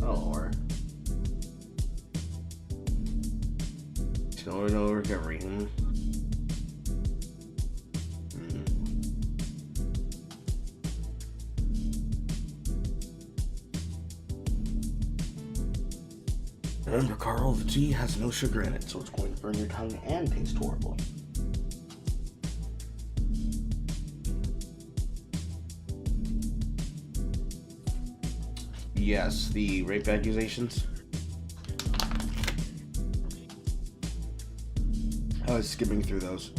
Oh Lord. Over and over recovery. Remember, Carl, the tea has no sugar in it, so it's going to burn your tongue and taste horrible. Yes, the rape accusations. I was skimming through those.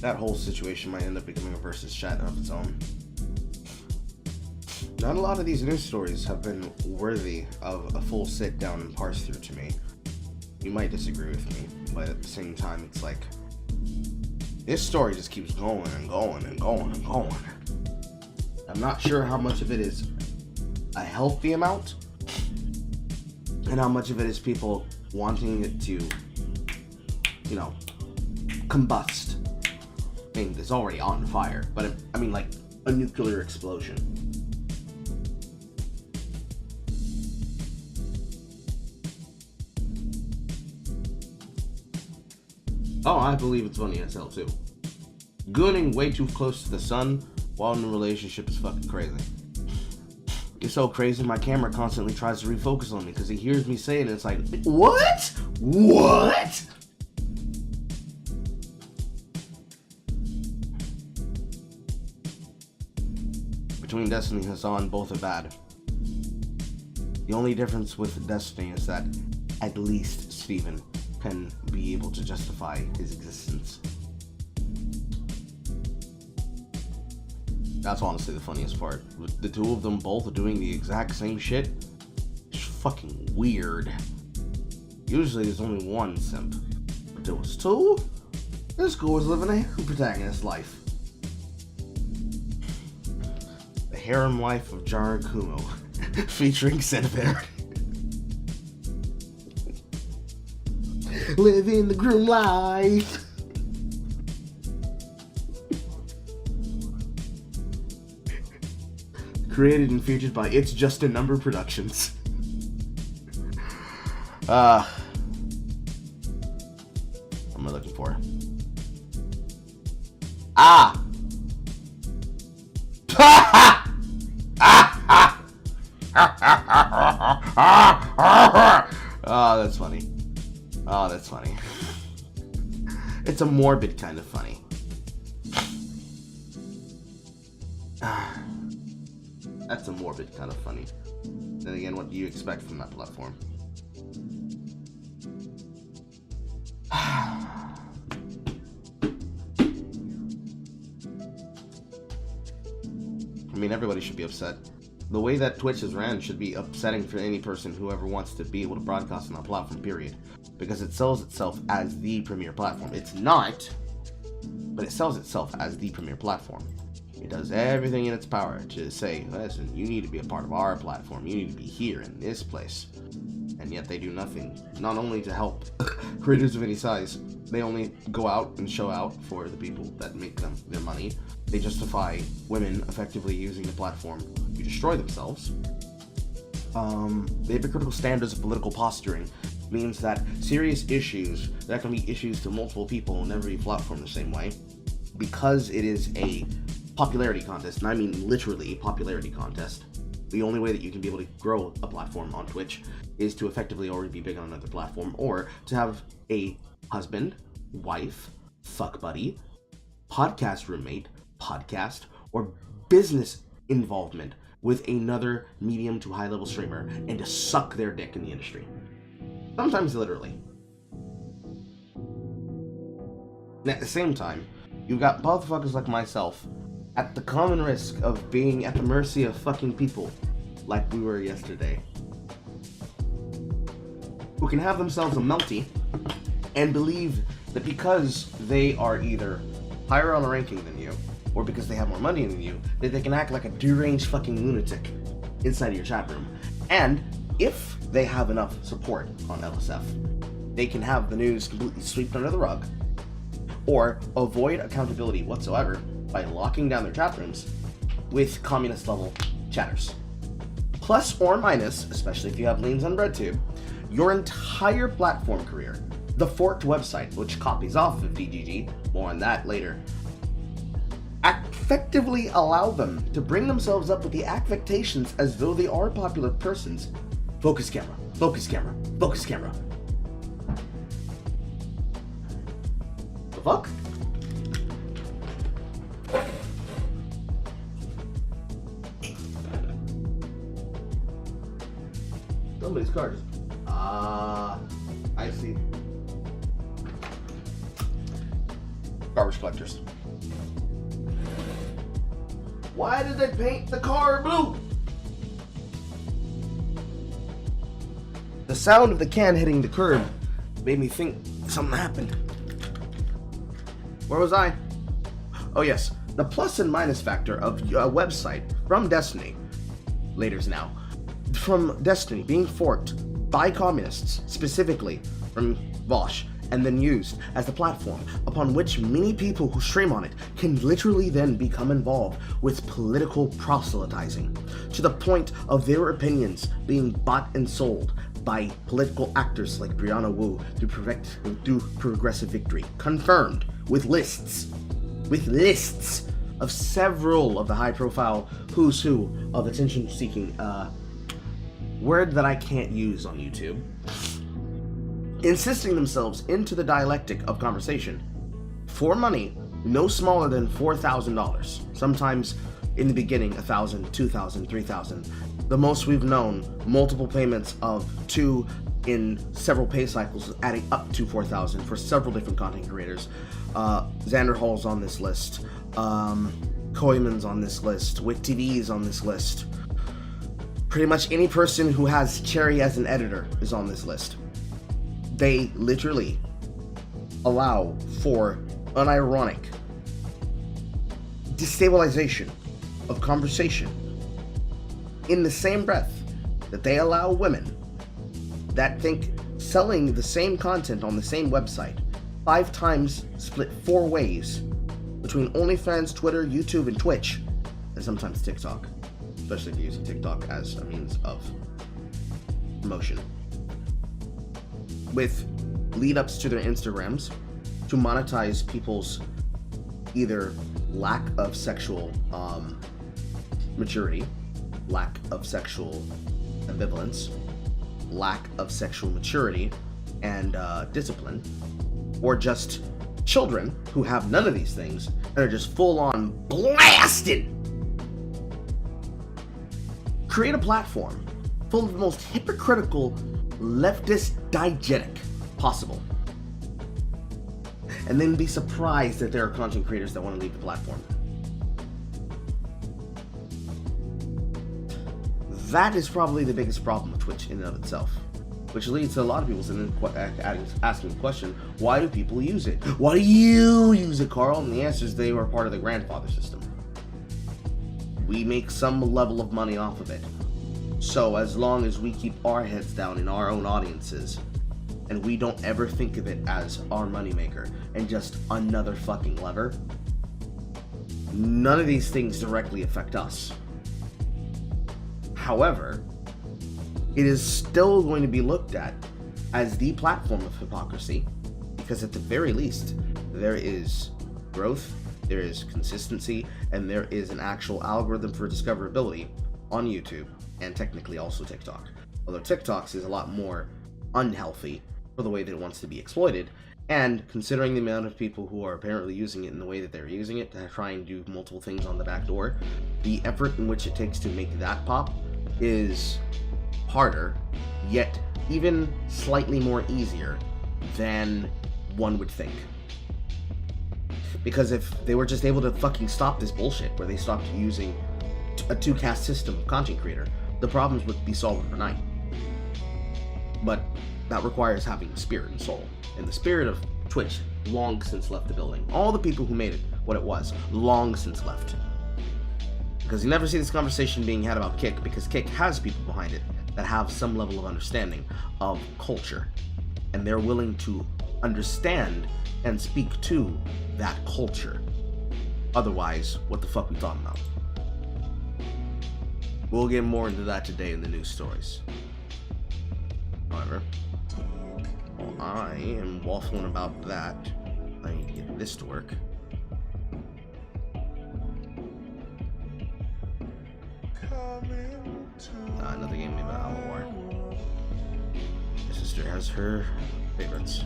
That whole situation might end up becoming a versus chat of its own. Not a lot of these news stories have been worthy of a full sit down and parse through to me. You might disagree with me, but at the same time, it's like, this story just keeps going and going and going and going. I'm not sure how much of it is a healthy amount and how much of it is people wanting it to, you know, combust. I mean, it's already on fire, but I mean like a nuclear explosion. Oh, I believe it's funny as hell too. Gooning way too close to the sun while in a relationship is fucking crazy. It's so crazy, my camera constantly tries to refocus on me because he hears me say it and it's like, what? What? Between Destiny and Hasan, both are bad. The only difference with Destiny is that at least Steven can be able to justify his existence. That's honestly the funniest part. With the two of them both doing the exact same shit, it's fucking weird. Usually there's only one simp, but there was two? This girl was living a harem protagonist life. The harem life of Jara Kumo, featuring Centipede. Living the groom life. Created and featured by It's Just a Number Productions. What am I looking for? Ah! Oh, that's funny. Oh, that's funny. It's a morbid kind of funny. That's a morbid kind of funny. Then again, what do you expect from that platform? I mean, everybody should be upset. The way that Twitch is ran should be upsetting for any person who ever wants to be able to broadcast on that platform, period. Because it sells itself as the premier platform. It's not, but it sells itself as the premier platform. It does everything in its power to say, listen, you need to be a part of our platform. You need to be here in this place. And yet they do nothing, not only to help creators of any size. They only go out and show out for the people that make them their money. They justify women effectively using the platform to destroy themselves. The hypocritical standards of political posturing means that serious issues that can be issues to multiple people will never be platformed the same way. Because it is a popularity contest, and I mean literally a popularity contest, the only way that you can be able to grow a platform on Twitch is to effectively already be big on another platform, or to have a husband, wife, fuck buddy, podcast roommate, podcast, or business involvement with another medium to high level streamer and to suck their dick in the industry. Sometimes literally. And at the same time, you've got motherfuckers like myself at the common risk of being at the mercy of fucking people like we were yesterday, who can have themselves a melty and believe that because they are either higher on the ranking than you, or because they have more money than you, that they can act like a deranged fucking lunatic inside of your chat room. And if they have enough support on LSF, they can have the news completely swept under the rug, or avoid accountability whatsoever by locking down their chat rooms with communist level chatters. Plus or minus, especially if you have leans on RedTube, your entire platform career, the forked website, which copies off of DGG, more on that later, effectively allow them to bring themselves up with the affectations as though they are popular persons. Focus camera, focus camera, focus camera. The fuck? Somebody's car just... I see. Garbage collectors. Why did they paint the car blue? The sound of the can hitting the curb made me think something happened. Where was I? Oh yes, the plus and minus factor of a website from Destiny, laters now, from Destiny being forked by communists, specifically from Vosh, and then used as the platform upon which many people who stream on it can literally then become involved with political proselytizing, to the point of their opinions being bought and sold by political actors like Brianna Wu through Progressive Victory, confirmed with lists of several of the high-profile who's who of attention-seeking word that I can't use on YouTube, insisting themselves into the dialectic of conversation for money no smaller than $4,000. Sometimes in the beginning, $1,000, $2,000, $3,000. The most we've known, multiple payments of 2 in several pay cycles, adding up to $4,000 for several different content creators. Xander Hall's on this list. Koyman's on this list. Wit TV's on this list. Pretty much any person who has Cherry as an editor is on this list. They literally allow for unironic destabilization of conversation in the same breath that they allow women that think selling the same content on the same website 5 times split 4 ways between OnlyFans, Twitter, YouTube, and Twitch, and sometimes TikTok, especially if you're using TikTok as a means of promotion, with lead-ups to their Instagrams to monetize people's either lack of sexual maturity, lack of sexual ambivalence, lack of sexual maturity and discipline, or just children who have none of these things and are just full-on blasted. Create a platform full of the most hypocritical leftist diegetic possible, and then be surprised that there are content creators that want to leave the platform. That is probably the biggest problem with Twitch in and of itself, which leads to a lot of people asking the question, why do people use it? Why do you use it, Carl? And the answer is they were part of the grandfather system. We make some level of money off of it. So as long as we keep our heads down in our own audiences, and we don't ever think of it as our moneymaker and just another fucking lever, none of these things directly affect us. However, it is still going to be looked at as the platform of hypocrisy, because at the very least, there is growth, there is consistency, and there is an actual algorithm for discoverability on YouTube, and technically also TikTok. Although TikTok's is a lot more unhealthy for the way that it wants to be exploited, And considering the amount of people who are apparently using it in the way that they're using it to try and do multiple things on the back door, the effort in which it takes to make that pop is harder, yet even slightly more easier than one would think. Because if they were just able to fucking stop this bullshit where they stopped using a two-cast system of content creator, the problems would be solved overnight. But that requires having spirit and soul. And the spirit of Twitch long since left the building. All the people who made it what it was, long since left. Because you never see this conversation being had about Kick, because Kick has people behind it that have some level of understanding of culture. And they're willing to understand and speak to that culture. Otherwise, what the fuck we talking about? We'll get more into that today in the news stories. However, while I am waffling about that, I need to get this to work. Another game made by Alma War. My sister has her favorites.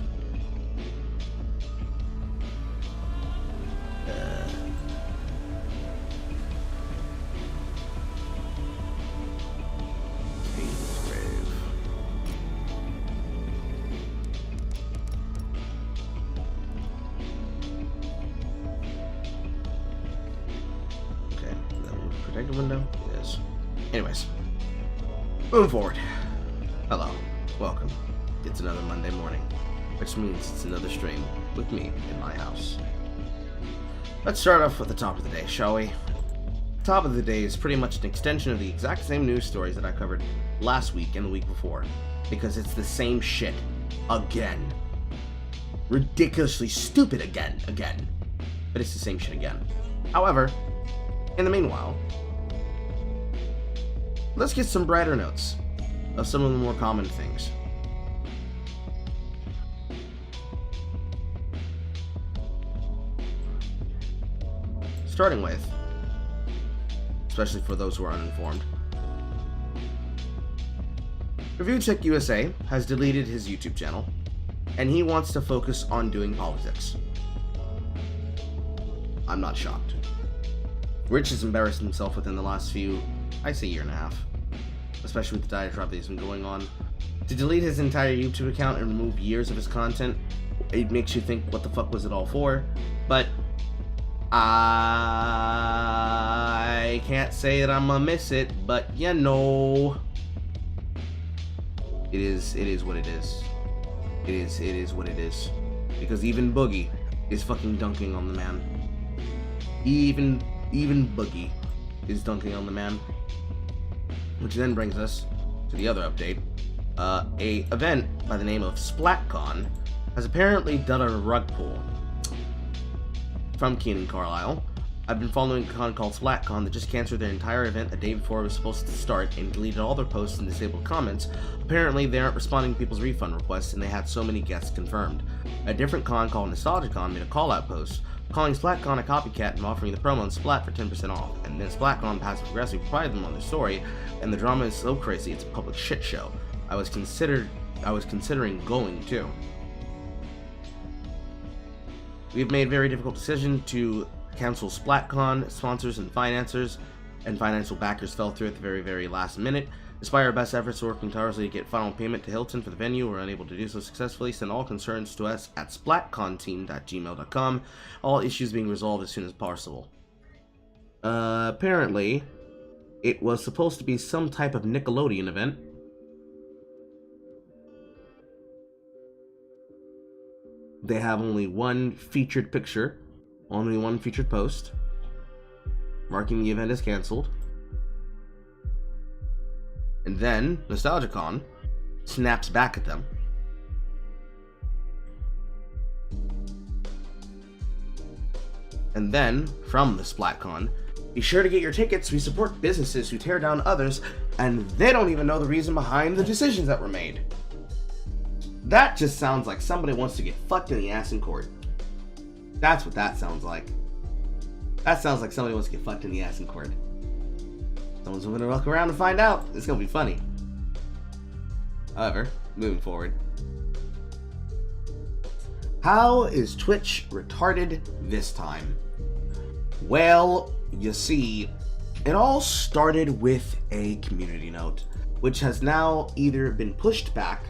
Protected window? Yes. Anyways, moving forward. Hello, welcome. It's another Monday morning, which means it's another stream with me in my house. Let's start off with the top of the day, shall we? Top of the day is pretty much an extension of the exact same news stories that I covered last week and the week before, because it's the same shit again. Ridiculously stupid again, but it's the same shit again. However, in the meanwhile, let's get some brighter notes of some of the more common things. Starting with, especially for those who are uninformed, Review Check USA has deleted his YouTube channel, and he wants to focus on doing politics. I'm not shocked. Rich has embarrassed himself within the last year and a half, especially with the diatribe that he's been going on. To delete his entire YouTube account and remove years of his content, it makes you think, what the fuck was it all for? But I can't say that I'm gonna miss it, but you know, it is what it is. It is what it is. Because even Boogie is fucking dunking on the man. Even Boogie is dunking on the man. Which then brings us to the other update. A event by the name of SplatCon has apparently done a rug pull from Keenan Carlisle. I've been following a con called SplatCon that just canceled their entire event the day before it was supposed to start and deleted all their posts and disabled comments. Apparently, they aren't responding to people's refund requests, and they had so many guests confirmed. A different con called NostalgiaCon made a call-out post calling SplatCon a copycat and offering the promo on Splat for 10% off. And then SplatCon passive aggressive replied them on their story, and the drama is so crazy it's a public shit show. I was considering going too. We've made a very difficult decision to cancel SplatCon. Sponsors and financiers and financial backers fell through at the very, very last minute. Despite our best efforts working tirelessly to get final payment to Hilton for the venue, we were unable to do so successfully. Send all concerns to us at splatconteam.gmail.com. All issues being resolved as soon as possible. Apparently, it was supposed to be some type of Nickelodeon event. They have only one featured picture, only one featured post, marking the event as canceled. And then NostalgiaCon snaps back at them. And then, from the SplatCon, be sure to get your tickets. We support businesses who tear down others, and they don't even know the reason behind the decisions that were made. That just sounds like somebody wants to get fucked in the ass in court. That's what that sounds like. That sounds like somebody wants to get fucked in the ass in court. Someone's going to walk around and find out. It's going to be funny. However, moving forward. How is Twitch retarded this time? Well, you see, it all started with a community note, which has now either been pushed back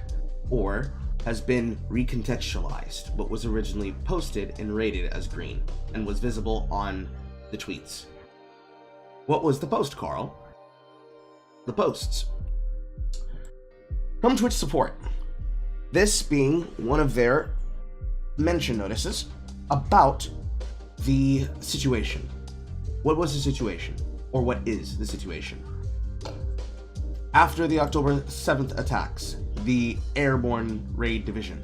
or has been recontextualized, but was originally posted and rated as green and was visible on the tweets. What was the post, Carl? The posts from Twitch support. This being one of their mention notices about the situation. What was the situation? Or what is the situation? After the October 7th attacks, the Airborne Raid Division,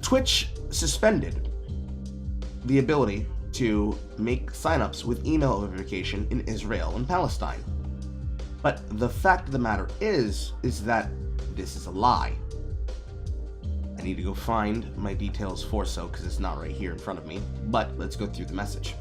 Twitch suspended the ability to make signups with email verification in Israel and Palestine. But the fact of the matter is that this is a lie. I need to go find my details for so because it's not right here in front of me, but let's go through the message.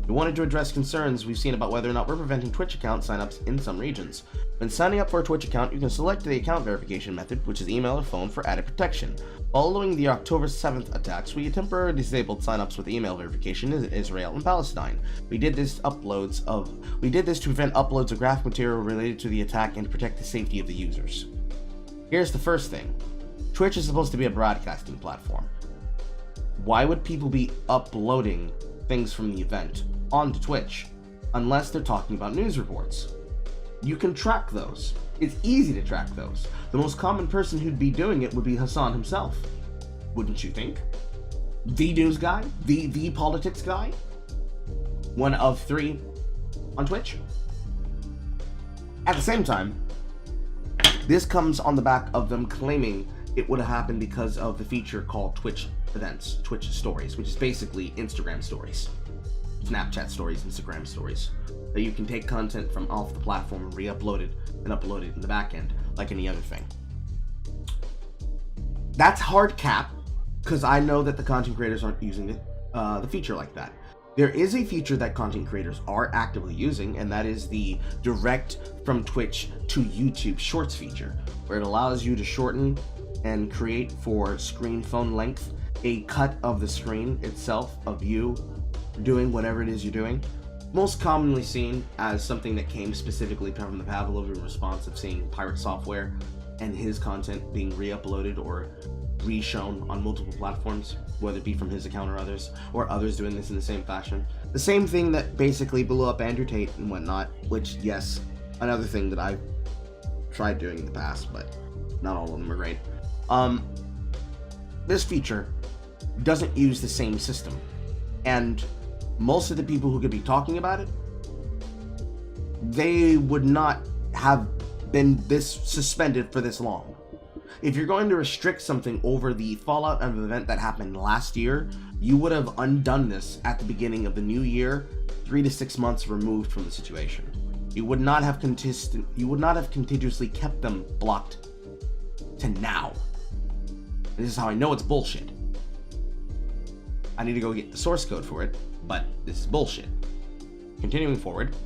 We wanted to address concerns we've seen about whether or not we're preventing Twitch account signups in some regions. When signing up for a Twitch account, you can select the account verification method, which is email or phone, for added protection. Following the October 7th attacks, we temporarily disabled signups with email verification in Israel and Palestine. We did this to prevent uploads of graphic material related to the attack and to protect the safety of the users. Here's the first thing. Twitch is supposed to be a broadcasting platform. Why would people be uploading things from the event onto Twitch unless they're talking about news reports? You can track those. It's easy to track those. The most common person who'd be doing it would be Hasan himself. Wouldn't you think? The news guy? The politics guy? One of 3 on Twitch? At the same time, this comes on the back of them claiming it would have happened because of the feature called Twitch Events, Twitch Stories, which is basically Instagram stories. Snapchat stories, Instagram stories. That you can take content from off the platform and re-upload it and upload it in the back end, like any other thing. That's hard cap, because I know that the content creators aren't using it, the feature like that. There is a feature that content creators are actively using, and that is the direct from Twitch to YouTube Shorts feature, where it allows you to shorten and create for screen phone length a cut of the screen itself of you doing whatever it is you're doing. Most commonly seen as something that came specifically from the Pavlovian response of seeing Pirate Software and his content being re-uploaded or re-shown on multiple platforms, whether it be from his account or others doing this in the same fashion. The same thing that basically blew up Andrew Tate and whatnot, which, yes, another thing that I've tried doing in the past, but not all of them are great. This feature doesn't use the same system, and most of the people who could be talking about it, they would not have been this suspended for this long. If you're going to restrict something over the fallout of an event that happened last year, you would have undone this at the beginning of the new year, 3 to 6 months removed from the situation. You would not have continuously kept them blocked to now. And this is how I know it's bullshit. I need to go get the source code for it, but this is bullshit. Continuing forward,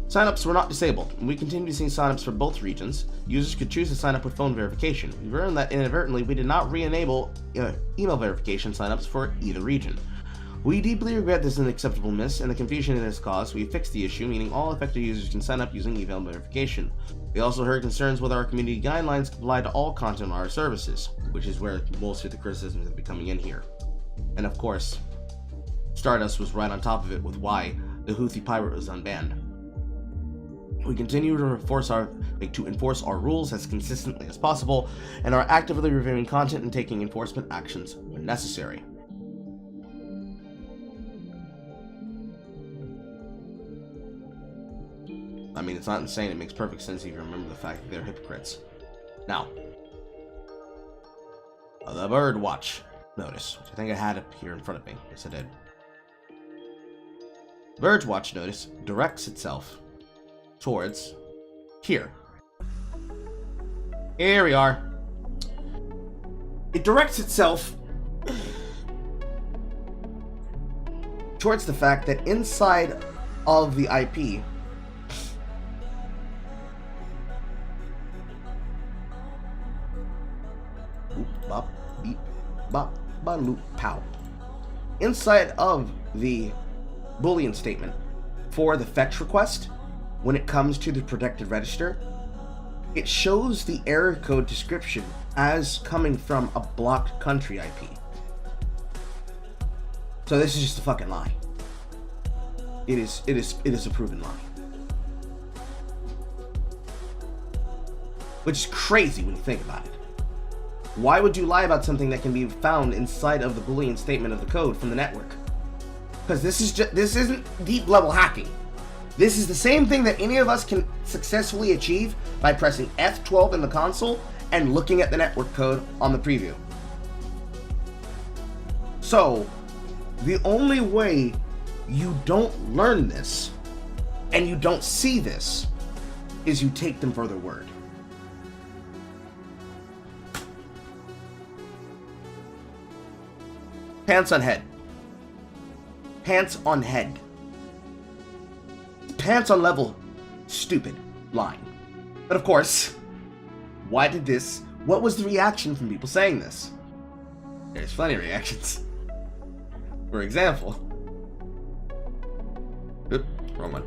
signups were not disabled, and we continue to see signups for both regions. Users could choose to sign up with phone verification. We learned that inadvertently we did not re-enable email verification signups for either region. We deeply regret this unacceptable miss and the confusion it has caused. We fixed the issue, meaning all affected users can sign up using email verification. We also heard concerns whether our community guidelines apply to all content on our services, which is where most of the criticisms have been coming in here. And of course, Stardust was right on top of it with why the Houthi pirate was unbanned. We continue to enforce our rules as consistently as possible, and are actively reviewing content and taking enforcement actions when necessary. I mean, it's not insane, it makes perfect sense if you remember the fact that they're hypocrites. Now, the Birdwatch notice, which I think I had up here in front of me. Yes, I did. Birdwatch notice directs itself towards here. Here we are. It directs itself towards the fact that inside of the IP, Balut Pow. Inside of the Boolean statement for the fetch request, when it comes to the protected register, it shows the error code description as coming from a blocked country IP. So this is just a fucking lie. It is a proven lie. Which is crazy when you think about it. Why would you lie about something that can be found inside of the Boolean statement of the code from the network? Because this isn't deep level hacking. This is the same thing that any of us can successfully achieve by pressing F12 in the console and looking at the network code on the preview. So, the only way you don't learn this and you don't see this is you take them for their word. Pants on head. Pants on head. Pants on level. Stupid line. But of course, what was the reaction from people saying this? There's plenty of reactions. For example, wrong one.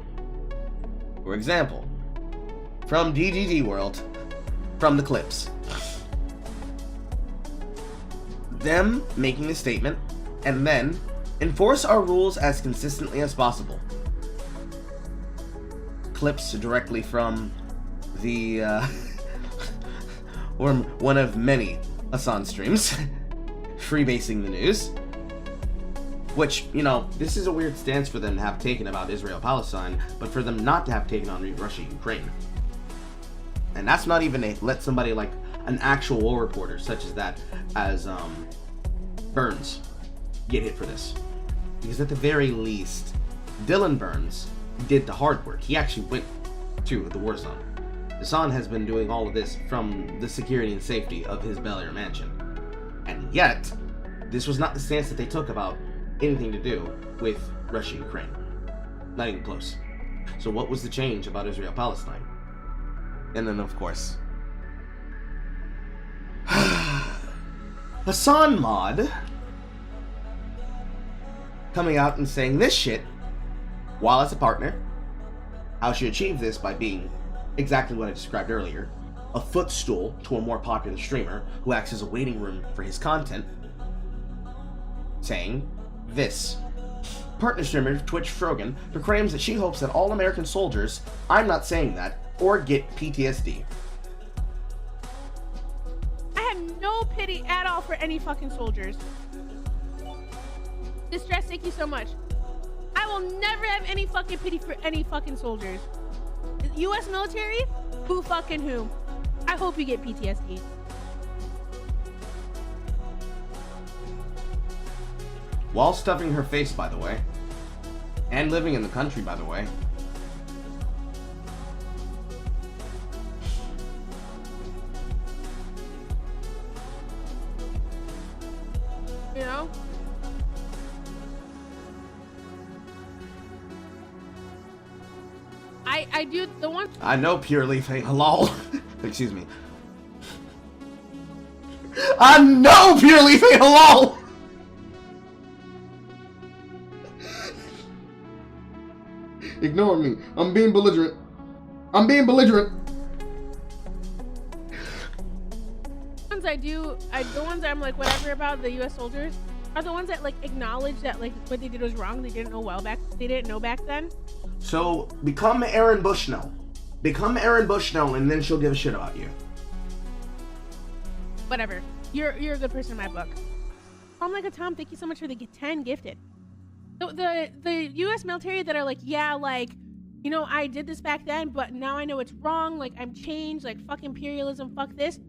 For example, from DGG World, from the clips. Them making the statement, and then enforce our rules as consistently as possible. Clips directly from the, or one of many Hasan streams, freebasing the news. Which, you know, this is a weird stance for them to have taken about Israel-Palestine, but for them not to have taken on Russia-Ukraine. And that's not even let somebody like an actual war reporter, such as that, as Burns, get hit for this. Because at the very least, Dylan Burns did the hard work. He actually went to the war zone. Hasan has been doing all of this from the security and safety of his Bel Air mansion. And yet, this was not the stance that they took about anything to do with Russia-Ukraine. Not even close. So what was the change about Israel-Palestine? And then, of course, Hasan Mod coming out and saying this shit while as a partner. How she achieved this by being exactly what I described earlier, a footstool to a more popular streamer who acts as a waiting room for his content, saying this. Partner streamer Twitch Frogan proclaims that she hopes that all American soldiers, I'm not saying that, or get PTSD. I have no pity at all for any fucking soldiers. Distress, thank you so much. I will never have any fucking pity for any fucking soldiers. The US military? Who fucking who? I hope you get PTSD. While stuffing her face, by the way. And living in the country, by the way. You know? I do the one. I know Pure Leaf ain't halal. Excuse me. I know Pure Leaf ain't halal. Ignore me. I'm being belligerent. I'm being belligerent. The ones that I'm like whatever about the U.S. soldiers are the ones that like acknowledge that like what they did was wrong. They didn't know back then. So become Aaron Bushnell. Become Aaron Bushnell, and then she'll give a shit about you. Whatever. You're a good person in my book. I'm like a Tom. Thank you so much for the 10 gifted. The U.S. military that are like, yeah, like, you know, I did this back then, but now I know it's wrong. Like, I'm changed. Like, fuck imperialism. Fuck this.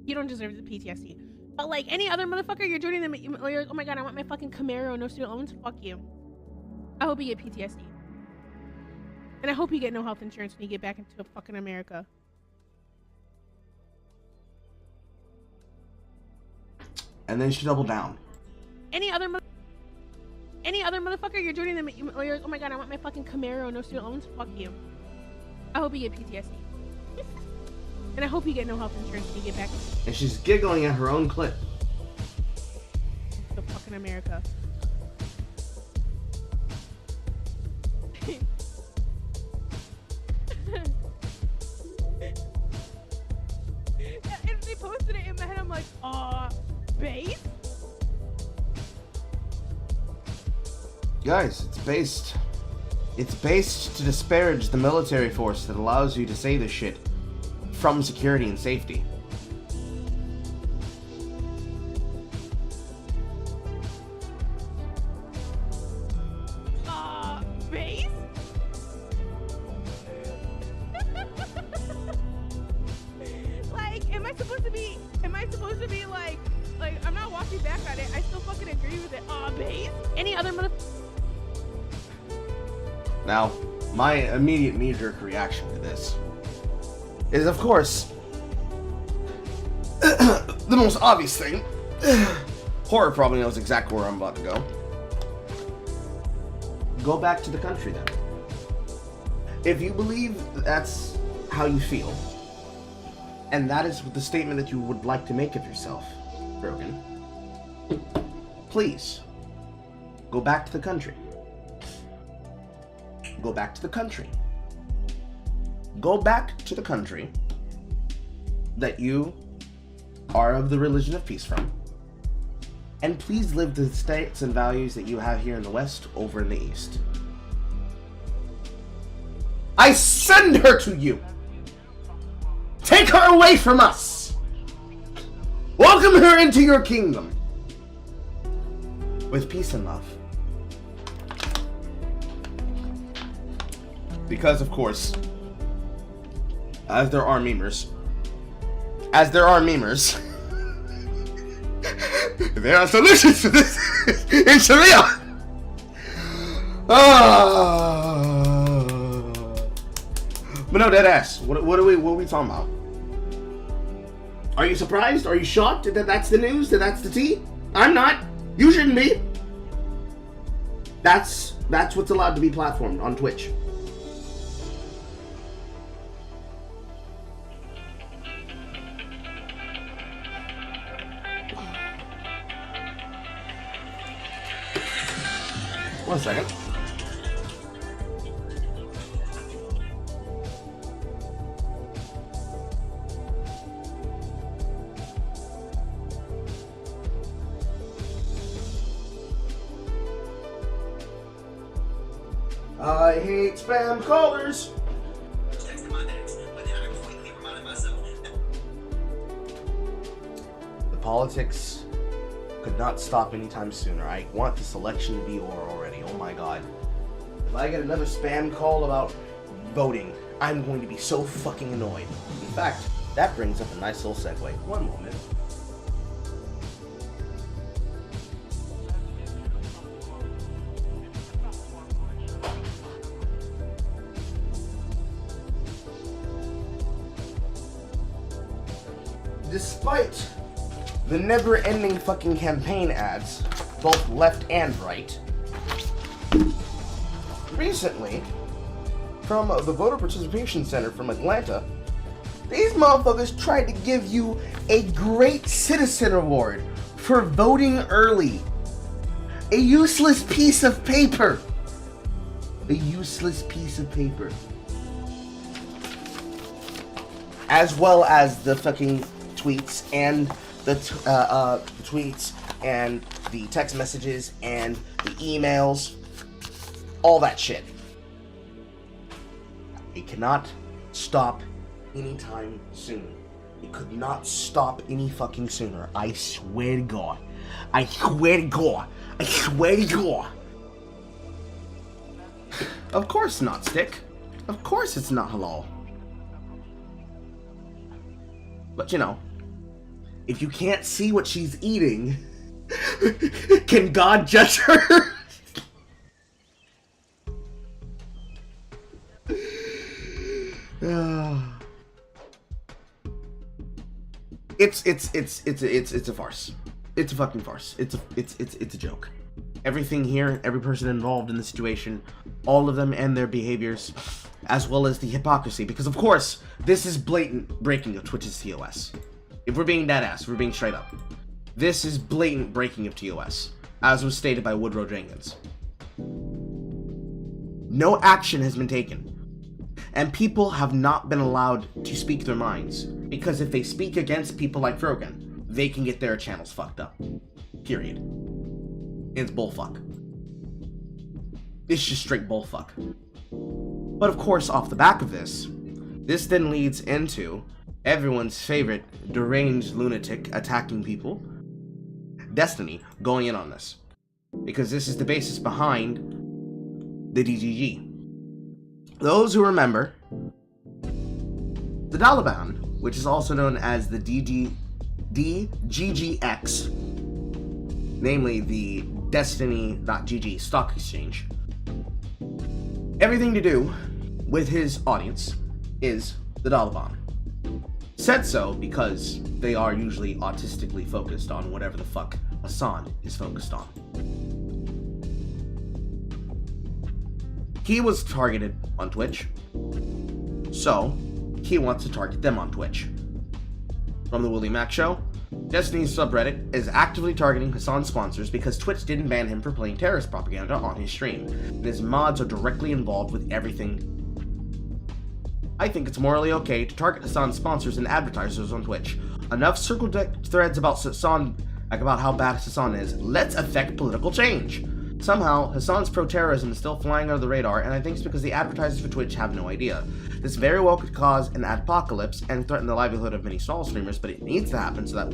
You don't deserve the PTSD. But like any other motherfucker, you're joining them. You're like, oh my god, I want my fucking Camaro, no student loans. Fuck you. I hope you get PTSD. And I hope you get no health insurance when you get back into fucking America. And then she doubled down. Any other motherfucker, you're joining them. You're like, oh my god, I want my fucking Camaro, no student loans. Fuck you. I hope you get PTSD. And I hope you get no health insurance when you get back. And she's giggling at her own clip. fucking America. And they posted it in my head. I'm like, base? Guys, it's based to disparage the military force that allows you to say this shit from security and safety. Base? Like, am I supposed to be like, I'm not walking back on it. I still fucking agree with it. Base? Any other Now, my immediate knee-jerk reaction to this is, of course, the most obvious thing. Horror probably knows exactly where I'm about to go. Go back to the country, then. If you believe that's how you feel, and that is the statement that you would like to make of yourself, Brogan, please, go back to the country. Go back to the country. Go back to the country that you are of the religion of peace from. And please live the states and values that you have here in the West over in the East. I send her to you! Take her away from us! Welcome her into your kingdom! With peace and love. Because, of course, as there are memers, there are solutions to this in Sharia! But no, deadass, what are we talking about? Are you surprised? Are you shocked that that's the news? That that's the tea? I'm not. You shouldn't be. That's what's allowed to be platformed on Twitch. One second. I hate spam callers. The politics could not stop anytime sooner. I want this election to be over already. Oh my god. If I get another spam call about voting, I'm going to be so fucking annoyed. In fact, that brings up a nice little segue. One moment. Despite the never-ending fucking campaign ads, both left and right, recently, from the Voter Participation Center from Atlanta, these motherfuckers tried to give you a Great Citizen Award for voting early. A useless piece of paper. A useless piece of paper. As well as the fucking tweets and the tweets and the text messages and the emails, all that shit. It cannot stop anytime soon. It could not stop any fucking sooner. I swear to God. I swear to God. I swear to God. Of course not, Stick. Of course it's not halal. But you know, if you can't see what she's eating, can God judge her? It's a farce. It's a fucking farce. It's a joke. Everything here, every person involved in the situation, all of them and their behaviors, as well as the hypocrisy, because of course, this is blatant breaking of Twitch's TOS. If we're being dead ass, if we're being straight up. This is blatant breaking of TOS. as was stated by Woodrow Jenkins. No action has been taken, and people have not been allowed to speak their minds, because if they speak against people like Frogan, they can get their channels fucked up. Period. It's bullfuck. It's just straight bullfuck. But of course, off the back of this then leads into everyone's favorite deranged lunatic attacking people, Destiny, going in on this. Because this is the basis behind the DGG. Those who remember, the Taliban, which is also known as the DGGX, namely the Destiny.gg stock exchange, everything to do with his audience is the Taliban. Said so because they are usually autistically focused on whatever the fuck Hasan is focused on. He was targeted on Twitch, so he wants to target them on Twitch. From the Willie Mac Show, Destiny's subreddit is actively targeting Hasan's sponsors because Twitch didn't ban him for playing terrorist propaganda on his stream, and his mods are directly involved with everything. I think it's morally okay to target Hasan's sponsors and advertisers on Twitch. Enough circle threads about Hasan, about how bad Hasan is. Let's affect political change. Somehow, Hasan's pro-terrorism is still flying under the radar, and I think it's because the advertisers for Twitch have no idea. This very well could cause an apocalypse and threaten the livelihood of many stall streamers, but it needs to happen so that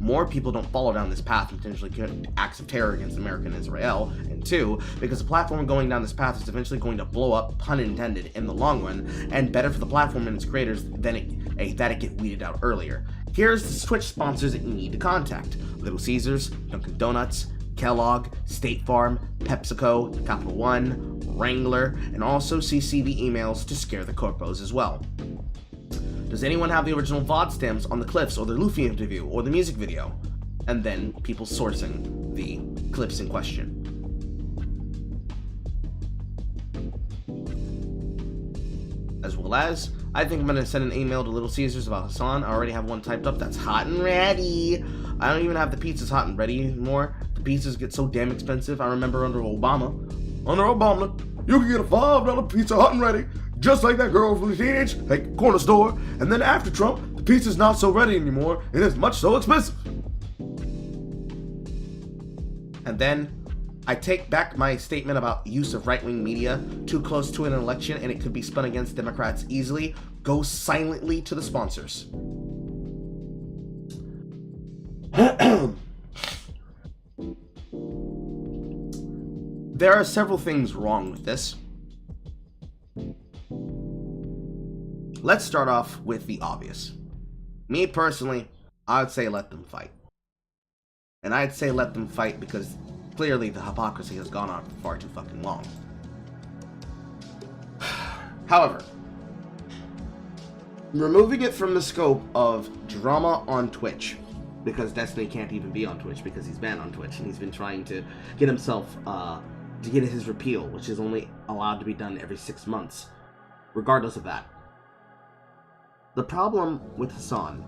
more people don't follow down this path and potentially commit acts of terror against America and Israel, and two, because the platform going down this path is eventually going to blow up, pun intended, in the long run, and better for the platform and its creators than that it get weeded out earlier. Here's the Twitch sponsors that you need to contact: Little Caesars, Dunkin' Donuts, Kellogg, State Farm, PepsiCo, Capital One, Wrangler, and also CC the emails to scare the corpos as well. Does anyone have the original VOD stems on the clips or the Luffy interview or the music video? And then people sourcing the clips in question. As well as, I think I'm going to send an email to Little Caesars about Hasan. I already have one typed up that's hot and ready. I don't even have the pizzas hot and ready anymore. The pizzas get so damn expensive. I remember under Obama, you could get a $5 pizza hot and ready, just like that girl from the teenage corner store. And then after Trump, the pizza's not so ready anymore, and it's much so expensive. And then I take back my statement about use of right-wing media too close to an election and it could be spun against Democrats easily. Go silently to the sponsors. There are several things wrong with this. Let's start off with the obvious. Me personally, I would say let them fight. And I'd say let them fight because clearly the hypocrisy has gone on for far too fucking long. However, removing it from the scope of drama on Twitch, because Destiny can't even be on Twitch because he's banned on Twitch and he's been trying to get himself to get his repeal, which is only allowed to be done every 6 months. Regardless of that, the problem with Hasan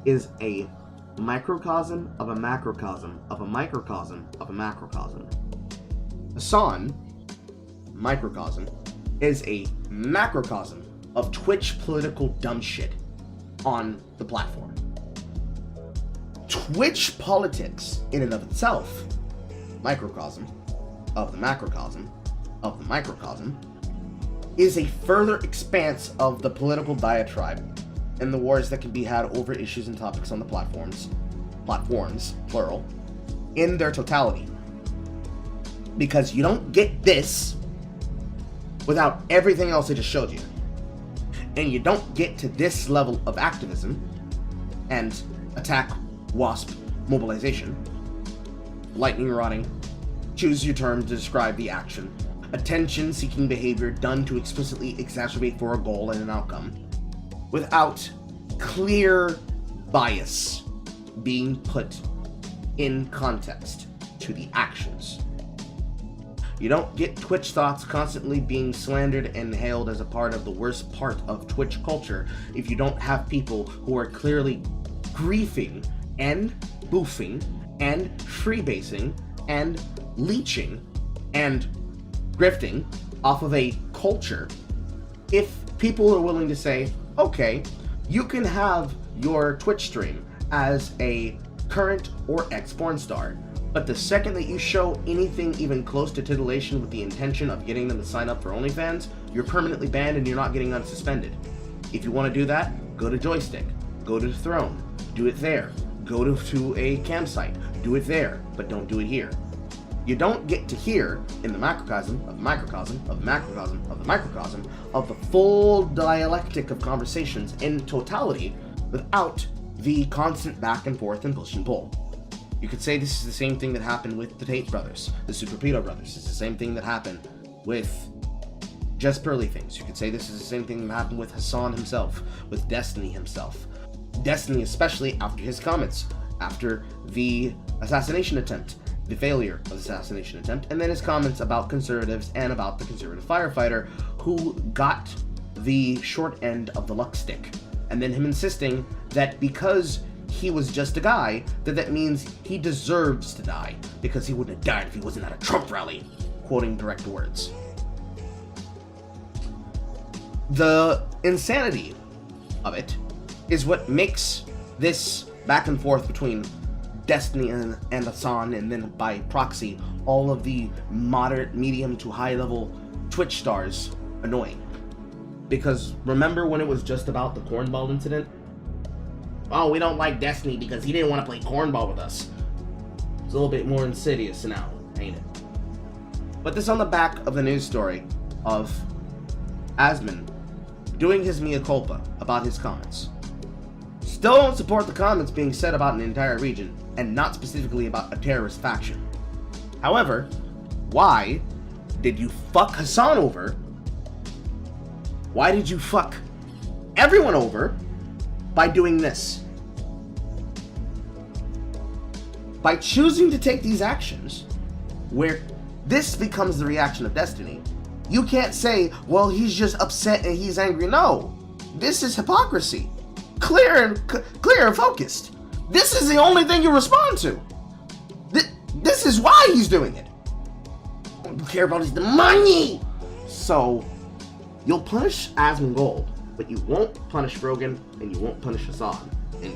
is a microcosm of a macrocosm of a microcosm of a macrocosm. Hasan, microcosm, is a macrocosm of Twitch political dumb shit on the platform. Twitch politics in and of itself, microcosm of the macrocosm of the microcosm, is a further expanse of the political diatribe and the wars that can be had over issues and topics on the platforms, plural, in their totality. Because you don't get this without everything else I just showed you. And you don't get to this level of activism and attack WASP mobilization, lightning rodding, choose your term to describe the action, attention-seeking behavior done to explicitly exacerbate for a goal and an outcome, without clear bias being put in context to the actions. You don't get Twitch thoughts constantly being slandered and hailed as a part of the worst part of Twitch culture if you don't have people who are clearly griefing and boofing and freebasing and leeching and grifting off of a culture if people are willing to say, okay, you can have your Twitch stream as a current or ex-porn star, but the second that you show anything even close to titillation with the intention of getting them to sign up for OnlyFans, you're permanently banned and you're not getting unsuspended. If you want to do that, go to Joystick, go to Throne, do it there. Go to a campsite, do it there, but don't do it here. You don't get to hear in the macrocosm of the microcosm of the macrocosm of the microcosm of the full dialectic of conversations in totality without the constant back and forth and push and pull. You could say this is the same thing that happened with the Tate brothers, the Super Pedo brothers. It's the same thing that happened with Just Pearly Things. You could say this is the same thing that happened with Hasan himself, with Destiny himself. Destiny, especially after his comments, after the assassination attempt, the failure of the assassination attempt, and then his comments about conservatives and about the conservative firefighter who got the short end of the luck stick. And then him insisting that because he was just a guy, that means he deserves to die, because he wouldn't have died if he wasn't at a Trump rally, quoting direct words. The insanity of it is what makes this back and forth between Destiny and Hasan, and then by proxy, all of the moderate, medium to high level Twitch stars annoying. Because remember when it was just about the cornball incident? Oh, we don't like Destiny because he didn't want to play cornball with us. It's a little bit more insidious now, ain't it? But this on the back of the news story of Asman doing his mea culpa about his comments. Still don't support the comments being said about an entire region, and not specifically about a terrorist faction. However, why did you fuck Hasan over? Why did you fuck everyone over by doing this? By choosing to take these actions, where this becomes the reaction of Destiny, you can't say, well, he's just upset and he's angry. No, this is hypocrisy. Clear and focused. This is the only thing you respond to. This is why he's doing it. All you care about is the money. So, you'll punish Asmongold, but you won't punish Rogan, and you won't punish Hasan, and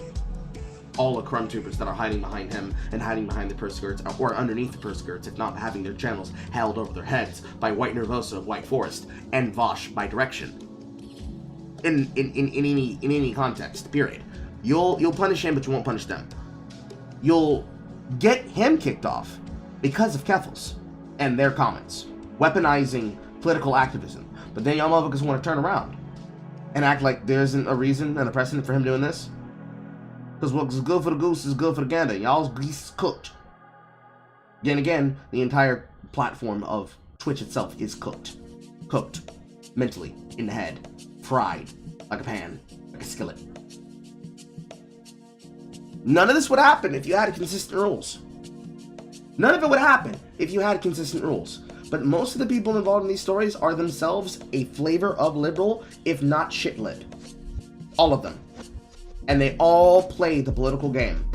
all the crumb tubers that are hiding behind him and hiding behind the purse skirts, or underneath the purse skirts, if not having their channels held over their heads by White Nervosa of White Forest and Vosh by Direction. In any context, period. You'll punish him, but you won't punish them. You'll get him kicked off because of Keffels and their comments, weaponizing political activism. But then y'all motherfuckers want to turn around and act like there isn't a reason and a precedent for him doing this. Because what's good for the goose is good for the gander. Y'all's grease is cooked. Then again, the entire platform of Twitch itself is cooked. Cooked. Mentally. In the head. Fried. Like a pan. Like a skillet. None of this would happen if you had consistent rules. None of it would happen if you had consistent rules. But most of the people involved in these stories are themselves a flavor of liberal, if not shit-lib. All of them. And they all play the political game.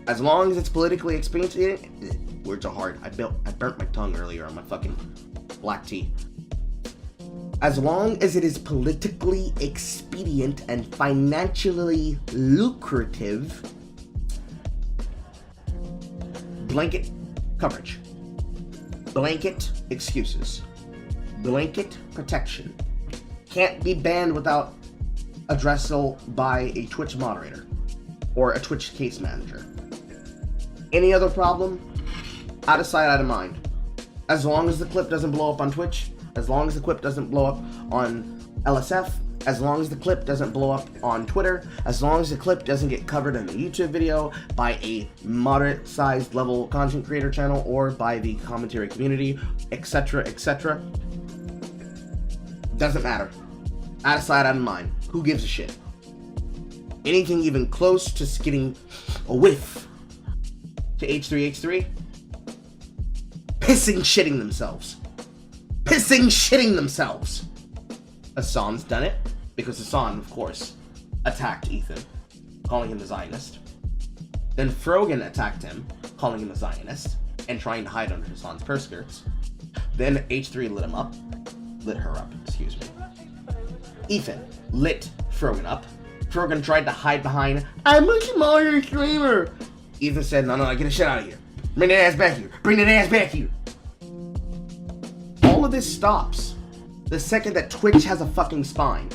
As long as it's politically expedient, words are hard. I burnt my tongue earlier on my fucking black tea. As long as it is politically expedient and financially lucrative, blanket coverage, blanket excuses, blanket protection can't be banned without addressal by a Twitch moderator or a Twitch case manager. Any other problem, out of sight, out of mind. As long as the clip doesn't blow up on Twitch, as long as the clip doesn't blow up on LSF, as long as the clip doesn't blow up on Twitter, as long as the clip doesn't get covered in a YouTube video by a moderate-sized level content creator channel or by the commentary community, etc., etc., doesn't matter. Out of sight, out of mind. Who gives a shit? Anything even close to getting a whiff to H3H3? Pissing shitting themselves. Pissing shitting themselves. Hasan's done it because Hasan, of course, attacked Ethan, calling him a Zionist. Then Frogan attacked him, calling him a Zionist, and trying to hide under Hasan's purse skirts. Then H3 lit her up, excuse me. Ethan lit Frogan up. Frogan tried to hide behind, I'm a smaller streamer. Ethan said, no, get the shit out of here. Bring that ass back here. Bring that ass back here. All of this stops the second that Twitch has a fucking spine,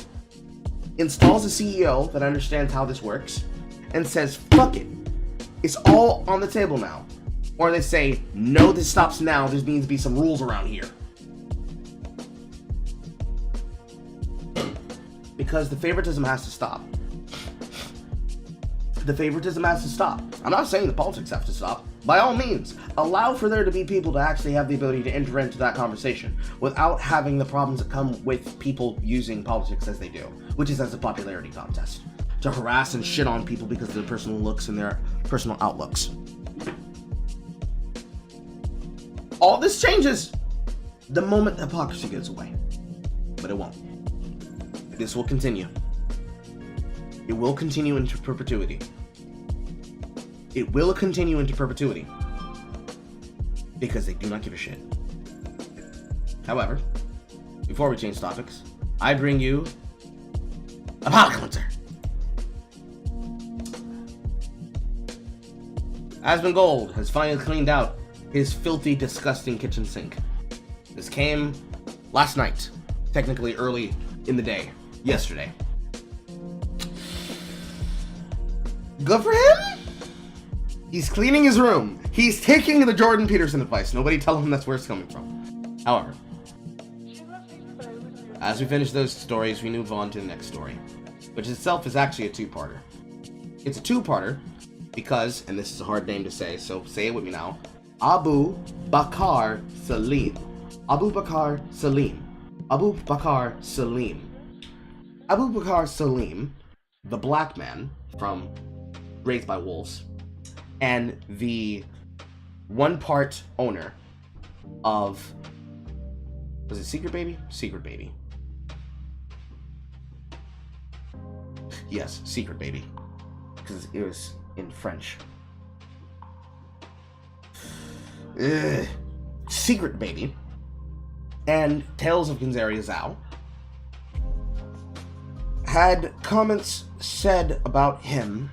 installs a CEO that understands how this works, and says, fuck it. It's all on the table now. Or they say, no, this stops now. There needs to be some rules around here. Because the favoritism has to stop. The favoritism has to stop. I'm not saying the politics have to stop. By all means, allow for there to be people to actually have the ability to enter into that conversation without having the problems that come with people using politics as they do, which is as a popularity contest, to harass and shit on people because of their personal looks and their personal outlooks. All this changes the moment hypocrisy goes away, but it won't. This will continue. It will continue into perpetuity. It will continue into perpetuity. Because they do not give a shit. However, before we change topics, I bring you Apocalypse. Asmongold has finally cleaned out his filthy, disgusting kitchen sink. This came last night, technically early in the day, yesterday. Good for him! He's cleaning his room. He's taking the Jordan Peterson advice. Nobody tell him that's where it's coming from. However, as we finish those stories, we move on to the next story, which itself is actually a two-parter. It's a two-parter because, and this is a hard name to say, so say it with me now, Abu Bakr Salim. Abu Bakr Salim. Abu Bakr Salim. Abu Bakr Salim, the black man from Raised by Wolves, and the one-part owner of, was it Secret Baby? Secret Baby. Yes, Secret Baby, because it was in French. Secret Baby and Tales of Gonzaria Zhao had comments said about him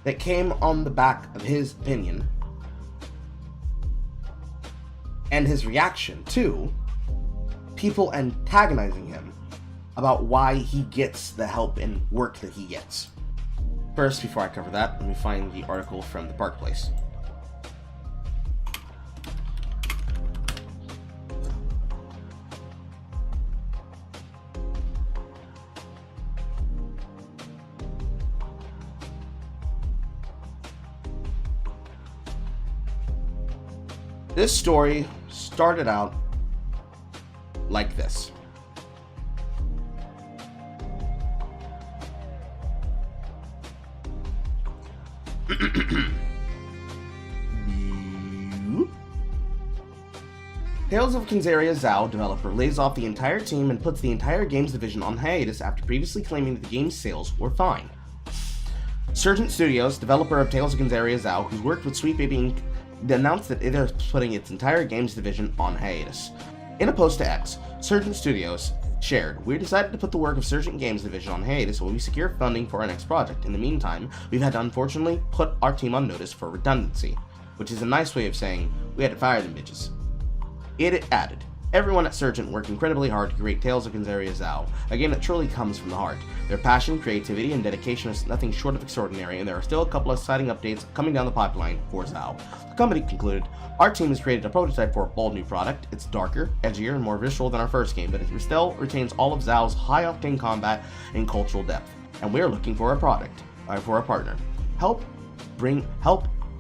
that came on the back of his opinion and his reaction to people antagonizing him about why he gets the help and work that he gets. First, before I cover that, let me find the article from the Park Place. This story started out like this. Tales of Gonzaria Zhao developer lays off the entire team and puts the entire games division on hiatus after previously claiming that the game's sales were fine. Surgent Studios, developer of Tales of Gonzaria Zhao, who's worked with Sweet Baby Inc., announced that it is putting its entire games division on hiatus. In a post to X, Surgent Studios shared, "We decided to put the work of Surgent Games division on hiatus while we secure funding for our next project. In the meantime, we've had to unfortunately put our team on notice for redundancy," which is a nice way of saying we had to fire them bitches. It added, "Everyone at Surgent worked incredibly hard to create Tales of Gonzaria Zhao, a game that truly comes from the heart. Their passion, creativity, and dedication is nothing short of extraordinary, and there are still a couple of exciting updates coming down the pipeline for Zhao." The company concluded, "Our team has created a prototype for a bold new product. It's darker, edgier, and more visceral than our first game, but it still retains all of Zhao's high-octane combat and cultural depth, and we are looking for a partner. Help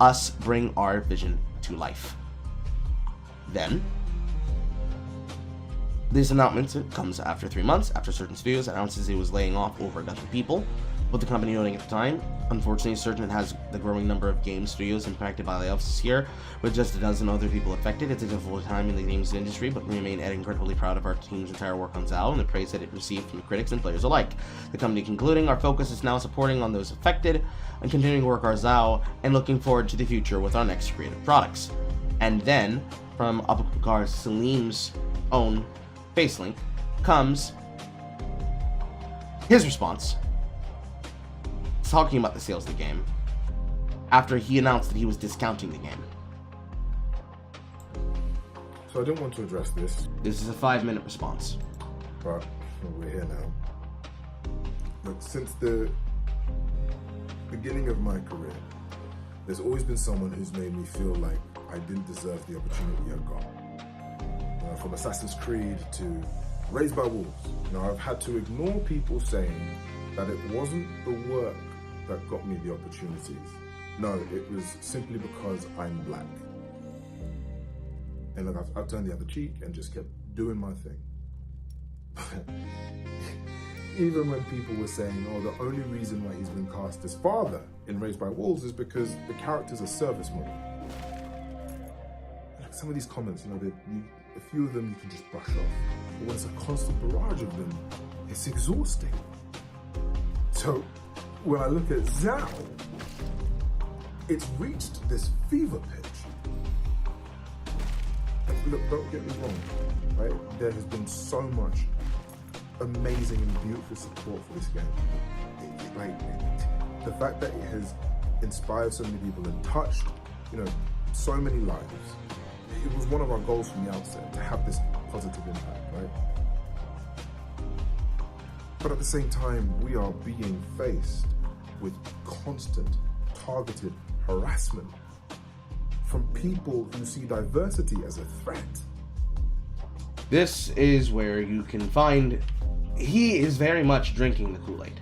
us bring our vision to life." Then, this announcement comes after 3 months after Certain Studios announces it was laying off over a dozen people, with the company noting at the time Unfortunately, Surgeon has the growing number of game studios impacted by layoffs this year, with just a dozen other people affected. It's a difficult time in the games industry, but we remain incredibly proud of our team's entire work on ZAO and the praise that it received from critics and players alike. The company concluding, our focus is now supporting on those affected and continuing to work our ZAO and looking forward to the future with our next creative products. And then, from Abubakar Salim's own face link, comes his response, talking about the sales of the game after he announced that he was discounting the game. So I didn't want to address this. This is a 5-minute response. But we're here now. Look, since the beginning of my career, there's always been someone who's made me feel like I didn't deserve the opportunity I got. From Assassin's Creed to Raised by Wolves, I've had to ignore people saying that it wasn't the work that got me the opportunities. No, it was simply because I'm black. And look, I've turned the other cheek and just kept doing my thing. Even when people were saying, oh, the only reason why he's been cast as father in Raised by Wolves is because the character's a service model. Like some of these comments, a few of them you can just brush off. But when it's a constant barrage of them, it's exhausting. So when I look at ZAO, it's reached this fever pitch. Look, don't get me wrong, right? There has been so much amazing and beautiful support for this game. The fact that it has inspired so many people and touched, so many lives. It was one of our goals from the outset to have this positive impact, right? But at the same time, we are being faced with constant, targeted harassment from people who see diversity as a threat. This is where you can find he is very much drinking the Kool-Aid.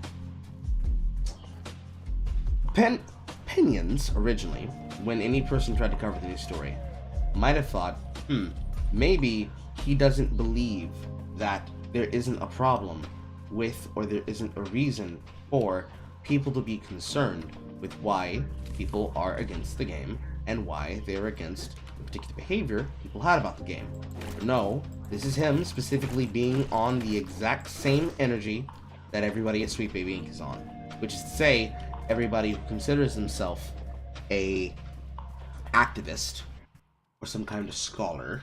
Opinions, originally, when any person tried to cover the news story, might have thought, maybe he doesn't believe that there isn't a problem with, or there isn't a reason for people to be concerned with why people are against the game and why they're against the particular behavior people had about the game. No, this is him specifically being on the exact same energy that everybody at Sweet Baby Inc. is on, which is to say, everybody who considers himself a activist or some kind of scholar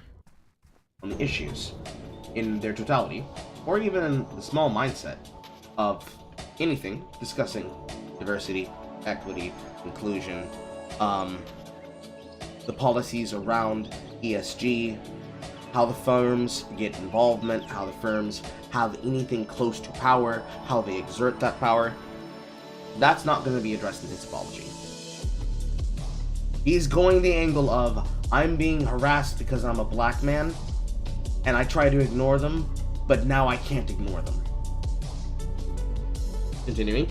on the issues in their totality, or even in the small mindset of anything discussing diversity, equity, inclusion, the policies around ESG, how the firms get involvement, how the firms have anything close to power, how they exert that power. That's not going to be addressed in his apology. He's going the angle of, I'm being harassed because I'm a black man, and I try to ignore them, but now I can't ignore them. Continuing.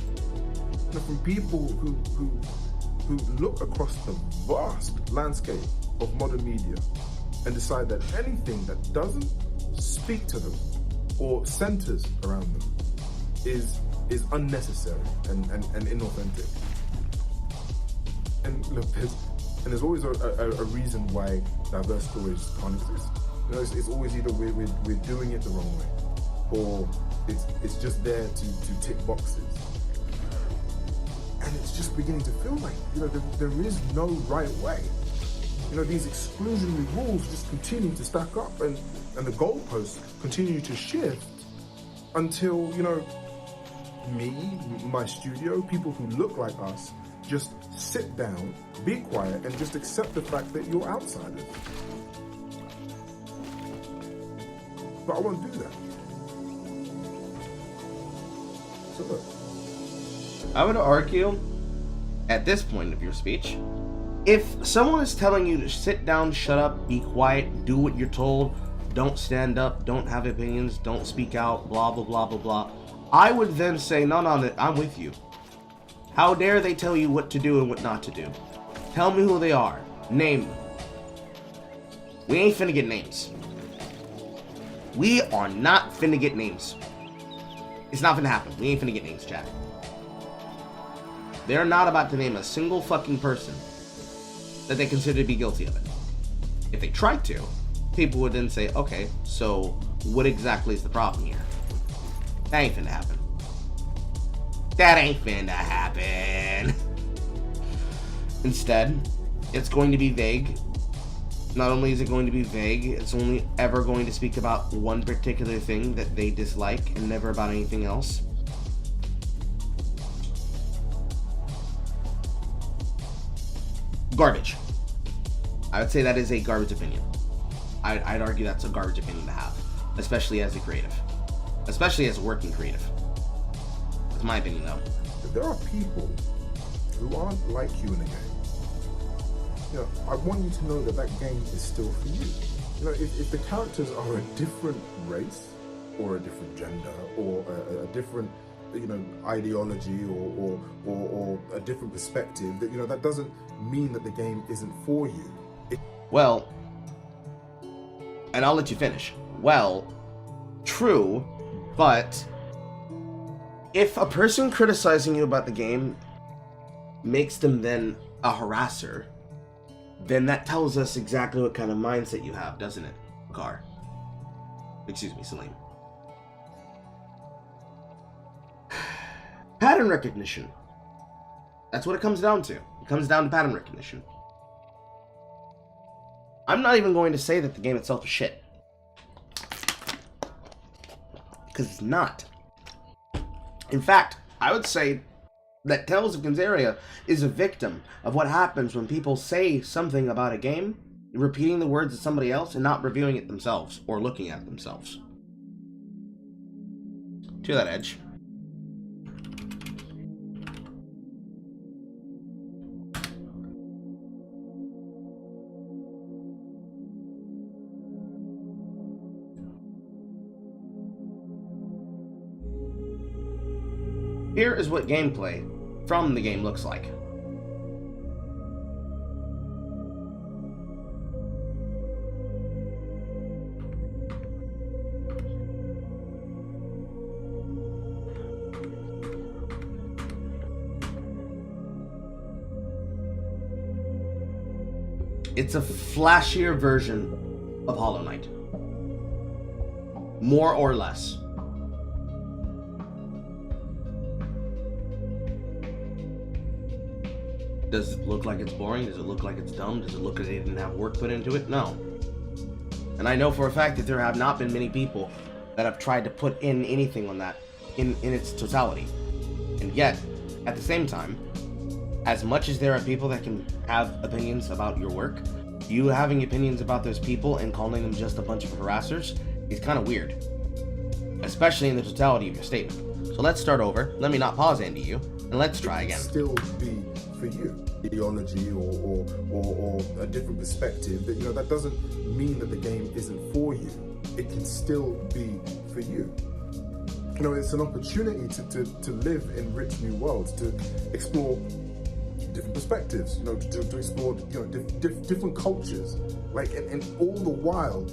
From people who look across the vast landscape of modern media and decide that anything that doesn't speak to them or centers around them is unnecessary and inauthentic. And look, there's always a reason why diverse stories can't exist. It's always either we're doing it the wrong way, or it's just there to tick boxes. And it's just beginning to feel like, there is no right way. These exclusionary rules just continue to stack up, and the goalposts continue to shift until, me, my studio, people who look like us, just sit down, be quiet, and just accept the fact that you're outsiders. But I won't do that. So look. I would argue, at this point of your speech, if someone is telling you to sit down, shut up, be quiet, do what you're told, don't stand up, don't have opinions, don't speak out, blah, blah, blah, blah, blah, I would then say, no, I'm with you. How dare they tell you what to do and what not to do? Tell me who they are. Name them. We ain't finna get names. We are not finna get names. It's not finna happen. We ain't finna get names, chat. They're not about to name a single fucking person that they consider to be guilty of it. If they tried to, people would then say, okay, so what exactly is the problem here? That ain't finna happen. That ain't finna happen. Instead, it's going to be vague. Not only is it going to be vague, it's only ever going to speak about one particular thing that they dislike and never about anything else. Garbage. I would say that is a garbage opinion. I'd argue that's a garbage opinion to have, especially as a creative, especially as a working creative. That's my opinion, though. There are people who aren't like you in a game. You know, I want you to know that that game is still for you. You know, if the characters are a different race, or a different gender, or a different, you know, ideology, or a different perspective, that, you know, that doesn't mean that the game isn't for you. Well, and I'll let you finish. Well, true, but if a person criticizing you about the game makes them then a harasser, then that tells us exactly what kind of mindset you have, doesn't it, Gar? Excuse me, Salim. Pattern recognition. That's what it comes down to. It comes down to pattern recognition. I'm not even going to say that the game itself is shit. Because it's not. In fact, I would say that Tales of Gonzaria is a victim of what happens when people say something about a game, repeating the words of somebody else and not reviewing it themselves or looking at it themselves. To that edge. Here is what gameplay from the game looks like. It's a flashier version of Hollow Knight. More or less. Does it look like it's boring? Does it look like it's dumb? Does it look like they didn't have work put into it? No. And I know for a fact that there have not been many people that have tried to put in anything on that in its totality. And yet, at the same time, as much as there are people that can have opinions about your work, you having opinions about those people and calling them just a bunch of harassers is kind of weird. Especially in the totality of your statement. So let's start over. Let me not pause, Andy, you, and let's try again. Still be for you, ideology or a different perspective, that, you know, that doesn't mean that the game isn't for you. It can still be for you. You know, it's an opportunity to live in rich new worlds, to explore different perspectives, you know, to explore, you know, different cultures, like, and all the while,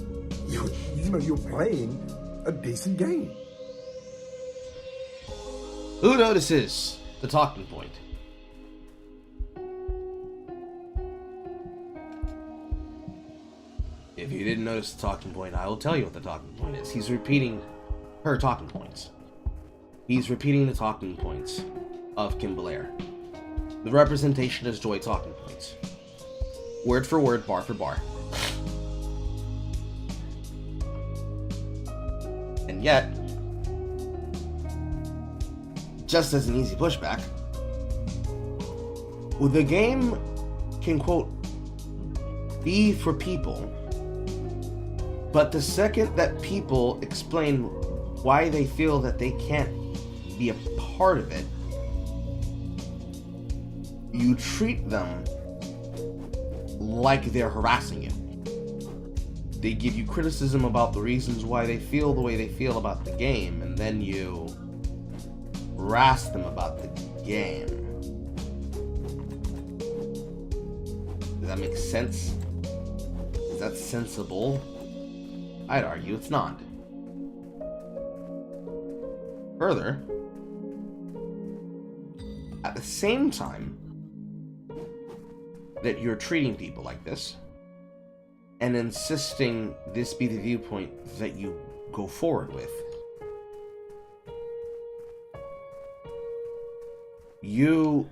you're playing a decent game. Who notices the talking point? If you didn't notice the talking point, I will tell you what the talking point is. He's repeating her talking points. He's repeating the talking points of Kim Belair. The representation is Joy talking points. Word for word, bar for bar. And yet, just as an easy pushback, the game can, quote, be for people, but the second that people explain why they feel that they can't be a part of it, you treat them like they're harassing you. They give you criticism about the reasons why they feel the way they feel about the game, and then you harass them about the game. Does that make sense? Is that sensible? I'd argue it's not. Further, At the same time that you're treating people like this and insisting this be the viewpoint that you go forward with, you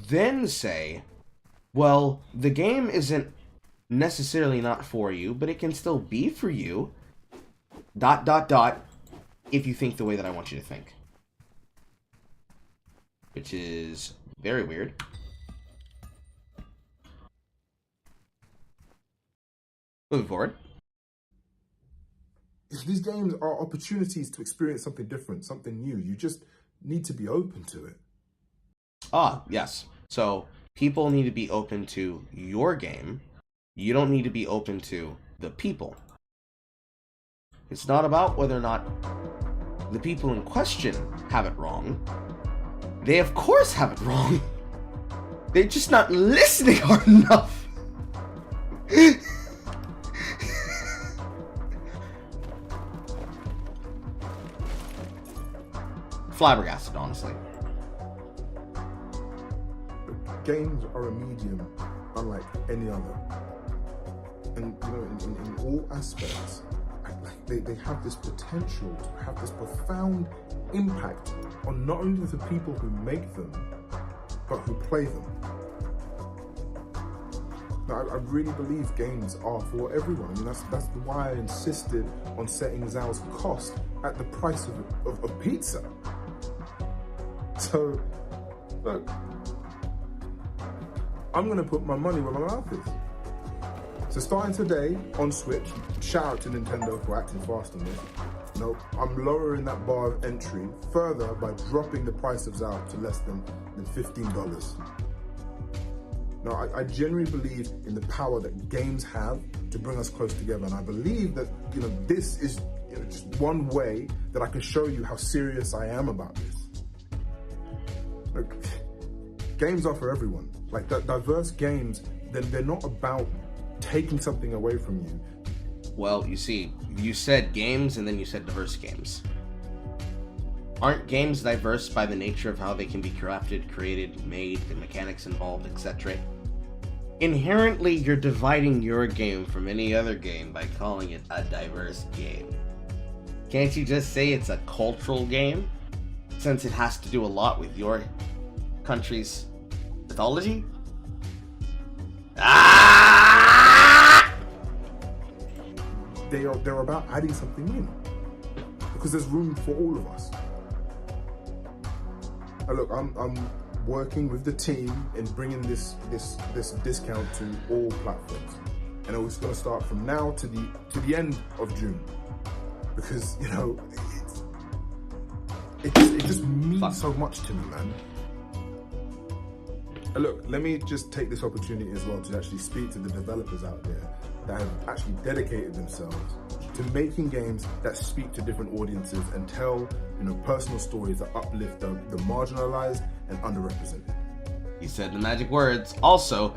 then say, well, the game isn't necessarily not for you, but it can still be for you, ... if you think the way that I want you to think. Which is very weird. Moving forward. If these games are opportunities to experience something different, something new, you just need to be open to it. Ah, yes. So, people need to be open to your game. You don't need to be open to the people. It's not about whether or not the people in question have it wrong. They, of course, have it wrong. They're just not listening hard enough. Flabbergasted, honestly. Games are a medium unlike any other. And, you know, in all aspects, they have this potential to have this profound impact on not only the people who make them, but who play them. Now, I really believe games are for everyone. I mean, that's why I insisted on setting Zhao's cost at the price of pizza. So, look, I'm gonna put my money where my mouth is. So starting today on Switch, shout out to Nintendo for acting fast on this. No, I'm lowering that bar of entry further by dropping the price of Zhao to less than $15. Now, I genuinely believe in the power that games have to bring us close together, and I believe that, you know, this is, you know, just one way that I can show you how serious I am about this. Look, games are for everyone. Like, diverse games, they're not about taking something away from you. Well, you see, you said games and then you said diverse games. Aren't games diverse by the nature of how they can be crafted, created, made, the mechanics involved, etc.? Inherently, you're dividing your game from any other game by calling it a diverse game. Can't you just say it's a cultural game, since it has to do a lot with your country's mythology? They're about adding something in, because there's room for all of us. Now look, I'm working with the team in bringing this discount to all platforms, and it's going to start from now to the end of June, because, you know, it just means so much to me, man. And look, let me just take this opportunity as well to actually speak to the developers out there that have actually dedicated themselves to making games that speak to different audiences and tell, you know, personal stories that uplift the marginalized and underrepresented. He said the magic words. Also,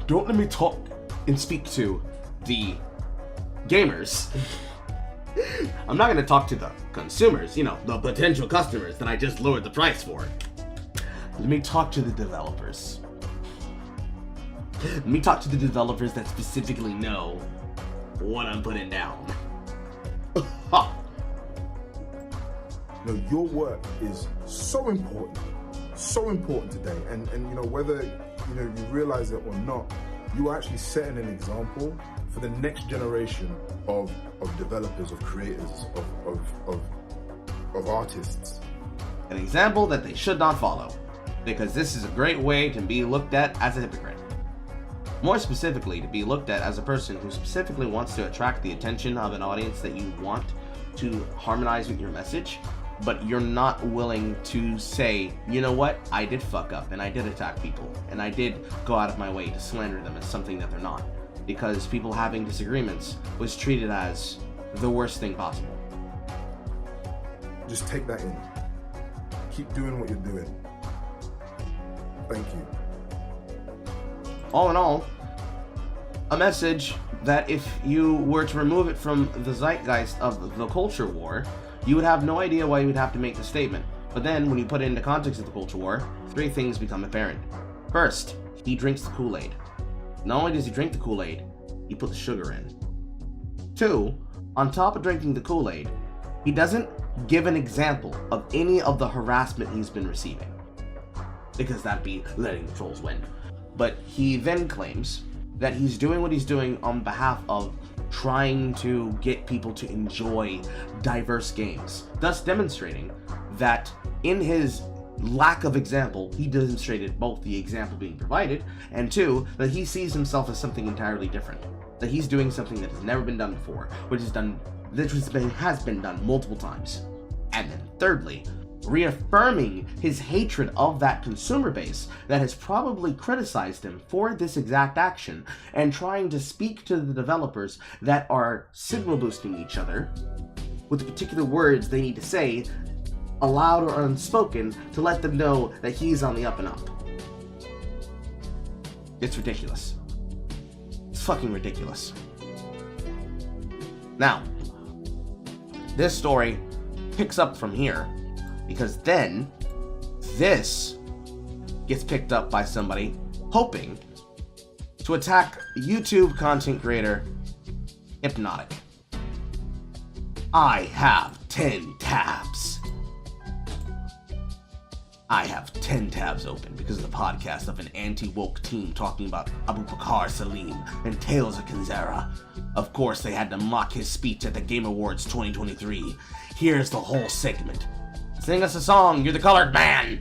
don't let me talk and speak to the gamers. I'm not going to talk to the consumers, you know, the potential customers that I just lowered the price for. Let me talk to the developers. Let me talk to the developers that specifically know what I'm putting down. No, your work is so important today, and you know, whether you realize it or not, you are actually setting an example for the next generation of developers, of creators, of artists. An example that they should not follow, because this is a great way to be looked at as a hypocrite. More specifically, to be looked at as a person who specifically wants to attract the attention of an audience that you want to harmonize with your message, but you're not willing to say, you know what, I did fuck up, and I did attack people, and I did go out of my way to slander them as something that they're not, because people having disagreements was treated as the worst thing possible. Just take that in. Keep doing what you're doing. Thank you. All in all, a message that if you were to remove it from the zeitgeist of the culture war, you would have no idea why you would have to make the statement. But then, when you put it into context of the culture war, 3 things become apparent. First, he drinks the Kool-Aid. Not only does he drink the Kool-Aid, he puts sugar in. 2, on top of drinking the Kool-Aid, he doesn't give an example of any of the harassment he's been receiving, because that'd be letting the trolls win. But he then claims that he's doing what he's doing on behalf of trying to get people to enjoy diverse games, thus demonstrating that in his lack of example, he demonstrated both the example being provided, and 2, that he sees himself as something entirely different. That he's doing something that has never been done before, has been done multiple times. And then thirdly, reaffirming his hatred of that consumer base that has probably criticized him for this exact action, and trying to speak to the developers that are signal boosting each other with the particular words they need to say, aloud or unspoken, to let them know that he's on the up and up. It's ridiculous. It's fucking ridiculous. Now, this story picks up from here, because then this gets picked up by somebody hoping to attack YouTube content creator Hypnotic. I have 10 tabs. I have 10 tabs open because of the podcast of an anti-woke team talking about Abu Bakr Salim and Tales of Kanzara. Of course, they had to mock his speech at the Game Awards 2023. Here's the whole segment. Sing us a song, you're the colored man!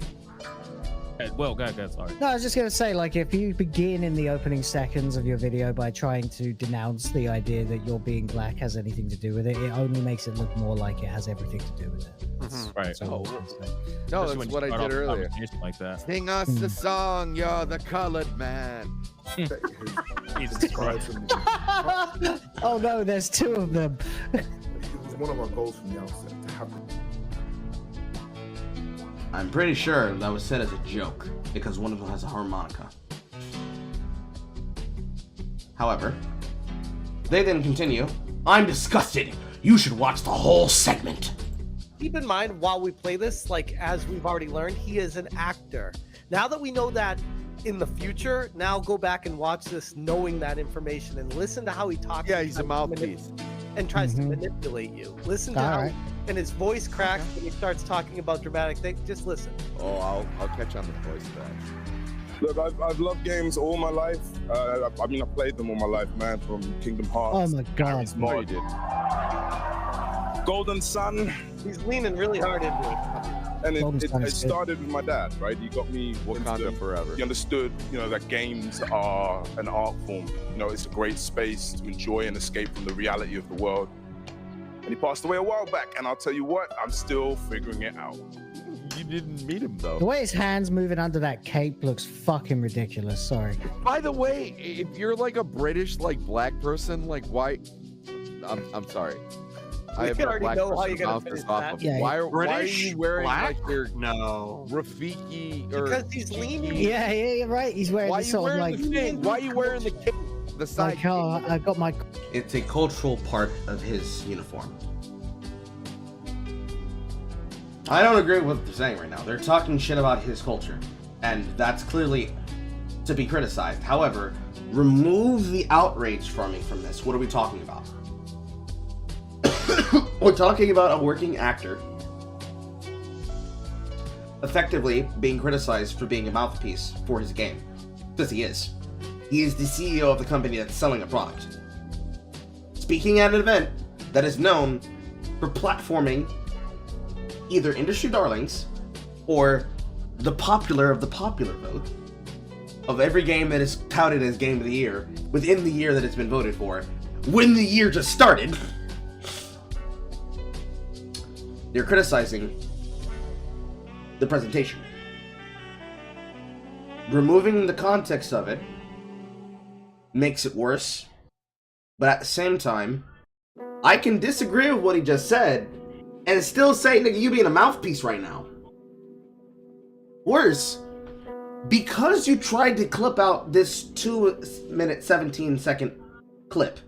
Well, go, sorry. No, I was just going to say, like, if you begin in the opening seconds of your video by trying to denounce the idea that your being black has anything to do with it, it only makes it look more like it has everything to do with it. Right. So, No, that's what I did earlier. Like that. Sing us the song, you're the colored man. Jesus Christ. oh no, there's 2 of them. It was one of our goals from the outset to have I'm pretty sure that was said as a joke, because one of them has a harmonica. However, they then continue, I'm disgusted. You should watch the whole segment. Keep in mind, while we play this, like, as we've already learned, he is an actor. Now that we know that in the future, now go back and watch this knowing that information and listen to how he talks. Yeah, he's a mouthpiece. And tries to manipulate you. Listen to how, and his voice cracks when he starts talking about dramatic things. Just listen. Oh, I'll catch on the voice cracks. Look, I've loved games all my life. I played them all my life, man, from Kingdom Hearts. Oh my God. No, you did. Golden Sun. He's leaning really hard into it. And it started with my dad, right? He got me Wakanda forever. He understood, that games are an art form. It's a great space to enjoy and escape from the reality of the world. And he passed away a while back, and I'll tell you what, I'm still figuring it out. You didn't meet him, though. The way his hand's moving under that cape looks fucking ridiculous. Sorry. By the way, if you're like a British, black person, why? I'm sorry. I have already black know how person you're gonna off finish this off that. of. Yeah, Why are you wearing black? your No. Rafiki or Because he's leaning. Yeah, you're right. He's wearing why are this you sort of wearing like, the thing? Why are you wearing the cape? The side like, oh, I got my. It's a cultural part of his uniform. I don't agree with what they're saying right now. They're talking shit about his culture, and that's clearly to be criticized. However, remove the outrage from this. What are we talking about? We're talking about a working actor effectively being criticized for being a mouthpiece for his game. Because he is. He is the CEO of the company that's selling a product. Speaking at an event that is known for platforming either industry darlings or the popular of the popular vote of every game that is touted as Game of the Year within the year that it's been voted for, when the year just started. They're criticizing the presentation. Removing the context of it makes it worse, but at the same time, I can disagree with what he just said and still say, nigga, you being a mouthpiece right now. Worse, because you tried to clip out this 2-minute 17-second clip,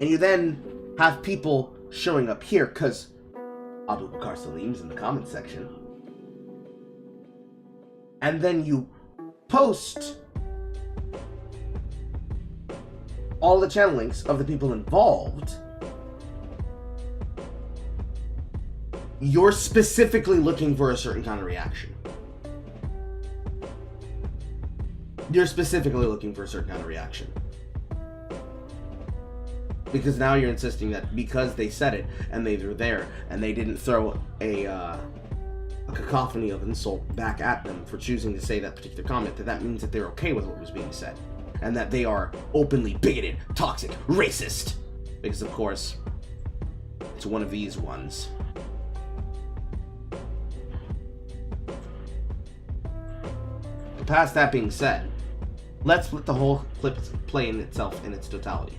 and you then have people showing up here, because Abu Bakr Salim's in the comment section, and then you post all the channel links of the people involved, you're specifically looking for a certain kind of reaction. You're specifically looking for a certain kind of reaction. Because now you're insisting that because they said it, and they were there, and they didn't throw a cacophony of insult back at them for choosing to say that particular comment, that means that they're okay with what was being said. And that they are openly bigoted, toxic, racist. Because, of course, it's one of these ones. But past that being said, let's let the whole clip play in itself in its totality.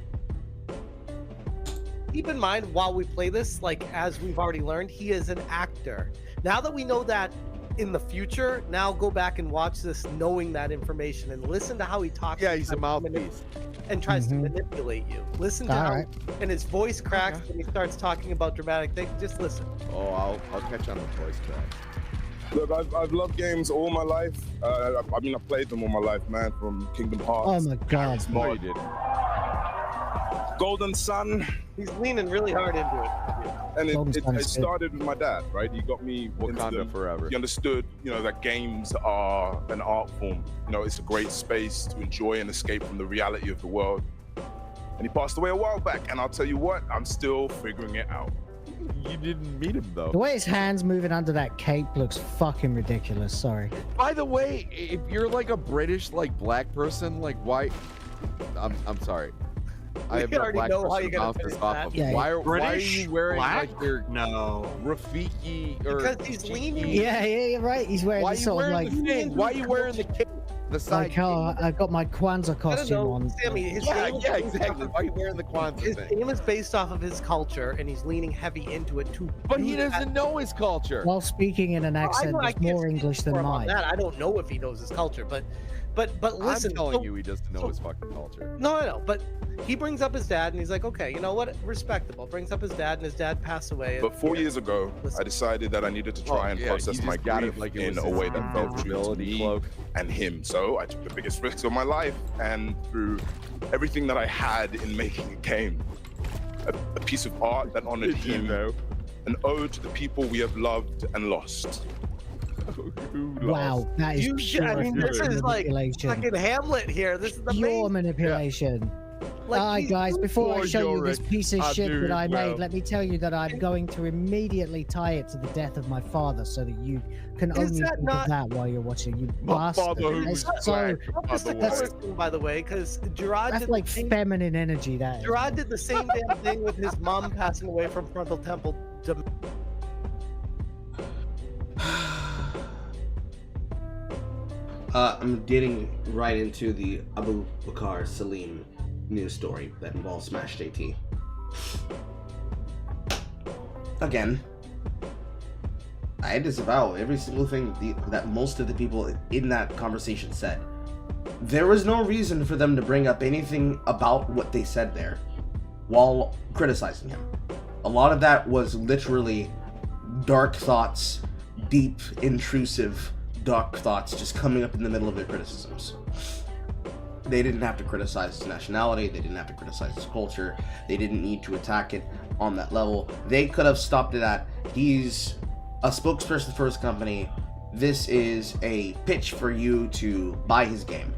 Keep in mind, while we play this, like, as we've already learned, he is an actor. Now that we know that in the future, now go back and watch this knowing that information and listen to how he talks. Yeah, he's a mouthpiece. And tries to manipulate you. Listen to how, and his voice cracks when he starts talking about dramatic things. Just listen. Oh, I'll catch on the voice crack. Look, I've loved games all my life. I mean, I've played them all my life, man, from Kingdom Hearts. Oh my god. No, you didn't. Golden Sun. He's leaning really hard into it. And it started with my dad, right? He got me Wakanda forever. He understood, that games are an art form. It's a great space to enjoy and escape from the reality of the world. And he passed away a while back, and I'll tell you what, I'm still figuring it out. You didn't meet him, though. The way his hands moving under that cape looks fucking ridiculous. Sorry. By the way, if you're like a British, like, black person, like, why? I'm sorry. I have no black know how person you're gonna off finish this off that. of. Yeah, Why are you wearing black? like your No. Rafiki or Because he's leaning. Yeah, you're right. He's wearing Why are this you sort of wearing like, the thing? Why are you wearing the cape? The side like, oh, I got my Kwanzaa I don't costume know, on. Sammy. His yeah, name is yeah, based exactly. off Why are you wearing the Kwanzaa His thing? name is based off of his culture, and he's leaning heavy into it too. But he doesn't know his culture. While speaking in an accent that's more English than mine. I don't know if he knows his culture, but listen. I'm telling you, he doesn't know his fucking culture. No, I know, but he brings up his dad, and he's like, okay, you know what? Respectable. Brings up his dad, and his dad passed away. But 4 years ago, I decided that I needed to try and process my grief in a way that felt true to me and him. So I took the biggest risks of my life, and through everything that I had in making a game, a piece of art that honored him, an ode to the people we have loved and lost. Wow, that is pure this is like manipulation. fucking Hamlet here. This is the Pure manipulation. Alright guys, before I show you this piece of shit that I made, let me tell you that I'm going to immediately tie it to the death of my father so that you can only think of that while you're watching, you bastard. By the way, because Gerard that's did like feminine energy, that is. Gerard did the same damn thing with his mom passing away from frontal temple. I'm getting right into the Abu Bakr Salim news story that involves Smash JT. Again, I disavow every single thing that most of the people in that conversation said. There was no reason for them to bring up anything about what they said there while criticizing him. A lot of that was literally dark thoughts, deep, intrusive dark thoughts just coming up in the middle of their criticisms. They didn't have to criticize his nationality, they didn't have to criticize his culture, they didn't need to attack it on that level. They could have stopped it at, he's a spokesperson for his company, this is a pitch for you to buy his game.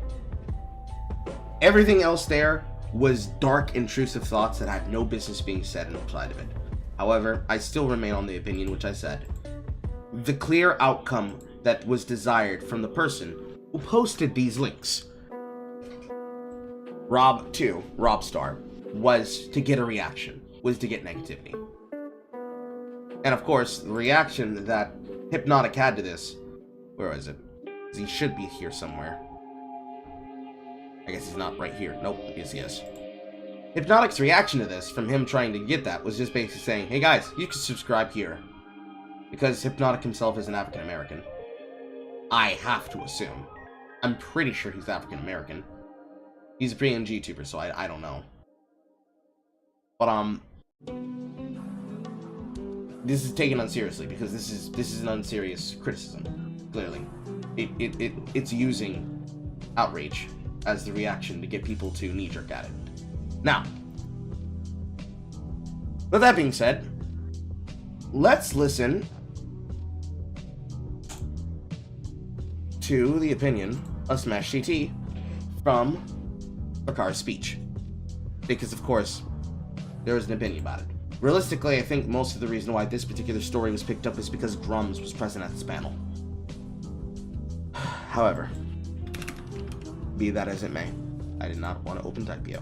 Everything else there was dark, intrusive thoughts that had no business being said inside of it. However, I still remain on the opinion which I said. The clear outcome that was desired from the person who posted these links, Robstar, was to get a reaction, was to get negativity. And of course, the reaction that Hypnotic had to this, where is it? He should be here somewhere. I guess he's not right here. Nope, yes he is. Hypnotic's reaction to this, from him trying to get that, was just basically saying, hey guys, you can subscribe here. Because Hypnotic himself is an African American. I have to assume. I'm pretty sure he's African American. He's a PNG tuber, so I don't know. But this is taken unseriously because this is an unserious criticism. Clearly, it's using outrage as the reaction to get people to knee jerk at it. Now, with that being said, let's listen to the opinion of Smash GT from Bakar's speech, because of course there was an opinion about it. Realistically, I think most of the reason why this particular story was picked up is because Grummz was present at this panel. However, be that as it may, I did not want to open Typeo.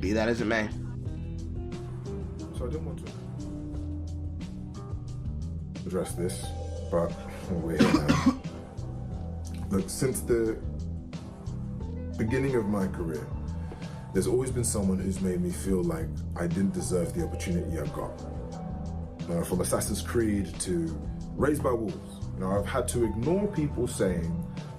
Be that as it may. So I didn't want to address this, but we're here now. Look, since the beginning of my career, there's always been someone who's made me feel like I didn't deserve the opportunity I got. From Assassin's Creed to Raised by Wolves, I've had to ignore people saying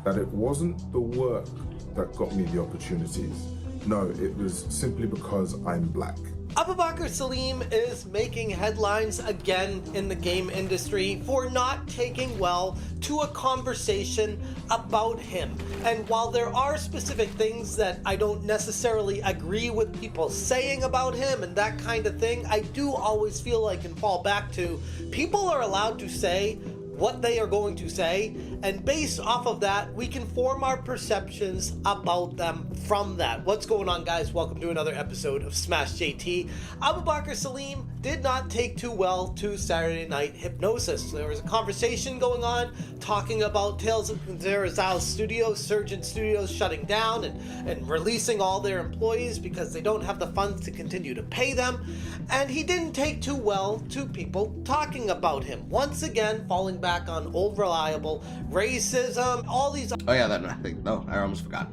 that it wasn't the work that got me the opportunities. No, it was simply because I'm black. Abubakar Salim is making headlines again in the game industry for not taking well to a conversation about him. And while there are specific things that I don't necessarily agree with people saying about him and that kind of thing, I do always feel like and fall back to people are allowed to say what they are going to say, and based off of that, we can form our perceptions about them from that. What's going on, guys? Welcome to another episode of Smash JT. Abubakar Salim did not take too well to Saturday Night Hypnosis. There was a conversation going on talking about Tales of Zerazal Studios, Surgeon Studios shutting down and releasing all their employees because they don't have the funds to continue to pay them. And he didn't take too well to people talking about him. Once again, falling back on old reliable racism, all these. Oh yeah, I almost forgot.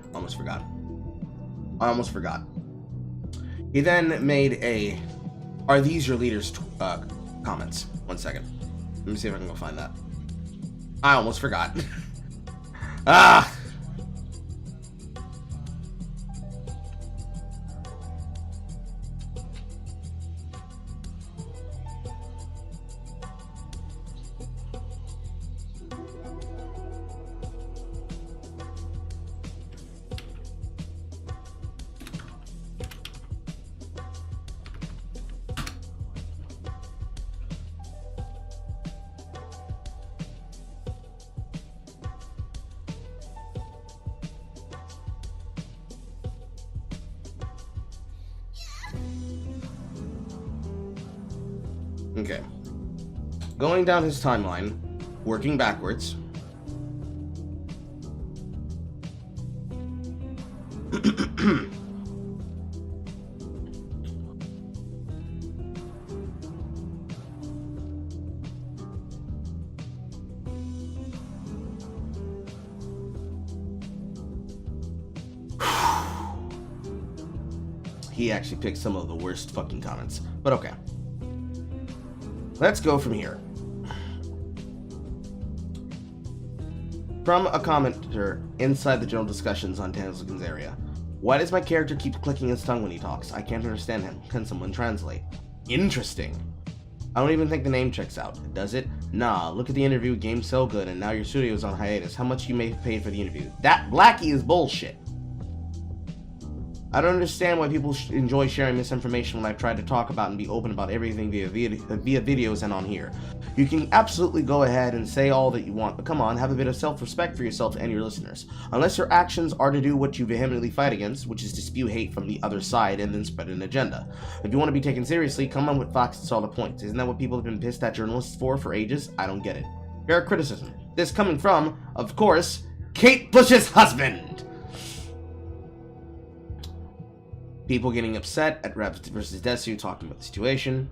He then made a, "Are these your leaders?" Comments. 1 second. Let me see if I can go find that. I almost forgot. Ah. Okay. Going down his timeline, working backwards. He actually picked some of the worst fucking comments, but okay. Let's go from here. From a commenter inside the general discussions on Tales of Gonzaria. Why does my character keep clicking his tongue when he talks? I can't understand him. Can someone translate? Interesting. I don't even think the name checks out. Does it? Nah, look at the interview. Game's so good and now your studio's on hiatus. How much you may have paid for the interview? That Blackie is bullshit. I don't understand why people enjoy sharing misinformation when I've tried to talk about and be open about everything via videos and on here. You can absolutely go ahead and say all that you want, but come on, have a bit of self-respect for yourself and your listeners. Unless your actions are to do what you vehemently fight against, which is to spew hate from the other side and then spread an agenda. If you want to be taken seriously, come on with facts and solid points. Isn't that what people have been pissed at journalists for ages? I don't get it. Fair criticism. This coming from, of course, Kate Bush's husband. People getting upset at Rev versus Desu talking about the situation.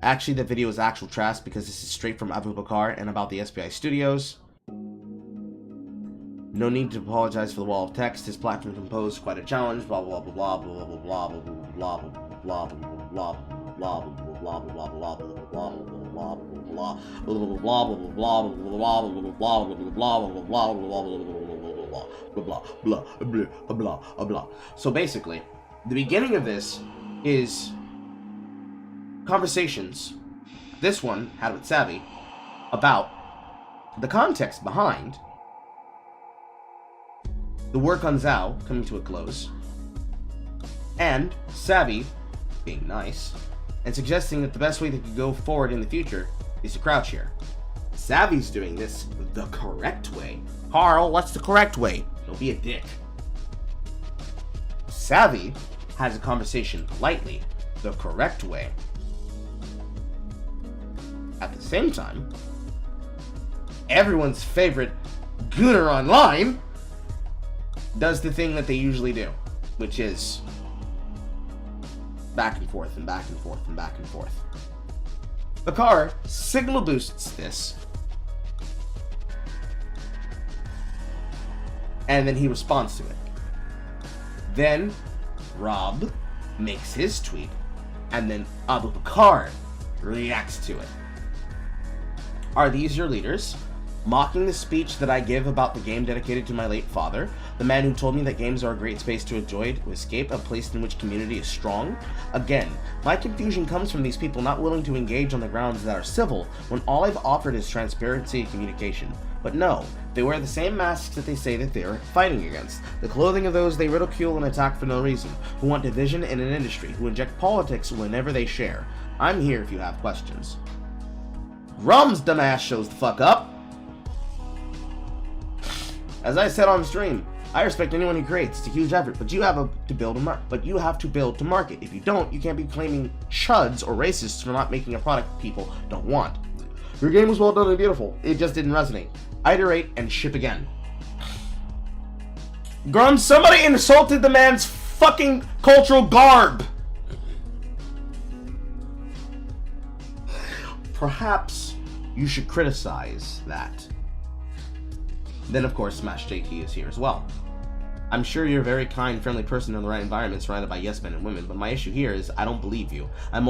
Actually, the video is actual trash because this is straight from Abubakar and about the SPI studios. No need to apologize for the wall of text. His platform composed quite a challenge. Blah blah blah blah blah blah blah blah blah blah blah blah blah blah blah. So basically, The beginning of this is conversations, this one had with Savvy, about the context behind the work on Zhao coming to a close, and Savvy being nice, and suggesting that the best way they could go forward in the future is to crouch here. Savvy's doing this the correct way. Carl, what's the correct way? Don't be a dick. Savvy has a conversation politely, the correct way. At the same time, everyone's favorite Gooner Online does the thing that they usually do, which is back and forth and back and forth and back and forth. Bakar signal boosts this, and then he responds to it. Then Rob makes his tweet, and then Abu Bakar reacts to it. Are these your leaders? Mocking the speech that I give about the game dedicated to my late father, the man who told me that games are a great space to enjoy, to escape, a place in which community is strong? Again, my confusion comes from these people not willing to engage on the grounds that are civil, when all I've offered is transparency and communication. But no, they wear the same masks that they say that they're fighting against, the clothing of those they ridicule and attack for no reason, who want division in an industry, who inject politics whenever they share. I'm here if you have questions. Grummz dumbass shows the fuck up. As I said on stream, I respect anyone who creates. It's a huge effort, but you have to build to market. If you don't, you can't be claiming chuds or racists for not making a product people don't want. Your game was well done and beautiful. It just didn't resonate. Iterate and ship again. Grummz, somebody insulted the man's fucking cultural garb. Perhaps you should criticize that. Then, of course, Smash JT is here as well. I'm sure you're a very kind, friendly person in the right environment surrounded by yes men and women, but my issue here is I don't believe you. I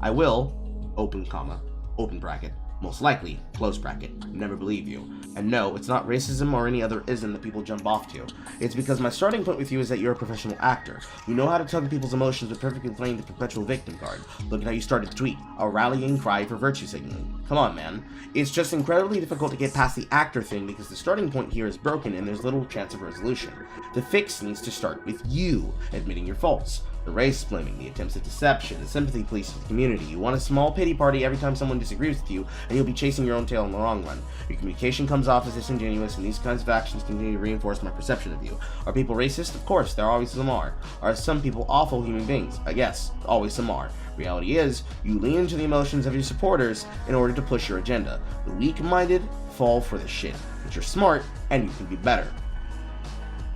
will, open comma, open bracket, most likely, close bracket, never believe you. And no, it's not racism or any other ism that people jump off to. It's because my starting point with you is that you're a professional actor. You know how to tug people's emotions with perfectly playing the perpetual victim card. Look at how you started the tweet, a rallying cry for virtue signaling. Come on, man. It's just incredibly difficult to get past the actor thing because the starting point here is broken and there's little chance of resolution. The fix needs to start with you admitting your faults. The race blaming, the attempts at deception, the sympathy police of the community. You want a small pity party every time someone disagrees with you, and you'll be chasing your own tail in the long run. Your communication comes off as disingenuous, and these kinds of actions continue to reinforce my perception of you. Are people racist? Of course, there always some are. Are some people awful human beings? Yes, always some are. Reality is, you lean into the emotions of your supporters in order to push your agenda. The weak-minded fall for the shit, but you're smart, and you can be better.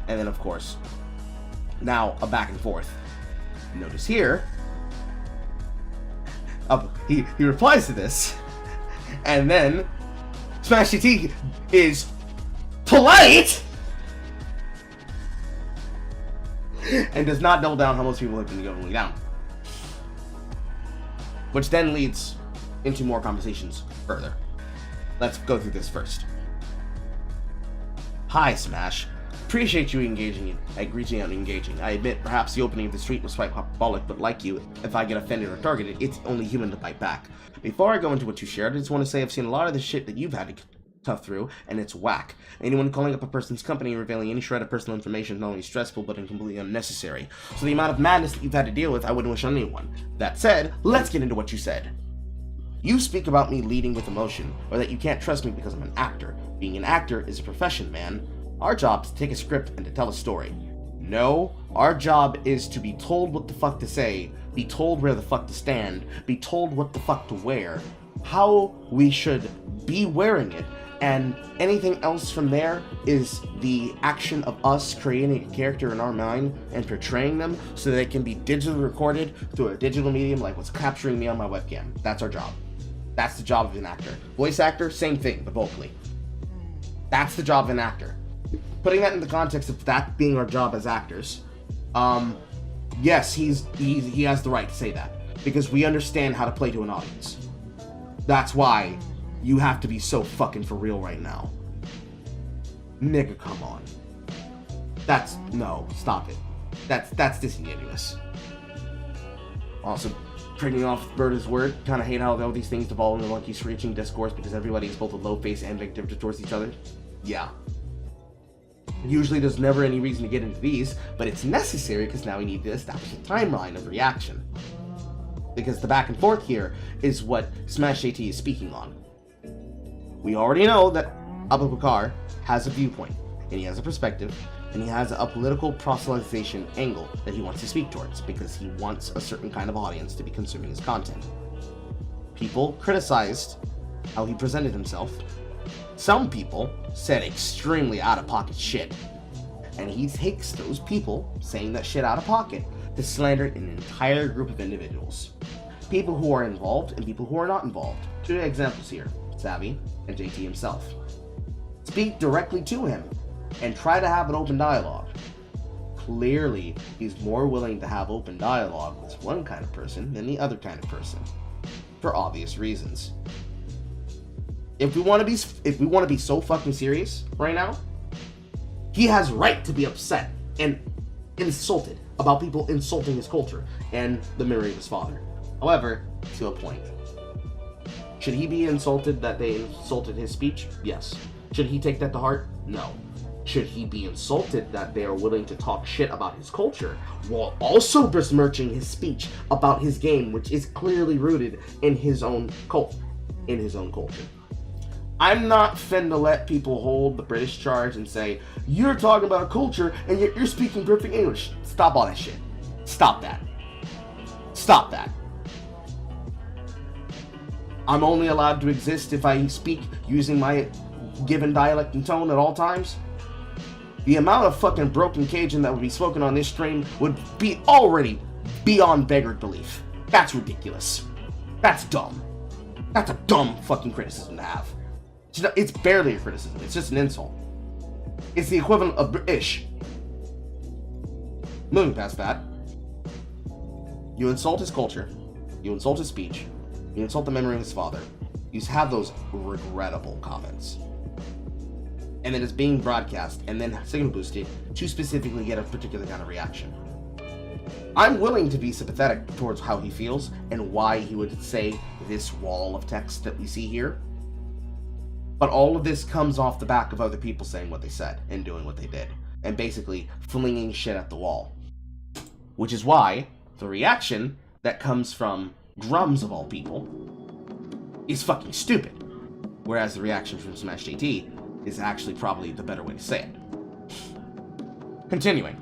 And then, of course, now a back and forth. Notice here, he replies to this, and then Smash GT is polite and does not double down how most people have been going down. Which then leads into more conversations further. Let's go through this first. Hi, Smash. Appreciate you reaching out and engaging. I admit, perhaps the opening of the street was quite hyperbolic, but like you, if I get offended or targeted, it's only human to bite back. Before I go into what you shared, I just want to say I've seen a lot of the shit that you've had to tough through, and it's whack. Anyone calling up a person's company and revealing any shred of personal information is not only stressful, but completely unnecessary. So the amount of madness that you've had to deal with, I wouldn't wish on anyone. That said, let's get into what you said. You speak about me leading with emotion, or that you can't trust me because I'm an actor. Being an actor is a profession, man. Our job is to take a script and to tell a story. No, our job is to be told what the fuck to say, be told where the fuck to stand, be told what the fuck to wear, how we should be wearing it, and anything else from there is the action of us creating a character in our mind and portraying them so that it can be digitally recorded through a digital medium like what's capturing me on my webcam. That's our job. That's the job of an actor. Voice actor, same thing, but vocally. That's the job of an actor. Putting that in the context of that being our job as actors, yes, he has the right to say that because we understand how to play to an audience. That's why you have to be so fucking for real right now. Nigga, come on. No, stop it. That's disingenuous. Also, trading off Berta's word, kind of hate how all these things devolve into monkey screeching discourse because everybody is both a low face and vindictive towards each other. Yeah. Usually there's never any reason to get into these, but it's necessary because now we need to establish a timeline of reaction. Because the back and forth here is what Smash JT is speaking on. We already know that Abu Bakr has a viewpoint, and he has a perspective, and he has a political proselytization angle that he wants to speak towards, because he wants a certain kind of audience to be consuming his content. People criticized how he presented himself. Some people said extremely out-of-pocket shit, and he takes those people saying that shit out of pocket to slander an entire group of individuals. People who are involved and people who are not involved. 2 examples here, Savvy and JT himself. Speak directly to him and try to have an open dialogue. Clearly, he's more willing to have open dialogue with one kind of person than the other kind of person, for obvious reasons. If we want to be so fucking serious right now, he has right to be upset and insulted about people insulting his culture and the memory of his father. However, to a point. Should he be insulted that they insulted his speech? Yes. Should he take that to heart? No. Should he be insulted that they are willing to talk shit about his culture while also besmirching his speech about his game, which is clearly rooted in his own culture? I'm not finna let people hold the British charge and say, you're talking about a culture and yet you're speaking perfect English. Stop all that shit. Stop that. Stop that. I'm only allowed to exist if I speak using my given dialect and tone at all times. The amount of fucking broken Cajun that would be spoken on this stream would be already beyond beggared belief. That's ridiculous. That's dumb. That's a dumb fucking criticism to have. It's barely a criticism, it's just an insult. It's the equivalent of British. Moving past that, you insult his culture, you insult his speech, you insult the memory of his father, you have those regrettable comments. And then it's being broadcast and then signal boosted to specifically get a particular kind of reaction. I'm willing to be sympathetic towards how he feels and why he would say this wall of text that we see here. But all of this comes off the back of other people saying what they said and doing what they did, and basically flinging shit at the wall. Which is why the reaction that comes from Grummz, of all people, is fucking stupid. Whereas the reaction from Smash JT is actually probably the better way to say it. Continuing.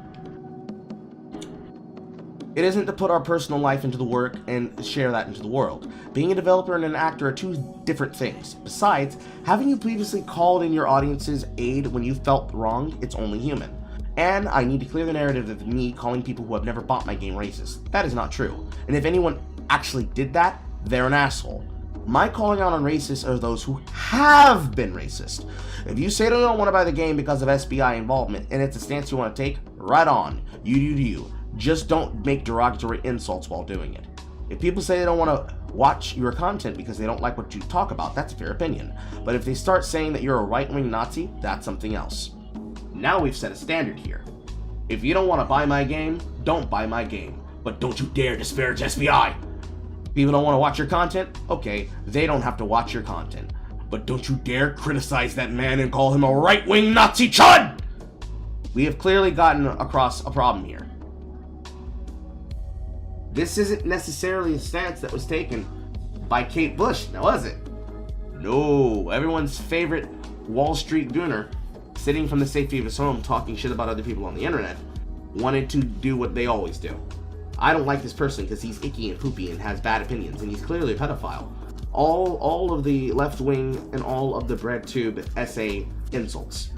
It isn't to put our personal life into the work and share that into the world. Being a developer and an actor are 2 different things. Besides, having you previously called in your audience's aid when you felt wronged, it's only human. And I need to clear the narrative of me calling people who have never bought my game racist. That is not true. And if anyone actually did that, they're an asshole. My calling out on racists are those who have been racist. If you say they don't want to buy the game because of SBI involvement and it's a stance you want to take, right on. You do you. Just don't make derogatory insults while doing it. If people say they don't want to watch your content because they don't like what you talk about, that's a fair opinion. But if they start saying that you're a right-wing Nazi, that's something else. Now we've set a standard here. If you don't want to buy my game, don't buy my game. But don't you dare disparage SBI. People don't want to watch your content? Okay, they don't have to watch your content. But don't you dare criticize that man and call him a right-wing Nazi chud! We have clearly gotten across a problem here. This isn't necessarily a stance that was taken by Kate Bush, now was it? No, everyone's favorite Wall Street gooner, sitting from the safety of his home talking shit about other people on the internet, wanted to do what they always do. I don't like this person because he's icky and poopy and has bad opinions, and he's clearly a pedophile. All of the left wing and all of the BreadTube essay insults.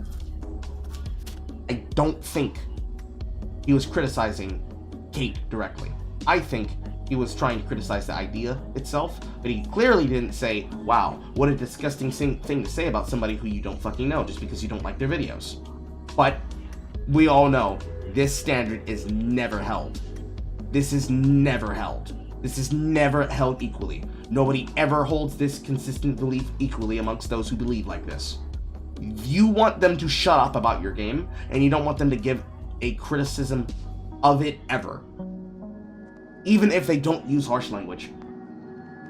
I don't think he was criticizing Kate directly. I think he was trying to criticize the idea itself, but he clearly didn't say, wow, what a disgusting thing to say about somebody who you don't fucking know just because you don't like their videos. But we all know this standard is never held. This is never held. This is never held equally. Nobody ever holds this consistent belief equally amongst those who believe like this. You want them to shut up about your game, and you don't want them to give a criticism of it ever. Even if they don't use harsh language.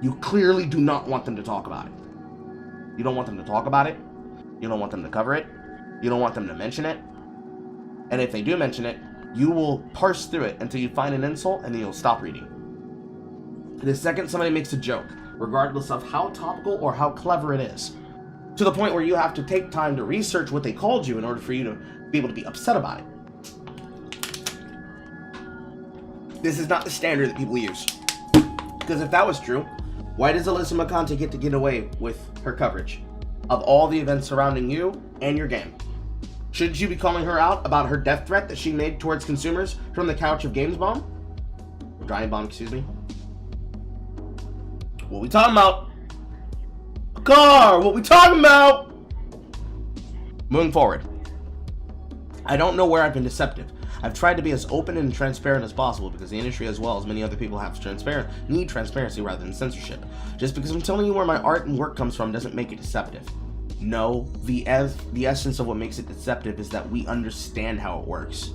You clearly do not want them to talk about it. You don't want them to talk about it. You don't want them to cover it. You don't want them to mention it. And if they do mention it, you will parse through it until you find an insult and then you'll stop reading. The second somebody makes a joke, regardless of how topical or how clever it is, to the point where you have to take time to research what they called you in order for you to be able to be upset about it. This is not the standard that people use. Because if that was true, why does Alyssa McConaughey get away with her coverage of all the events surrounding you and your game? Shouldn't you be calling her out about her death threat that she made towards consumers from the couch of Games Bomb? Giant Bomb, excuse me. What we talking about? A car! What we talking about? Moving forward. I don't know where I've been deceptive. I've tried to be as open and transparent as possible because the industry, as well as many other people, need transparency rather than censorship. Just because I'm telling you where my art and work comes from doesn't make it deceptive. No, the essence of what makes it deceptive is that we understand how it works.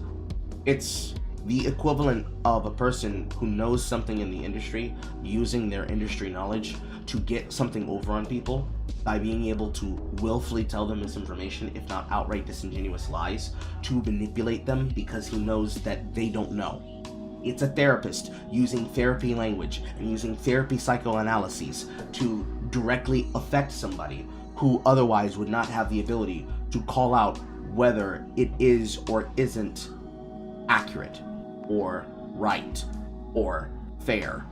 It's the equivalent of a person who knows something in the industry using their industry knowledge to get something over on people by being able to willfully tell them misinformation, if not outright disingenuous lies, to manipulate them because he knows that they don't know. It's a therapist using therapy language and using therapy psychoanalyses to directly affect somebody who otherwise would not have the ability to call out whether it is or isn't accurate or right or fair.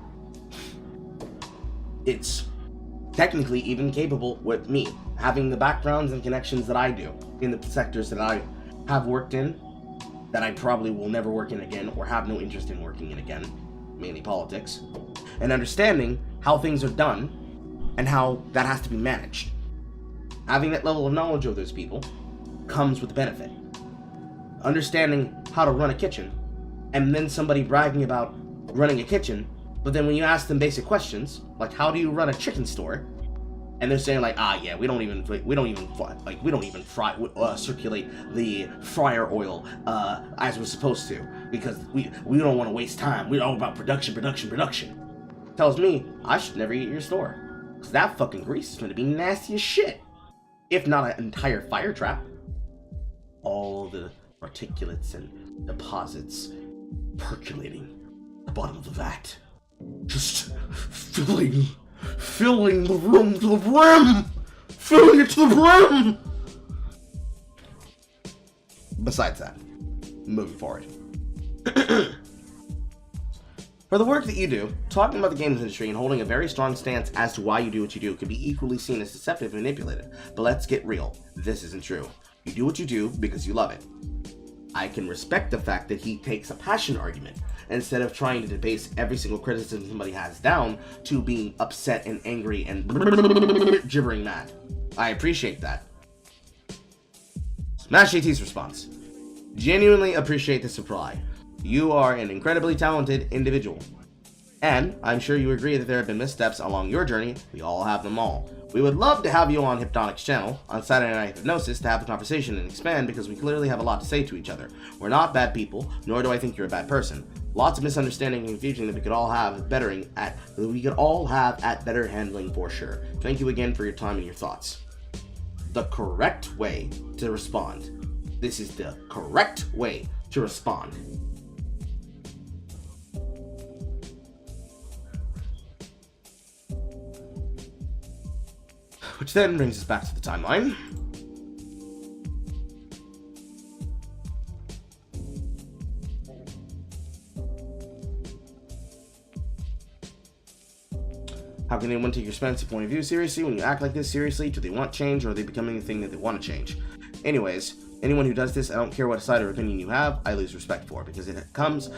It's technically even capable with me having the backgrounds and connections that I do in the sectors that I have worked in, that I probably will never work in again or have no interest in working in again, mainly politics, and understanding how things are done and how that has to be managed. Having that level of knowledge of those people comes with the benefit. Understanding how to run a kitchen, and then somebody bragging about running a kitchen, but then when you ask them basic questions, like how do you run a chicken store, and they're saying like, yeah, we don't even circulate the fryer oil as we're supposed to because we don't want to waste time. We're all about production. Tells me I should never eat at your store because that fucking grease is going to be nasty as shit, if not an entire fire trap. All the particulates and deposits percolating the bottom of the vat, just filling the room to the brim, filling it to the brim. Besides that, moving forward. For the work that you do, talking about the games industry and holding a very strong stance as to why you do what you do could be equally seen as deceptive and manipulative. But let's get real. This isn't true. You do what you do because you love it. I can respect the fact that he takes a passion argument instead of trying to debase every single criticism somebody has down to being upset and angry and gibbering mad. I appreciate that. Smash JT's response. Genuinely appreciate this reply. You are an incredibly talented individual. And I'm sure you agree that there have been missteps along your journey. We all have them all. We would love to have you on Hypnotic's channel on Saturday Night Hypnosis to have a conversation and expand because we clearly have a lot to say to each other. We're not bad people, nor do I think you're a bad person. Lots of misunderstanding and confusion that we could all have at better handling for sure. Thank you again for your time and your thoughts. The correct way to respond. This is the correct way to respond. Which then brings us back to the timeline. How can anyone take your expensive point of view seriously when you act like this? Seriously, do they want change or are they becoming the thing that they want to change? Anyways, anyone who does this, I don't care what side or opinion you have, I lose respect for because it becomes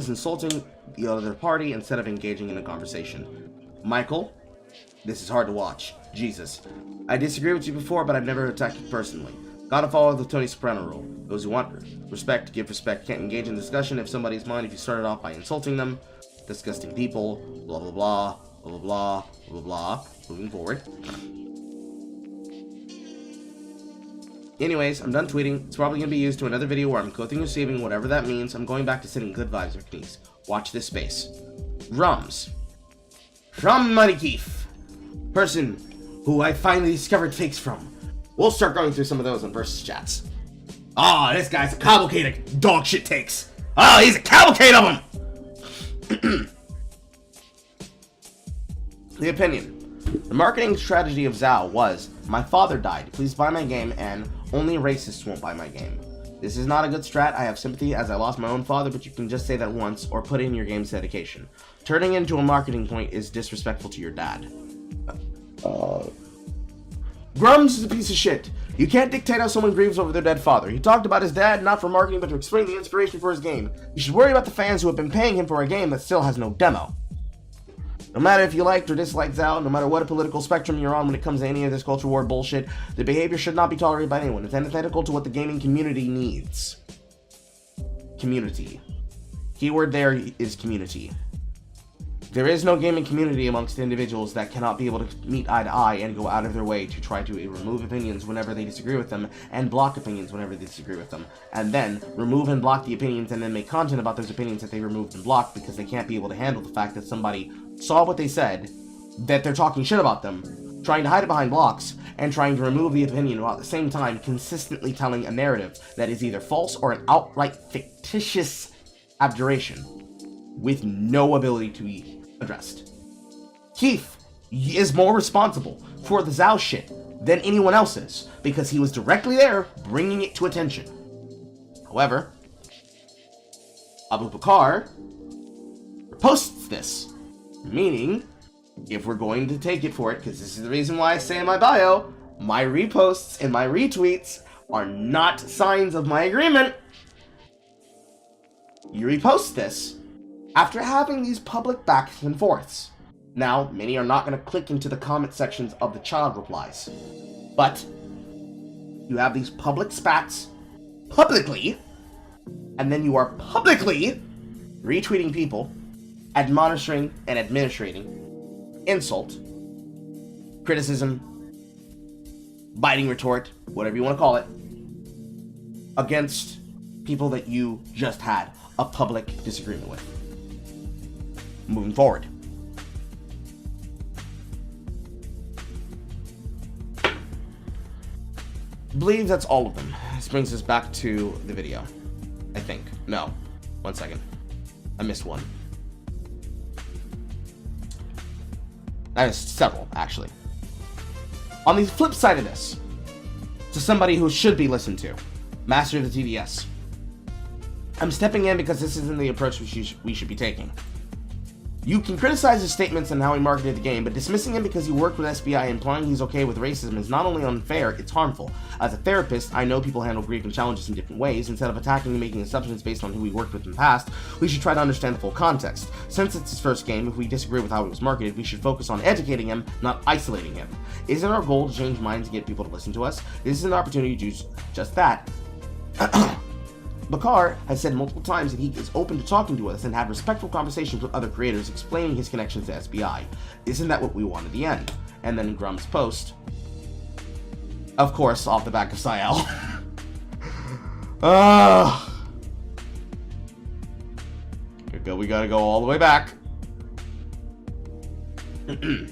insulting the other party instead of engaging in a conversation. Michael, this is hard to watch. Jesus. I disagree with you before, but I've never attacked you personally. Gotta follow the Tony Soprano rule. Those who want respect, give respect. Can't engage in discussion if somebody's mind if you started off by insulting them. Disgusting people. Blah, blah, blah. Blah, blah, blah, blah, blah. Moving forward. Anyways, I'm done tweeting. It's probably going to be used to another video where I'm clothing and receiving, whatever that means. I'm going back to sitting good vibes with Keith. Watch this space. Grummz. From Money Keith. Person who I finally discovered takes from. We'll start going through some of those in versus chats. Oh, this guy's a cavalcade of dog shit takes. Oh, he's a cavalcade of them. The opinion. The marketing strategy of Zhao was, my father died, please buy my game, and only racists won't buy my game. This is not a good strat. I have sympathy as I lost my own father, but you can just say that once or put it in your game's dedication. Turning it into a marketing point is disrespectful to your dad. Grummz is a piece of shit. You can't dictate how someone grieves over their dead father. He talked about his dad not for marketing but to explain the inspiration for his game. You should worry about the fans who have been paying him for a game that still has no demo. No matter if you liked or disliked Zhao, no matter what a political spectrum you're on when it comes to any of this culture war bullshit, the behavior should not be tolerated by anyone. It's antithetical to what the gaming community needs. Community. Keyword there is community. There is no gaming community amongst individuals that cannot be able to meet eye to eye and go out of their way to try to remove opinions whenever they disagree with them and block opinions whenever they disagree with them, and then remove and block the opinions and then make content about those opinions that they removed and blocked because they can't be able to handle the fact that somebody saw what they said, that they're talking shit about them, trying to hide it behind blocks, and trying to remove the opinion while at the same time consistently telling a narrative that is either false or an outright fictitious abjuration with no ability to be addressed. Keith is more responsible for the Zhao shit than anyone else is because he was directly there bringing it to attention. However, Abu Bakr posts this, meaning if we're going to take it for it, because this is the reason why I say in my bio, my reposts and my retweets are not signs of my agreement. You repost this after having these public backs and forths. Now, many are not going to click into the comment sections of the child replies, but you have these public spats publicly, and then you are publicly retweeting people, admonishing and administrating insult, criticism, biting retort, whatever you want to call it, against people that you just had a public disagreement with. Moving forward. I believe that's all of them. This brings us back to the video. I think. No. 1 second. I missed one. That is several, actually. On the flip side of this, to somebody who should be listened to, Master of the TDS. I'm stepping in because this isn't the approach we should be taking. You can criticize his statements and how he marketed the game, but dismissing him because he worked with SBI, implying he's okay with racism, is not only unfair, it's harmful. As a therapist, I know people handle grief and challenges in different ways. Instead of attacking and making assumptions based on who he worked with in the past, we should try to understand the full context. Since it's his first game, if we disagree with how it was marketed, we should focus on educating him, not isolating him. Isn't our goal to change minds and get people to listen to us? This is an opportunity to do just that. Bakr has said multiple times that he is open to talking to us and have respectful conversations with other creators explaining his connections to SBI. Isn't that what we want at the end? And then Grummz post, of course, off the back of Sael. We gotta go all the way back. The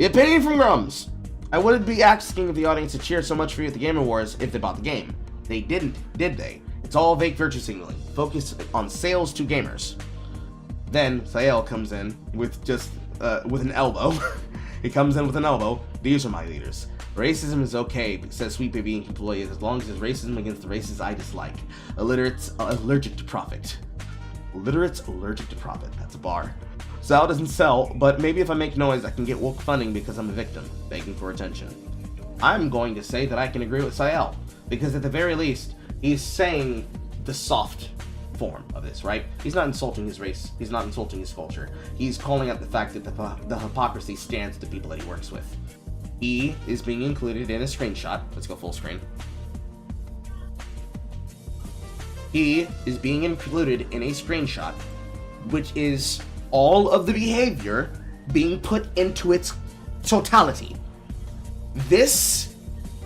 opinion from Grummz. I wouldn't be asking if the audience had cheered so much for you at the Game Awards if they bought the game. They didn't, did they? It's all fake virtue signaling. Focus on sales to gamers. Then Sael comes in with just with an elbow. He comes in with an elbow. These are my leaders. Racism is okay, says Sweet Baby Ink employee, as long as it's racism against the races I dislike. Illiterates allergic to profit. Illiterates allergic to profit. That's a bar. Zhao doesn't sell, but maybe if I make noise, I can get woke funding because I'm a victim, begging for attention. I'm going to say that I can agree with Sael, because at the very least, he's saying the soft form of this, right? He's not insulting his race. He's not insulting his culture. He's calling out the fact that the hypocrisy stands to people that he works with. He is being included in a screenshot. Let's go full screen. He is being included in a screenshot, which is all of the behavior being put into its totality. This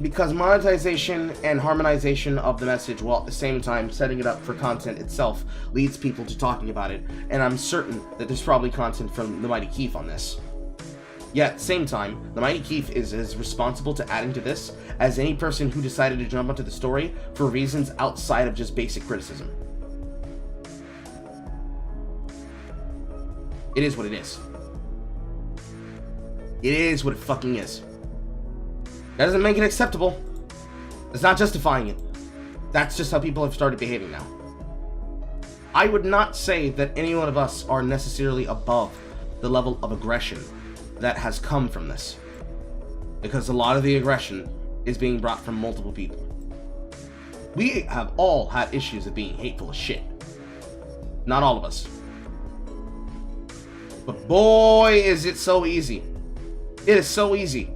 because monetization and harmonization of the message while at the same time setting it up for content itself leads people to talking about it, and I'm certain that there's probably content from the Mighty Keith on this. Yet at the same time, the Mighty Keith is as responsible to adding to this as any person who decided to jump onto the story for reasons outside of just basic criticism. It is what it is. It is what it fucking is. That doesn't make it acceptable. It's not justifying it. That's just how people have started behaving now. I would not say that any one of us are necessarily above the level of aggression that has come from this, because a lot of the aggression is being brought from multiple people. We have all had issues of being hateful as shit. Not all of us. But boy, is it so easy. It is so easy.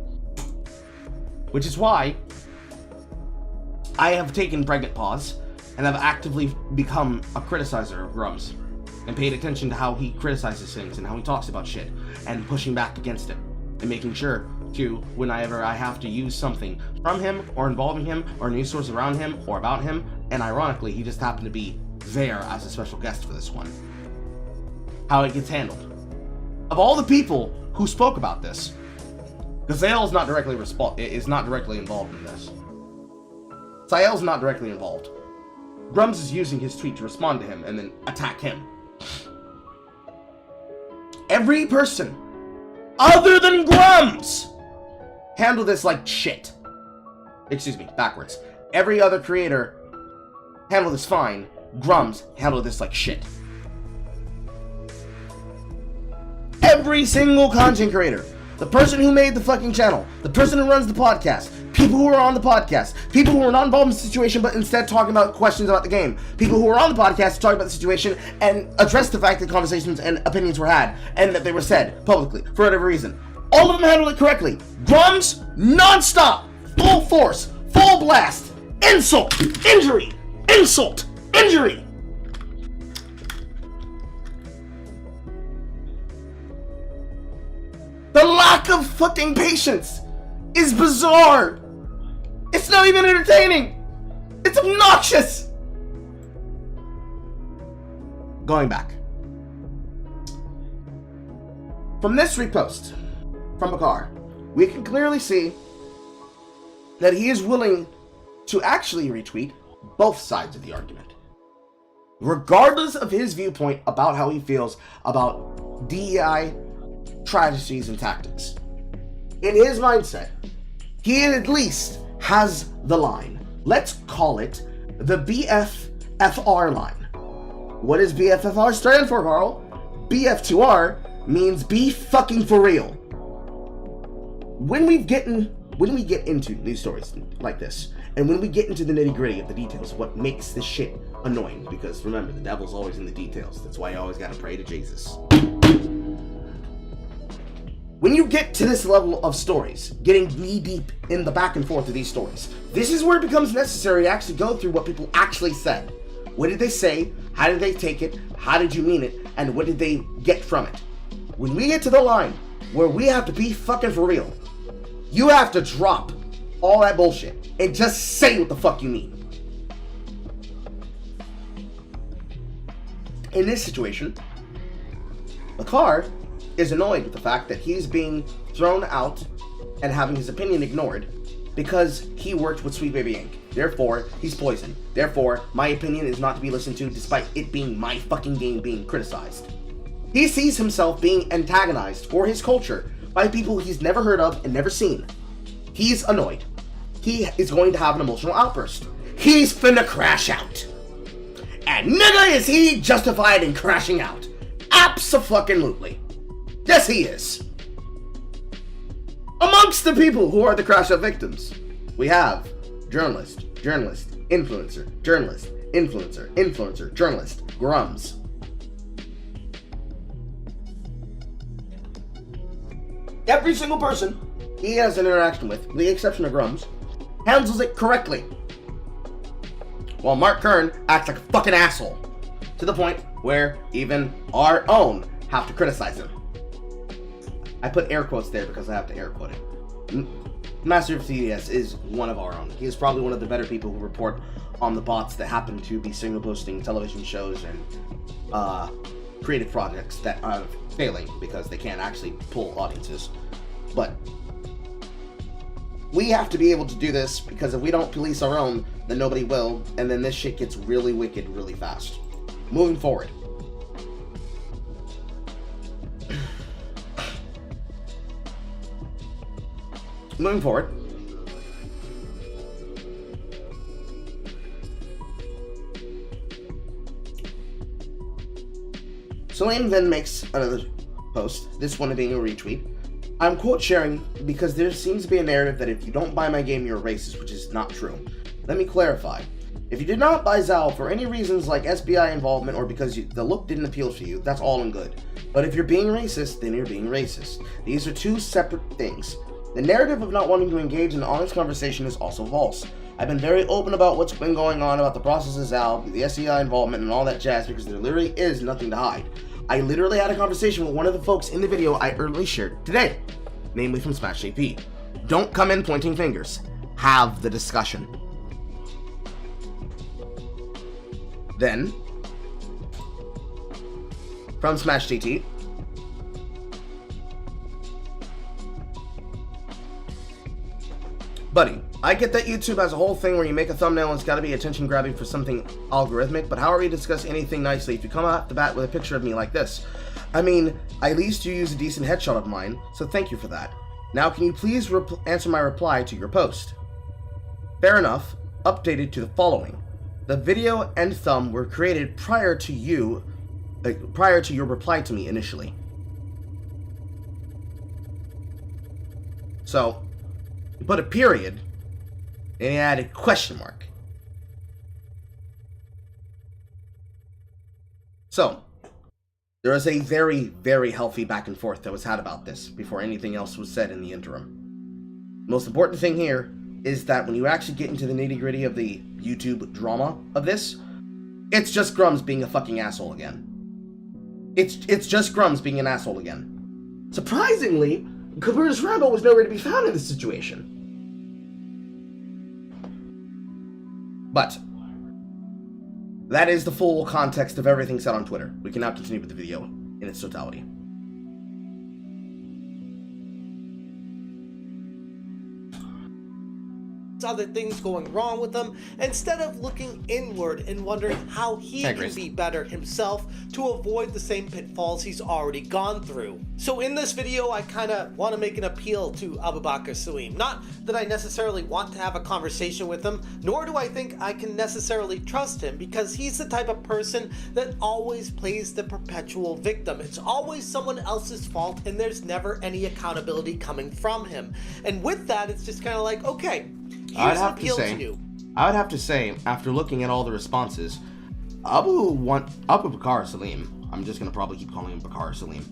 Which is why I have taken pregnant pause and have actively become a criticizer of Grummz and paid attention to how he criticizes things and how he talks about shit and pushing back against it and making sure to, whenever I have to use something from him or involving him or a news source around him or about him, and ironically he just happened to be there as a special guest for this one, how it gets handled. Of all the people who spoke about this, Gazale's not directly involved in this. Sael's not directly involved. Grummz is using his tweet to respond to him and then attack him. Every person other than Grummz handled this like shit. Excuse me, backwards. Every other creator handled this fine. Grummz handled this like shit. Every single content creator. The person who made the fucking channel, the person who runs the podcast, people who are on the podcast, people who are not involved in the situation but instead talking about questions about the game, people who are on the podcast talking about the situation and address the fact that conversations and opinions were had and that they were said publicly for whatever reason. All of them handled it correctly. Grummz, non-stop, full force, full blast, insult, injury, insult, injury. The lack of fucking patience is bizarre. It's not even entertaining. It's obnoxious. Going back. From this repost from Bakar, we can clearly see that he is willing to actually retweet both sides of the argument, regardless of his viewpoint about how he feels about DEI strategies and tactics. In his mindset, he at least has the line. Let's call it the BFFR line. What does BFFR stand for, Carl? BF2R means be fucking for real. When we get into news stories like this, and when we get into the nitty-gritty of the details, what makes this shit annoying, because remember, the devil's always in the details. That's why you always gotta pray to Jesus. When you get to this level of stories, getting knee-deep in the back and forth of these stories, this is where it becomes necessary to actually go through what people actually said. What did they say? How did they take it? How did you mean it? And what did they get from it? When we get to the line where we have to be fucking for real, you have to drop all that bullshit and just say what the fuck you mean. In this situation, Bakar is annoyed with the fact that he's being thrown out and having his opinion ignored because he worked with Sweet Baby Inc. Therefore, he's poisoned. Therefore, my opinion is not to be listened to despite it being my fucking game being criticized. He sees himself being antagonized for his culture by people he's never heard of and never seen. He's annoyed. He is going to have an emotional outburst. He's finna crash out. And nigga is he justified in crashing out. Abso-fucking-lutely. Yes, he is. Amongst the people who are the crash out victims, we have journalist, influencer, journalist, Grummz. Every single person he has an interaction with the exception of Grummz, handles it correctly. While Mark Kern acts like a fucking asshole, to the point where even our own have to criticize him. I put air quotes there because I have to air quote it. Master of TDS is one of our own. He is probably one of the better people who report on the bots that happen to be signal posting television shows and creative projects that are failing because they can't actually pull audiences. But we have to be able to do this, because if we don't police our own, then nobody will, and then this shit gets really wicked really fast. Moving forward. Moving forward. Salim then makes another post, this one being a retweet. I'm quote sharing because there seems to be a narrative that if you don't buy my game, you're a racist, which is not true. Let me clarify. If you did not buy Zal for any reasons like SBI involvement or because the look didn't appeal to you, that's all and good. But if you're being racist, then you're being racist. These are two separate things. The narrative of not wanting to engage in an honest conversation is also false. I've been very open about what's been going on about the process of Zal, the SEI involvement, and all that jazz because there literally is nothing to hide. I literally had a conversation with one of the folks in the video I earlier shared today, namely from Smash JP. Don't come in pointing fingers. Have the discussion. Then, from Smash JT, buddy, I get that YouTube has a whole thing where you make a thumbnail and it's gotta be attention grabbing for something algorithmic, but how are we to discuss anything nicely if you come off the bat with a picture of me like this? I mean, at least you use a decent headshot of mine, so thank you for that. Now can you please answer my reply to your post? Fair enough, updated to the following. The video and thumb were created prior to your reply to me initially. So, you put a period, and you add a question mark. So, there was a very, very healthy back and forth that was had about this before anything else was said in the interim. The most important thing here is that when you actually get into the nitty-gritty of the YouTube drama of this, it's just Grummz being a fucking asshole again. It's just Grummz being an asshole again. Surprisingly, Cabrera's Rambo was nowhere to be found in this situation. But that is the full context of everything said on Twitter. We can now continue with the video in its totality. Other things going wrong with him, instead of looking inward and wondering how he can be better himself to avoid the same pitfalls he's already gone through. So in this video, I kind of want to make an appeal to Abubakar Salim. Not that I necessarily want to have a conversation with him, nor do I think I can necessarily trust him, because he's the type of person that always plays the perpetual victim. It's always someone else's fault, and there's never any accountability coming from him. And with that, it's just kind of like, okay, I would have to say, after looking at all the responses, Abu Bakar Salim, I'm just going to probably keep calling him Bakar Salim,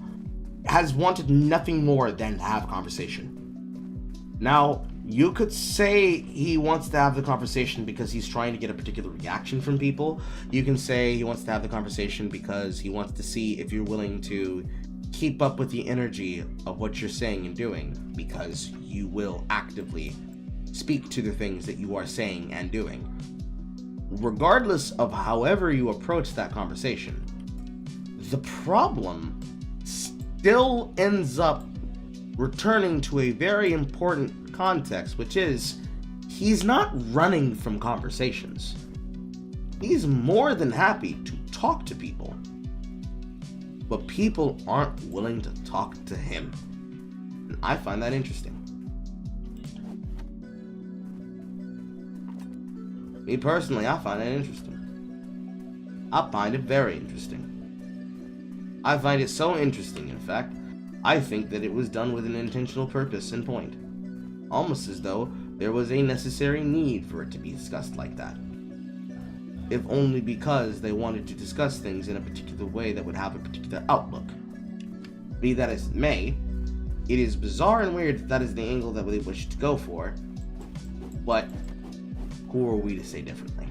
has wanted nothing more than to have a conversation. Now, you could say he wants to have the conversation because he's trying to get a particular reaction from people. You can say he wants to have the conversation because he wants to see if you're willing to keep up with the energy of what you're saying and doing, because you will actively speak to the things that you are saying and doing. Regardless of however you approach that conversation, the problem still ends up returning to a very important context, which is he's not running from conversations. He's more than happy to talk to people, but people aren't willing to talk to him. And I find that interesting. Me personally, I find it interesting. I find it very interesting. I find it so interesting, in fact, I think that it was done with an intentional purpose and point. Almost as though there was a necessary need for it to be discussed like that. If only because they wanted to discuss things in a particular way that would have a particular outlook. Be that as it may, it is bizarre and weird that that is the angle that they wish to go for, but who are we to say differently?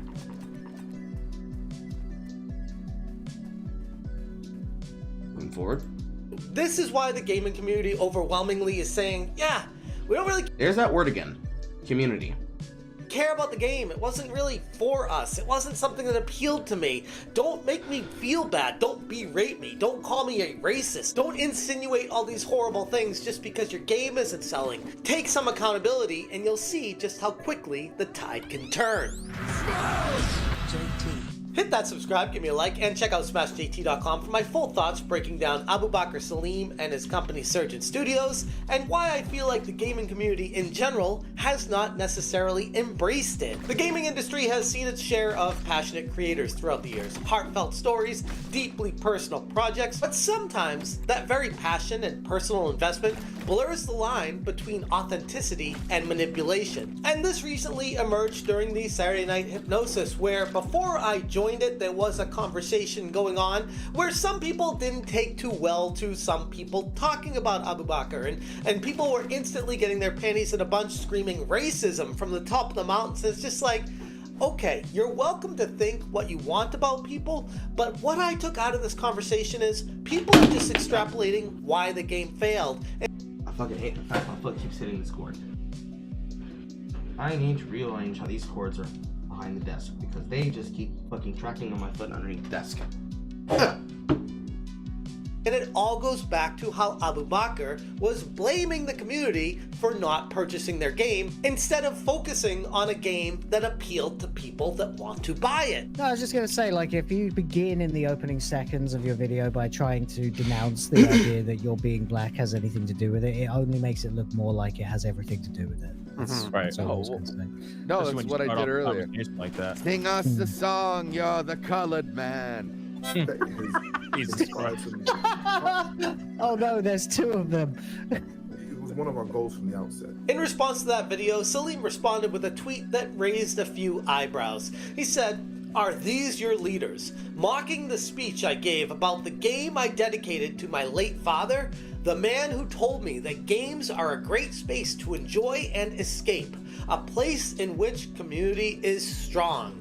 Moving forward. This is why the gaming community overwhelmingly is saying, yeah, We don't really There's that word again. Community. care about the game. It wasn't really for us. It wasn't something that appealed to me. Don't make me feel bad. Don't berate me. Don't call me a racist. Don't insinuate all these horrible things just because your game isn't selling. Take some accountability and you'll see just how quickly the tide can turn. Hit that subscribe, give me a like, and check out SmashJT.com for my full thoughts breaking down Abu Bakr Salim and his company Surgeon Studios, and why I feel like the gaming community in general has not necessarily embraced it. The gaming industry has seen its share of passionate creators throughout the years, heartfelt stories, deeply personal projects, but sometimes that very passion and personal investment blurs the line between authenticity and manipulation. And this recently emerged during the Saturday Night Hypnosis, where before I joined it, there was a conversation going on where some people didn't take too well to some people talking about Abu Bakr, and people were instantly getting their panties in a bunch screaming racism from the top of the mountains. It's just like, okay, you're welcome to think what you want about people, but what I took out of this conversation is people are just extrapolating why the game failed. I fucking hate the fact my foot keeps hitting this cord. I need to rearrange how these cords are behind the desk because they just keep fucking tracking on my foot underneath the desk. And it all goes back to how Abu Bakr was blaming the community for not purchasing their game instead of focusing on a game that appealed to people that want to buy it. No, I was just going to say, like, if you begin in the opening seconds of your video by trying to denounce the idea that your being black has anything to do with it, it only makes it look more like it has everything to do with it. Right. That's all I was gonna say. No, Especially that's when what you I start did off a earlier. conversation like that. Sing us the song, you're the colored man. Jesus Christ. Oh no, there's two of them. It was one of our goals from the outset. In response to that video, Salim responded with a tweet that raised a few eyebrows. He said, "Are these your leaders? Mocking the speech I gave about the game I dedicated to my late father? The man who told me that games are a great space to enjoy and escape, a place in which community is strong."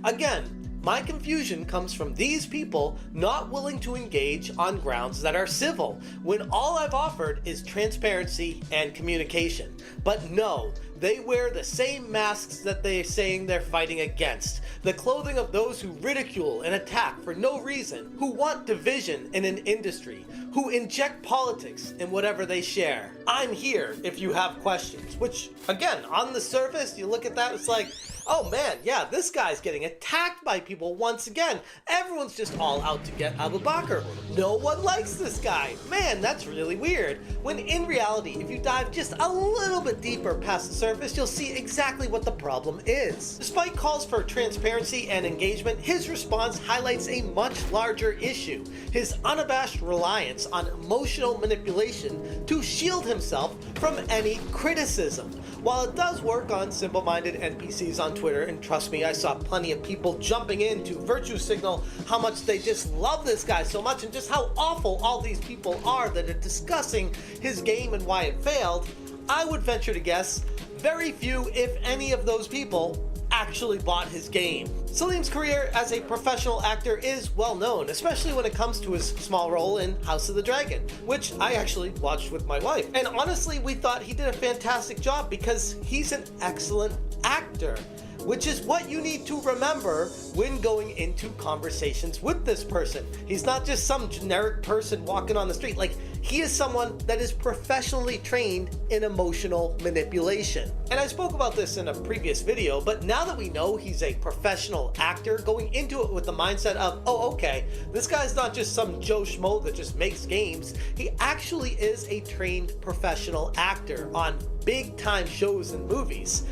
Again, my confusion comes from these people not willing to engage on grounds that are civil, when all I've offered is transparency and communication. But no, they wear the same masks that they're saying they're fighting against. The clothing of those who ridicule and attack for no reason, who want division in an industry, who inject politics in whatever they share. I'm here if you have questions, which, again, on the surface, you look at that, it's like, oh man, yeah, this guy's getting attacked by people once again. Everyone's just all out to get Abu Bakr. No one likes this guy. Man, that's really weird. When in reality, if you dive just a little bit deeper past the surface, you'll see exactly what the problem is. Despite calls for transparency and engagement, his response highlights a much larger issue: his unabashed reliance on emotional manipulation to shield himself from any criticism. While it does work on simple-minded NPCs on Twitter, and trust me, I saw plenty of people jumping in to virtue signal how much they just love this guy so much and just how awful all these people are that are discussing his game and why it failed, I would venture to guess very few, if any, of those people actually bought his game. Salim's career as a professional actor is well known, especially when it comes to his small role in House of the Dragon, which I actually watched with my wife. And honestly, we thought he did a fantastic job because he's an excellent actor, which is what you need to remember when going into conversations with this person. He's not just some generic person walking on the street. Like, he is someone that is professionally trained in emotional manipulation. And I spoke about this in a previous video, but now that we know he's a professional actor, going into it with the mindset of, oh, okay, this guy's not just some Joe Schmo that just makes games. He actually is a trained professional actor on big time shows and movies.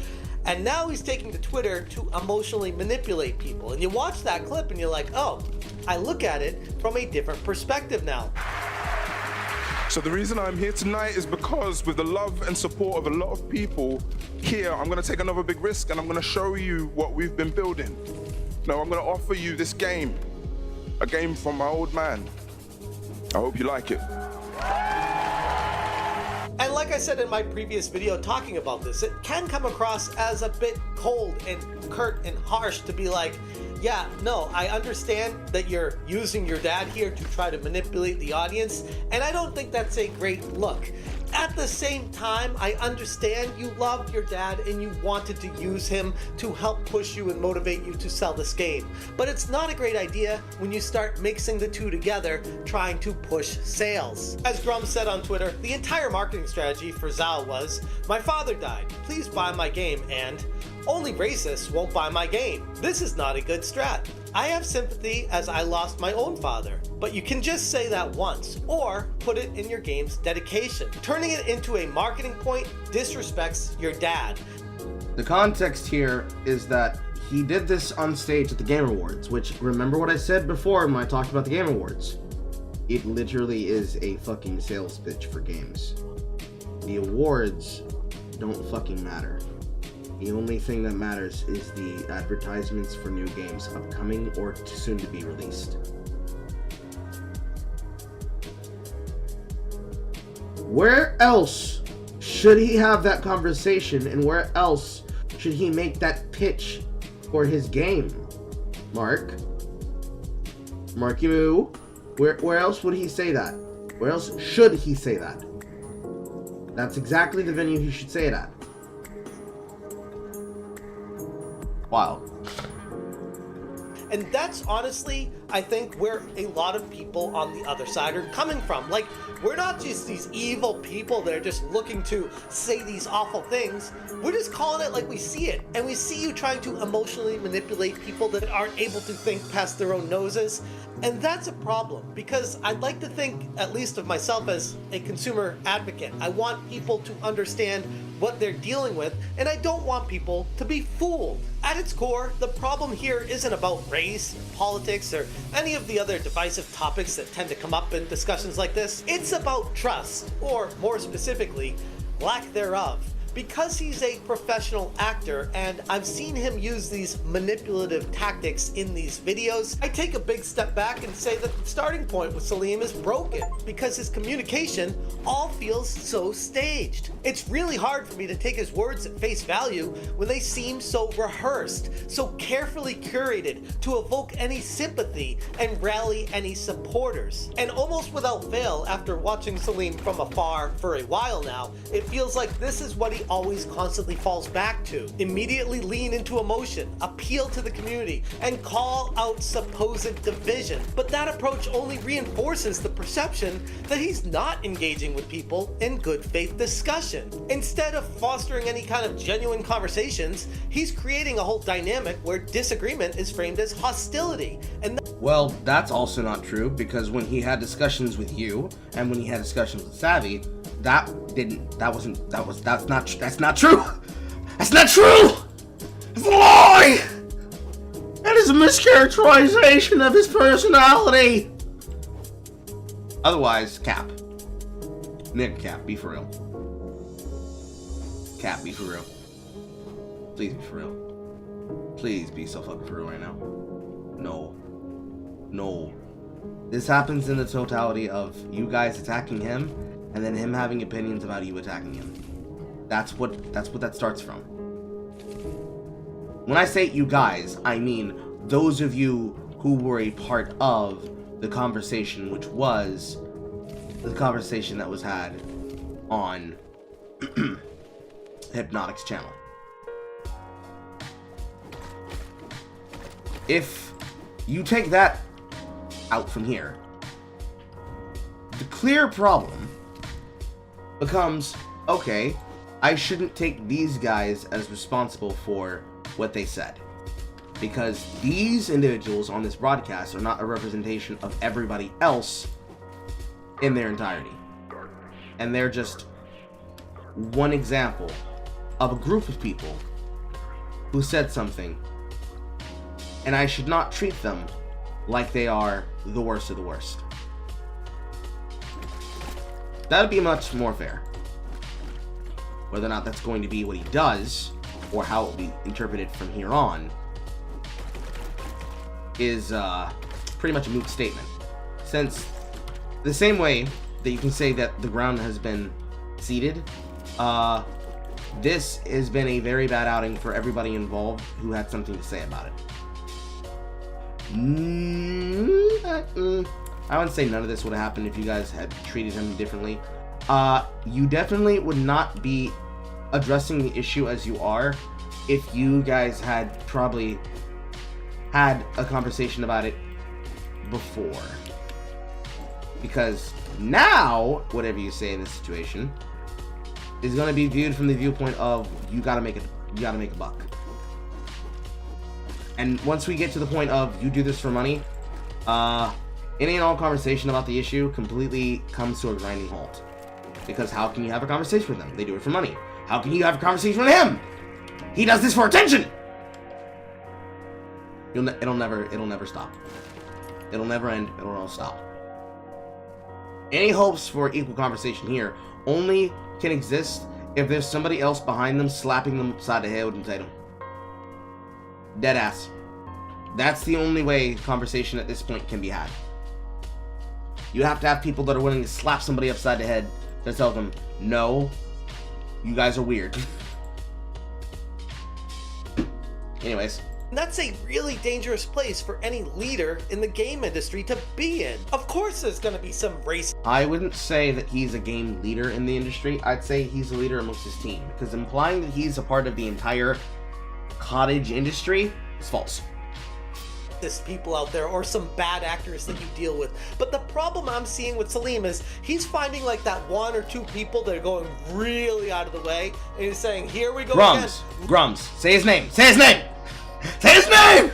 And now he's taking to Twitter to emotionally manipulate people. And you watch that clip and you're like, oh, I look at it from a different perspective now. So the reason I'm here tonight is because with the love and support of a lot of people here, I'm gonna take another big risk and I'm gonna show you what we've been building. No, I'm gonna offer you this game, a game from my old man. I hope you like it. And like I said in my previous video talking about this, it can come across as a bit cold and curt and harsh to be like, yeah, no, I understand that you're using your dad here to try to manipulate the audience, and I don't think that's a great look. At the same time, I understand you loved your dad and you wanted to use him to help push you and motivate you to sell this game. But it's not a great idea when you start mixing the two together, trying to push sales. As Grummz said on Twitter, the entire marketing strategy for Zao was, "My father died, please buy my game," and "Only racists won't buy my game. This is not a good strat." I have sympathy as I lost my own father, but you can just say that once, or put it in your game's dedication. Turning it into a marketing point disrespects your dad. The context here is that he did this on stage at the Game Awards, which, remember what I said before when I talked about the Game Awards? It literally is a fucking sales pitch for games. The awards don't fucking matter. The only thing that matters is the advertisements for new games upcoming or soon to be released. Where else should he have that conversation, and where else should he make that pitch for his game? Marky Moo, where else would he say that? Where else should he say that? That's exactly the venue he should say it at. Wow. And that's honestly, I think, where a lot of people on the other side are coming from. Like, we're not just these evil people that are just looking to say these awful things. We're just calling it like we see it. And we see you trying to emotionally manipulate people that aren't able to think past their own noses. And that's a problem, because I'd like to think, at least of myself as a consumer advocate, I want people to understand what they're dealing with, and I don't want people to be fooled. At its core, the problem here isn't about race, politics, or any of the other divisive topics that tend to come up in discussions like this. It's about trust, or more specifically, lack thereof. Because he's a professional actor and I've seen him use these manipulative tactics in these videos, I take a big step back and say that the starting point with Salim is broken because his communication all feels so staged. It's really hard for me to take his words at face value when they seem so rehearsed, so carefully curated to evoke any sympathy and rally any supporters. And almost without fail, after watching Salim from afar for a while now, it feels like this is what he always constantly falls back to. Immediately lean into emotion, appeal to the community, and call out supposed division. But that approach only reinforces the perception that he's not engaging with people in good faith discussion. Instead of fostering any kind of genuine conversations, he's creating a whole dynamic where disagreement is framed as hostility. And well, that's also not true, because when he had discussions with you and when he had discussions with Savvy, that's not true. That's not true! It's a lie! That is a mischaracterization of his personality! Otherwise, Cap. Nigga, Cap, be for real. Cap, be for real. Please be for real. Please be so fucking for real right now. No. This happens in the totality of you guys attacking him, and then him having opinions about you attacking him. That's what that starts from. When I say you guys, I mean those of you who were a part of the conversation, which was the conversation that was had on Hypnotic's channel. If you take that out from here, the clear problem becomes, okay, I shouldn't take these guys as responsible for what they said, because these individuals on this broadcast are not a representation of everybody else in their entirety, and they're just one example of a group of people who said something, and I should not treat them like they are the worst of the worst. That would be much more fair. Whether or not that's going to be what he does, or how it will be interpreted from here on, is pretty much a moot statement. Since the same way that you can say that the ground has been seeded, this has been a very bad outing for everybody involved who had something to say about it. I wouldn't say none of this would have happened if you guys had treated him differently. You definitely would not be addressing the issue as you are if you guys had probably had a conversation about it before. Because now, whatever you say in this situation is going to be viewed from the viewpoint of you gotta make a buck. And once we get to the point of you do this for money, any and all conversation about the issue completely comes to a grinding halt. Because how can you have a conversation with them? They do it for money. How can you have a conversation with him? He does this for attention. It'll never stop. It'll never end. It'll never stop. Any hopes for equal conversation here only can exist if there's somebody else behind them slapping them upside the head with a potato. Dead ass. That's the only way conversation at this point can be had. You have to have people that are willing to slap somebody upside the head to tell them, no, you guys are weird. Anyways. That's a really dangerous place for any leader in the game industry to be in. Of course there's going to be some race. I wouldn't say that he's a game leader in the industry. I'd say he's a leader amongst his team. Because implying that he's a part of the entire cottage industry is false. People out there or some bad actors that you deal with. But the problem I'm seeing with Salim is he's finding like that one or two people that are going really out of the way. And he's saying, here we go again. Grummz. Say his name. Say his name. Say his name!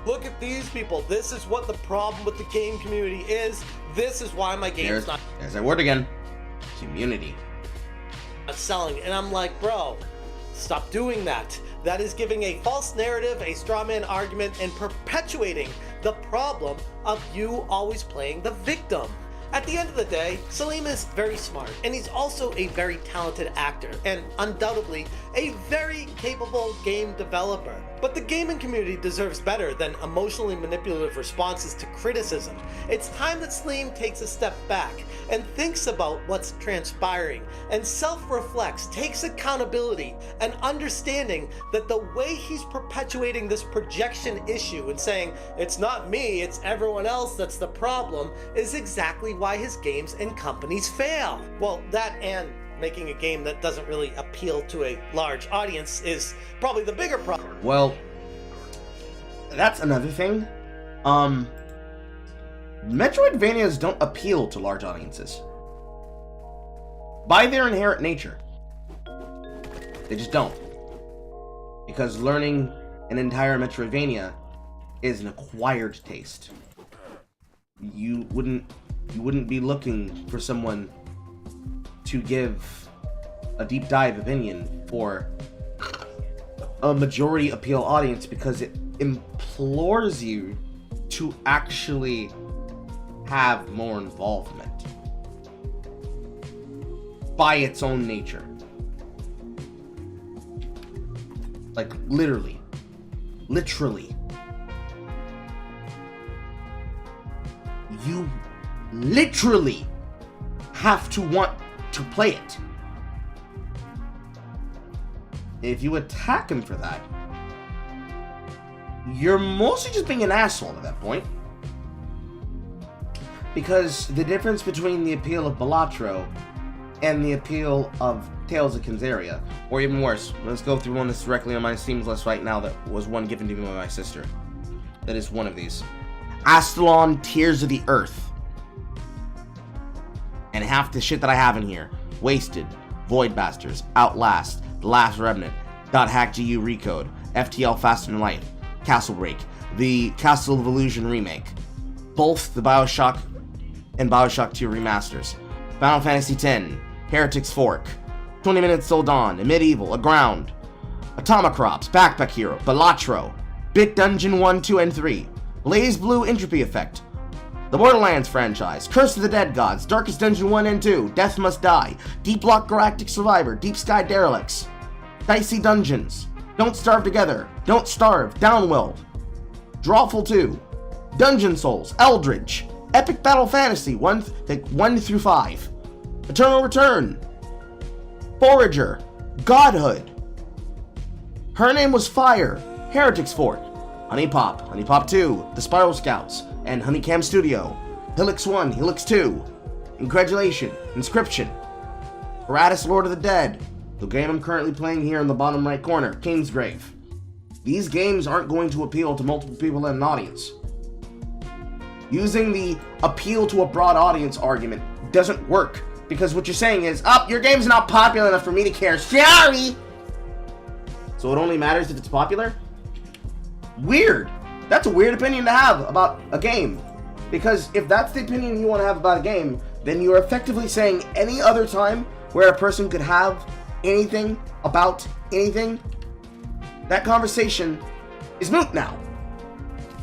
Look at these people. This is what the problem with the game community is. This is why my game's not... There's that word again. Community. Not selling. And I'm like, bro, stop doing that. That is giving a false narrative, a straw man argument, and perpetuating the problem of you always playing the victim. At the end of the day, Salim is very smart, and he's also a very talented actor, and undoubtedly a very capable game developer. But the gaming community deserves better than emotionally manipulative responses to criticism. It's time that Salim takes a step back and thinks about what's transpiring and self-reflects, takes accountability, and understanding that the way he's perpetuating this projection issue and saying, it's not me, it's everyone else that's the problem, is exactly why his games and companies fail. Well, that and making a game that doesn't really appeal to a large audience is probably the bigger problem. Well, that's another thing. Metroidvanias don't appeal to large audiences. By their inherent nature. They just don't. Because learning an entire Metroidvania is an acquired taste. You wouldn't be looking for someone to give a deep dive opinion for a majority appeal audience because it implores you to actually have more involvement by its own nature. Like literally. You literally have to want to play it. If you attack him for that, you're mostly just being an asshole at that point. Because the difference between the appeal of Balatro and the appeal of Tales of Kinzaria, or even worse, let's go through one that's directly on my Steam list right now that was one given to me by my sister. That is one of these. Astalon Tears of the Earth. And half the shit that I have in here. Wasted, Void Bastards, Outlast, The Last Remnant, .hackgu Recode, FTL Faster Than Light, Castle Break, the Castle of Illusion remake, both the Bioshock and Bioshock 2 remasters, Final Fantasy X, Heretic's Fork, 20 Minutes Till Dawn, Medieval, Aground, Atomicrops, Backpack Hero, Balatro, Bit Dungeon 1, 2, and 3, Blaze Blue Entropy Effect, the Borderlands franchise, Curse of the Dead Gods, Darkest Dungeon 1 and 2, Death Must Die, Deep Block Galactic Survivor, Deep Sky Derelicts, Dicey Dungeons, Don't Starve Together, Don't Starve, Downwell, Drawful 2, Dungeon Souls, Eldritch, Epic Battle Fantasy 1 through 5, Eternal Return, Forager, Godhood, Her Name Was Fire, Heretic's Fork, Honey Pop 2, The Spiral Scouts, and Honeycam Studio, Helix 1, Helix 2, Incredulation, Inscription, Paratus Lord of the Dead, the game I'm currently playing here in the bottom right corner, Kingsgrave. These games aren't going to appeal to multiple people in an audience. Using the appeal to a broad audience argument doesn't work, because what you're saying is, your game's not popular enough for me to care, sorry! So it only matters if it's popular? Weird! That's a weird opinion to have about a game. Because if that's the opinion you want to have about a game, then you are effectively saying any other time where a person could have anything about anything, that conversation is moot now.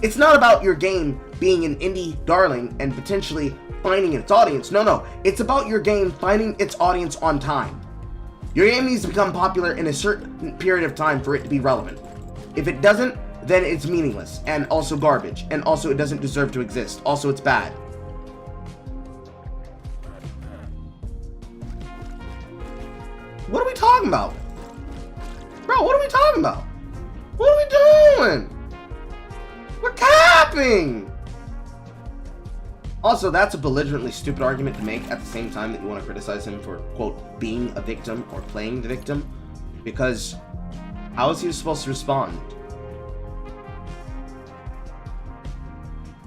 It's not about your game being an indie darling and potentially finding its audience. No. It's about your game finding its audience on time. Your game needs to become popular in a certain period of time for it to be relevant. If it doesn't, then it's meaningless and also garbage, and also it doesn't deserve to exist. Also, it's bad. What are we talking about? Bro, what are we talking about? What are we doing? We're capping! Also, that's a belligerently stupid argument to make at the same time that you want to criticize him for, quote, being a victim or playing the victim. Because how is he supposed to respond?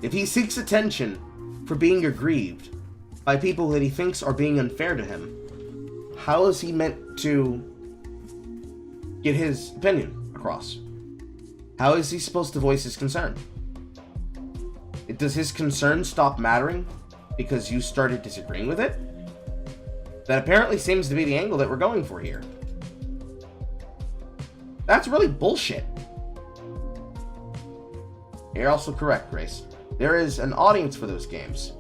If he seeks attention for being aggrieved by people that he thinks are being unfair to him, how is he meant to get his opinion across? How is he supposed to voice his concern? Does his concern stop mattering because you started disagreeing with it? That apparently seems to be the angle that we're going for here. That's really bullshit. You're also correct, Grace. There is an audience for those games,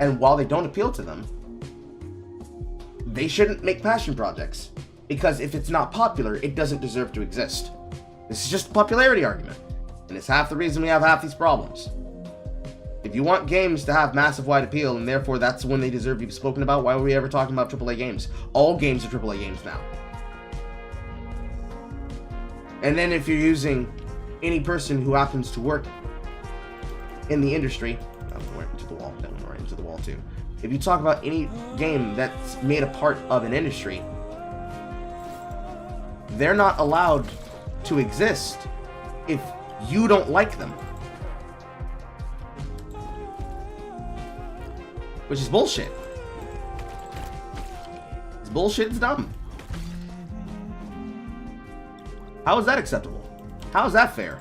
and while they don't appeal to them, they shouldn't make passion projects, because if it's not popular, it doesn't deserve to exist. This is just a popularity argument, and it's half the reason we have half these problems. If you want games to have massive wide appeal, and therefore that's when they deserve to be spoken about, why are we ever talking about AAA games? All games are AAA games now. And then if you're using any person who happens to work in the industry, right into the wall, that went right into the wall too. If you talk about any game that's made a part of an industry, they're not allowed to exist if you don't like them. Which is bullshit. It's bullshit, it's dumb. How is that acceptable? How is that fair?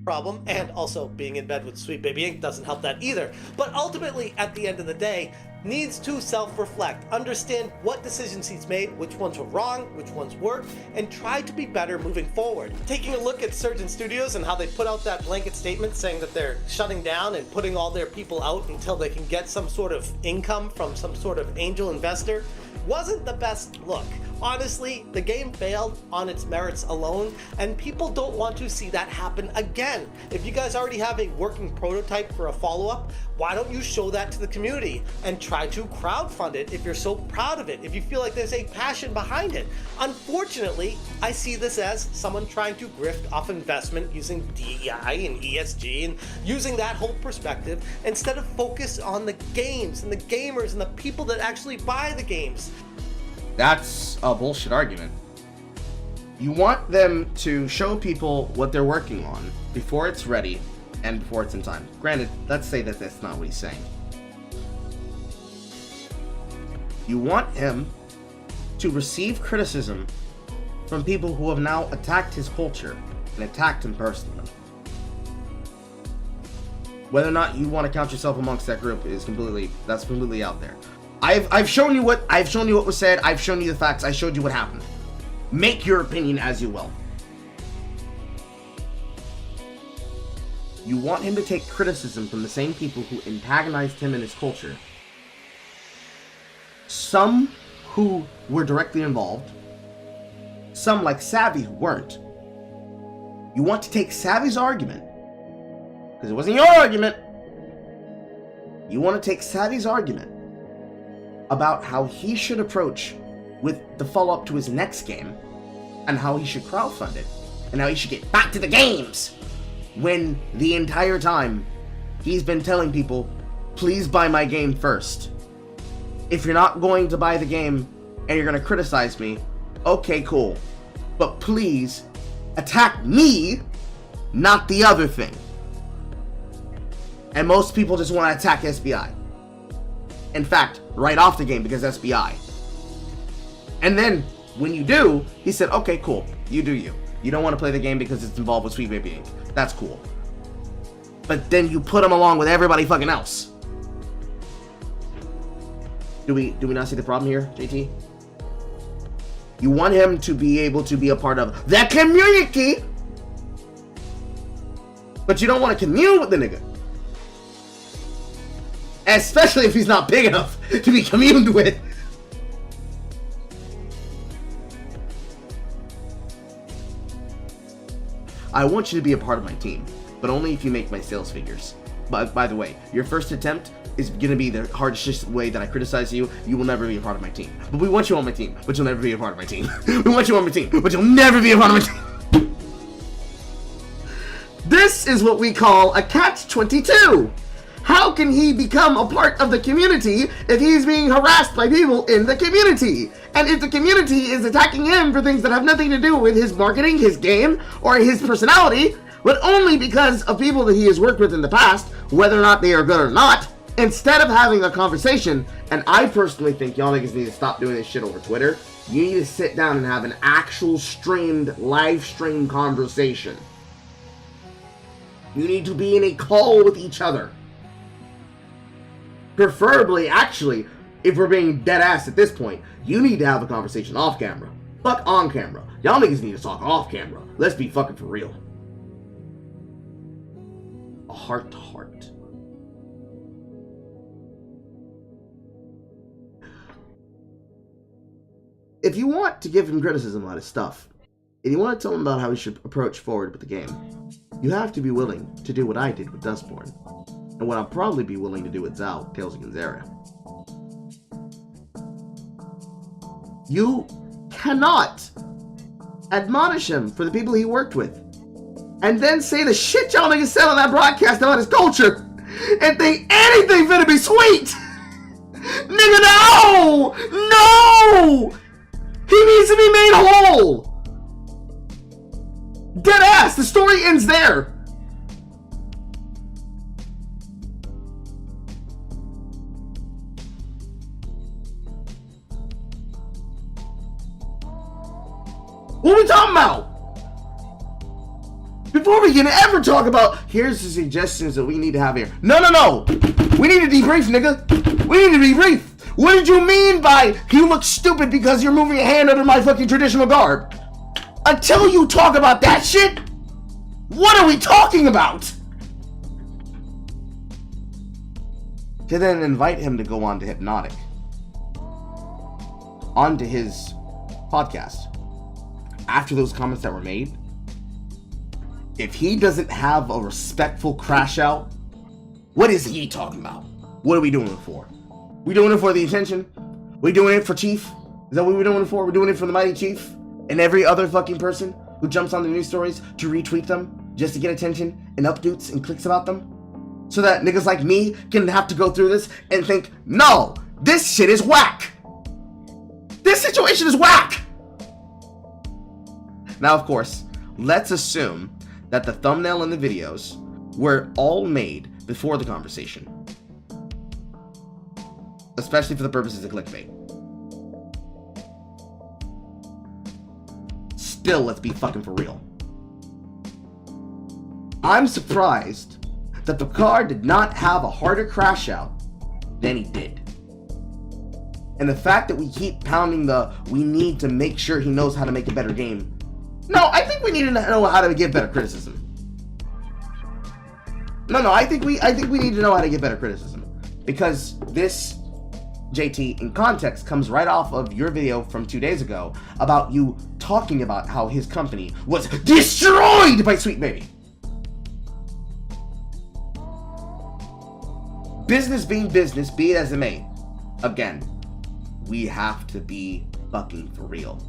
Problem, and also being in bed with Sweet Baby Ink doesn't help that either. But ultimately, at the end of the day, needs to self-reflect, understand what decisions he's made, which ones were wrong, which ones worked, and try to be better moving forward. Taking a look at Surgeon Studios and how they put out that blanket statement saying that they're shutting down and putting all their people out until they can get some sort of income from some sort of angel investor wasn't the best look. Honestly, the game failed on its merits alone, and people don't want to see that happen again. If you guys already have a working prototype for a follow-up, why don't you show that to the community and try to crowdfund it if you're so proud of it, if you feel like there's a passion behind it? Unfortunately, I see this as someone trying to grift off investment using DEI and ESG and using that whole perspective instead of focus on the games and the gamers and the people that actually buy the games. That's a bullshit argument. You want them to show people what they're working on before it's ready and before it's in time. Granted, let's say that that's not what he's saying. You want him to receive criticism from people who have now attacked his culture and attacked him personally. Whether or not you want to count yourself amongst that group is completely out there. I've shown you what was said. I've shown you the facts. I showed you what happened. Make your opinion as you will. You want him to take criticism from the same people who antagonized him and his culture. Some who were directly involved. Some, like Savvy, who weren't. You want to take Savvy's argument, because it wasn't your argument. You want to take Savvy's argument about how he should approach with the follow-up to his next game and how he should crowdfund it and how he should get back to the games, when the entire time he's been telling people, please buy my game first. If you're not going to buy the game and you're going to criticize me, okay, cool. But please attack me, not the other thing. And most people just want to attack SBI. In fact, right off the game because SBI. And then when you do, he said, okay, cool. You do you. You don't want to play the game because it's involved with Sweet Baby Inc. That's cool. But then you put him along with everybody fucking else. Do we not see the problem here, JT? You want him to be able to be a part of the community, but you don't want to commune with the nigga. Especially if he's not big enough to be communed with. I want you to be a part of my team, but only if you make my sales figures. But by the way, your first attempt is gonna be the hardest way that I criticize you. You will never be a part of my team. But we want you on my team, but you'll never be a part of my team. We want you on my team, but you'll never be a part of my team. This is what we call a catch-22. How can he become a part of the community if he's being harassed by people in the community? And if the community is attacking him for things that have nothing to do with his marketing, his game, or his personality, but only because of people that he has worked with in the past, whether or not they are good or not, instead of having a conversation, and I personally think y'all niggas need to stop doing this shit over Twitter, you need to sit down and have an actual streamed, live stream conversation. You need to be in a call with each other. Preferably, actually, if we're being dead ass at this point, you need to have a conversation off camera. Fuck on camera. Y'all niggas need to talk off camera. Let's be fucking for real. A heart to heart. If you want to give him criticism about his stuff, and you want to tell him about how he should approach forward with the game, you have to be willing to do what I did with Dustborn, and what I'll probably be willing to do with Zao, Tales of Gonzera. You cannot admonish him for the people he worked with, and then say the shit y'all niggas said on that broadcast about his culture, and think anything finna be sweet! Nigga, no! No! He needs to be made whole! Dead ass! The story ends there! What are we talking about? Before we can ever talk about, here's the suggestions that we need to have here. No, no, no! We need to debrief, nigga! We need to debrief! What did you mean by, you look stupid because you're moving a hand under my fucking traditional garb? Until you talk about that shit, what are we talking about? To then invite him to go on to Hypnotic. Onto his podcast. After those comments that were made, if he doesn't have a respectful crash out, what is he talking about? What are we doing it for? We doing it for the attention? We doing it for Chief? Is that what we're doing it for? We're doing it for the mighty Chief? And every other fucking person who jumps on the news stories to retweet them just to get attention and updates and clicks about them? So that niggas like me can have to go through this and think, no, this shit is whack. This situation is whack. Now, of course, let's assume that the thumbnail and the videos were all made before the conversation. Especially for the purposes of clickbait. Still, let's be fucking for real. I'm surprised that the car did not have a harder crash out than he did. And the fact that we keep pounding we need to make sure he knows how to make a better game. No, I think we need to know how to give better criticism. No, I think we need to know how to give better criticism. Because this, JT, in context, comes right off of your video from 2 days ago about you talking about how his company was destroyed by Sweet Baby. Business being business, be it as it may. Again, we have to be fucking for real.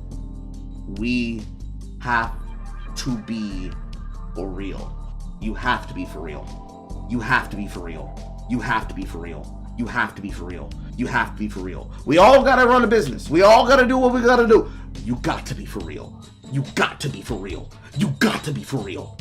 We have to be for real. You have to be for real. You have to be for real. You have to be for real. You have to be for real. You have to be for real. We all gotta run a business. We all gotta do what we gotta do. You got to be for real. You got to be for real. You got to be for real.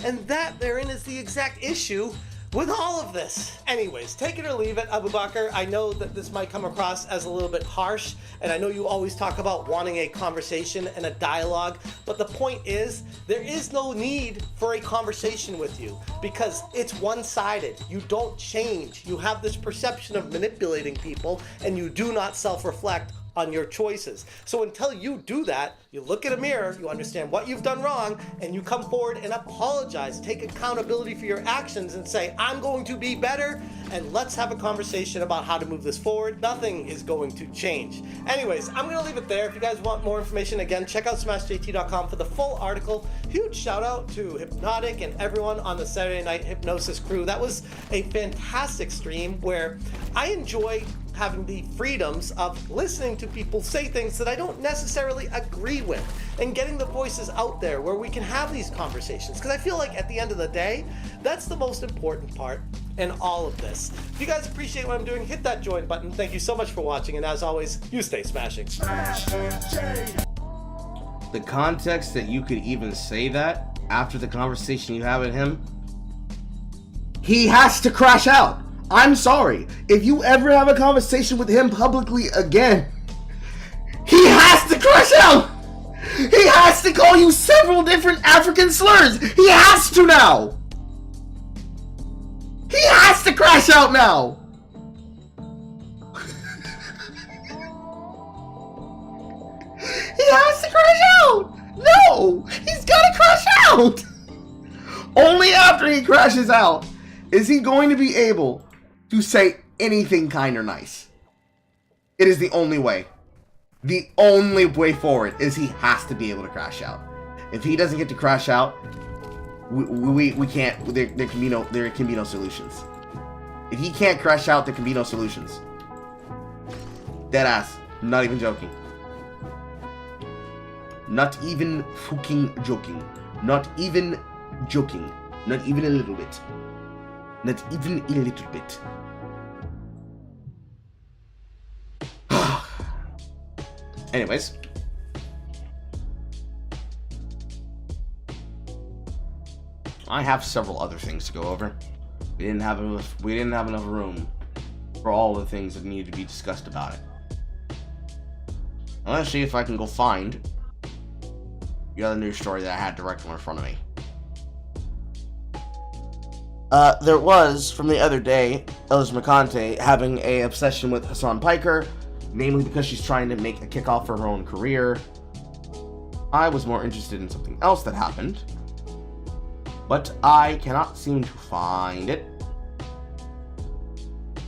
And that therein is the exact issue with all of this. Anyways, take it or leave it, Abu Bakr. I know that this might come across as a little bit harsh, and I know you always talk about wanting a conversation and a dialogue, but the point is, there is no need for a conversation with you because it's one-sided. You don't change. You have this perception of manipulating people, and you do not self-reflect on your choices. So until you do that, you look in a mirror, you understand what you've done wrong, and you come forward and apologize, take accountability for your actions and say, I'm going to be better, and let's have a conversation about how to move this forward. Nothing is going to change. Anyways, I'm gonna leave it there. If you guys want more information, again, check out smashjt.com for the full article. Huge shout out to Hypnotic and everyone on the Saturday Night Hypnosis crew. That was a fantastic stream where I enjoy having the freedoms of listening to people say things that I don't necessarily agree with and getting the voices out there where we can have these conversations. Because I feel like at the end of the day, that's the most important part in all of this. If you guys appreciate what I'm doing, hit that join button. Thank you so much for watching, and as always, you stay smashing. The context that you could even say that after the conversation you have with him, he has to crash out. I'm sorry. If you ever have a conversation with him publicly again, he has to crash out. He has to call you several different African slurs. He has to now. He has to crash out now. He has to crash out. No, he's gotta crash out. Only after he crashes out is he going to be able to say anything kind or nice. It is the only way. The only way forward is he has to be able to crash out. If he doesn't get to crash out, we can't. There can be no solutions. If he can't crash out, there can be no solutions. Dead ass. Not even joking. Not even fucking joking. Not even joking. Not even a little bit. Not even a little bit. Anyways. I have several other things to go over. We didn't have enough room for all the things that needed to be discussed about it. Let's see if I can go find the other news story that I had directly in front of me. There was, from the other day, Elis McConte having an obsession with Hasan Piker, namely because she's trying to make a kickoff for her own career. I was more interested in something else that happened, but I cannot seem to find it.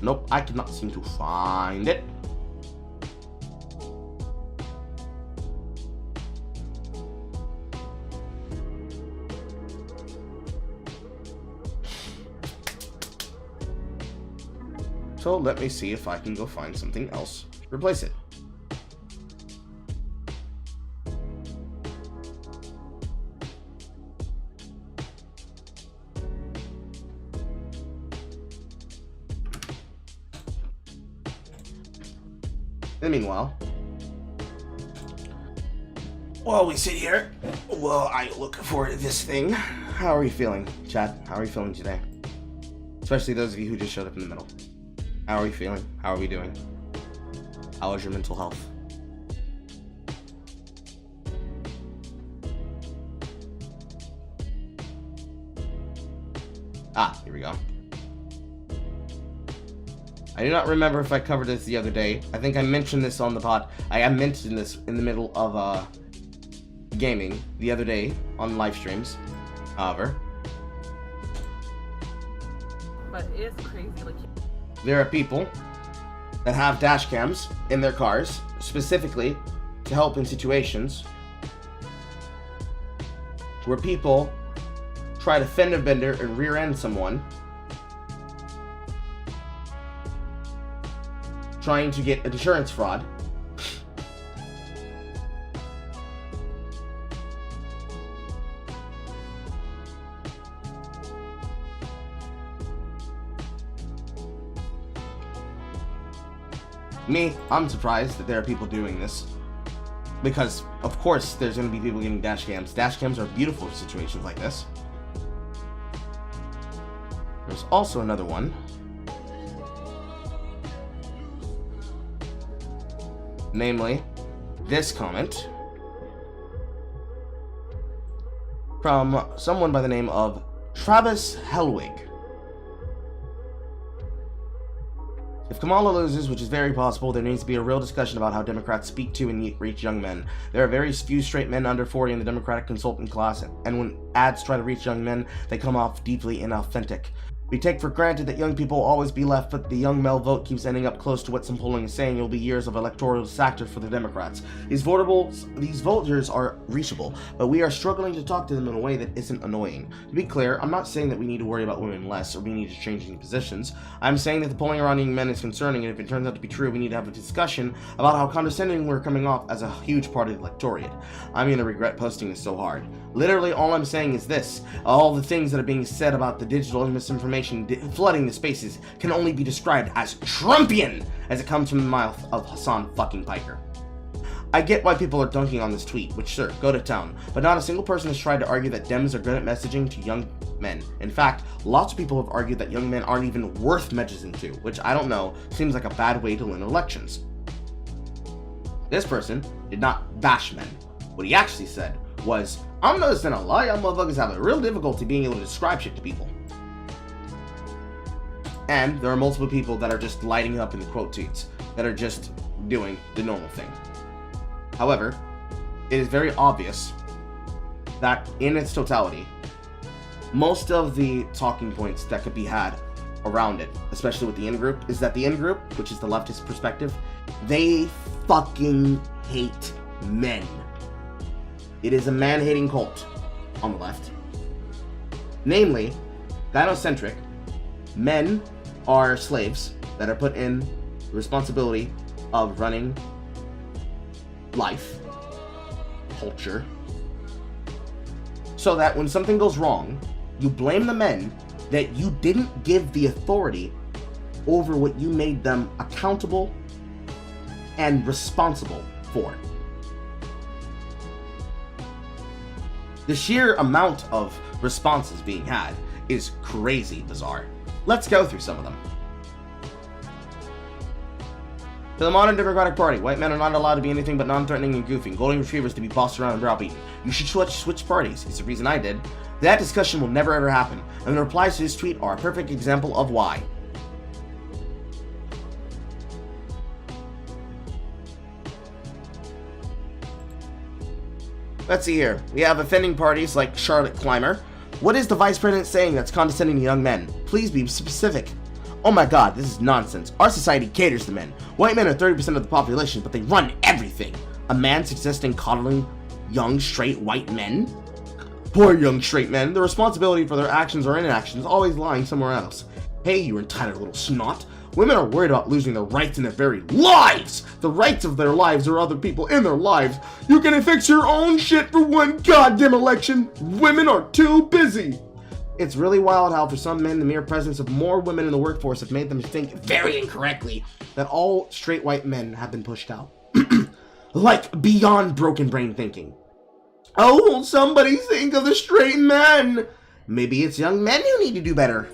Nope, I cannot seem to find it. So let me see if I can go find something else to replace it. And meanwhile, while we sit here, while I look for this thing, how are you feeling, chat? How are you feeling today? Especially those of you who just showed up in the middle. How are we feeling? How are we doing? How is your mental health? Here we go. I do not remember if I covered this the other day. I think I mentioned this on the pod. I mentioned this in the middle of gaming the other day on live streams. However, but it's crazy. Like, there are people that have dash cams in their cars specifically to help in situations where people try to fender bender and rear end someone trying to get insurance fraud. I'm surprised that there are people doing this. Because, of course, there's going to be people getting dash cams. Dash cams are beautiful for situations like this. There's also another one. Namely, this comment from someone by the name of Travis Helwig. If Kamala loses, which is very possible, there needs to be a real discussion about how Democrats speak to and reach young men. There are very few straight men under 40 in the Democratic consultant class, and when ads try to reach young men, they come off deeply inauthentic. We take for granted that young people will always be left, but the young male vote keeps ending up close to what some polling is saying. It will be years of electoral disaster for the Democrats. These voters are reachable, but we are struggling to talk to them in a way that isn't annoying. To be clear, I'm not saying that we need to worry about women less, or we need to change any positions. I'm saying that the polling around young men is concerning, and if it turns out to be true, we need to have a discussion about how condescending we're coming off as a huge part of the electorate. I'm going to regret posting this so hard. Literally, all I'm saying is this. All the things that are being said about the digital misinformation flooding the spaces can only be described as Trumpian as it comes from the mouth of Hasan fucking Piker. I get why people are dunking on this tweet, which sure, go to town, but not a single person has tried to argue that Dems are good at messaging to young men. In fact, lots of people have argued that young men aren't even worth messaging to, which I don't know, seems like a bad way to win elections. This person did not bash men. What he actually said was, I'm noticing a lot of young motherfuckers have a real difficulty being able to describe shit to people. And there are multiple people that are just lighting up in the quote tweets, that are just doing the normal thing. However, it is very obvious that in its totality, most of the talking points that could be had around it, especially with the in-group, is that the in-group, which is the leftist perspective, they fucking hate men. It is a man-hating cult on the left. Namely, gynocentric, men are slaves that are put in the responsibility of running life, culture, so that when something goes wrong, you blame the men that you didn't give the authority over what you made them accountable and responsible for. The sheer amount of responses being had is crazy bizarre. Let's go through some of them. To the modern Democratic Party, white men are not allowed to be anything but non-threatening and goofing. Golden retrievers to be bossed around and browbeaten. You should switch parties. It's the reason I did. That discussion will never ever happen, and the replies to this tweet are a perfect example of why. Let's see here. We have offending parties like Charlotte Clymer. What is the vice president saying that's condescending to young men? Please be specific. Oh my god, this is nonsense. Our society caters to men. White men are 30% of the population, but they run everything. A man suggesting coddling young straight white men? Poor young straight men. The responsibility for their actions or inactions always lying somewhere else. Hey, you entitled little snot. Women are worried about losing their rights in their very lives! The rights of their lives or other people in their lives. You can fix your own shit for one goddamn election. Women are too busy. It's really wild how for some men the mere presence of more women in the workforce have made them think very incorrectly that all straight white men have been pushed out. Like beyond broken brain thinking. Oh, will somebody think of the straight men? Maybe it's young men who need to do better.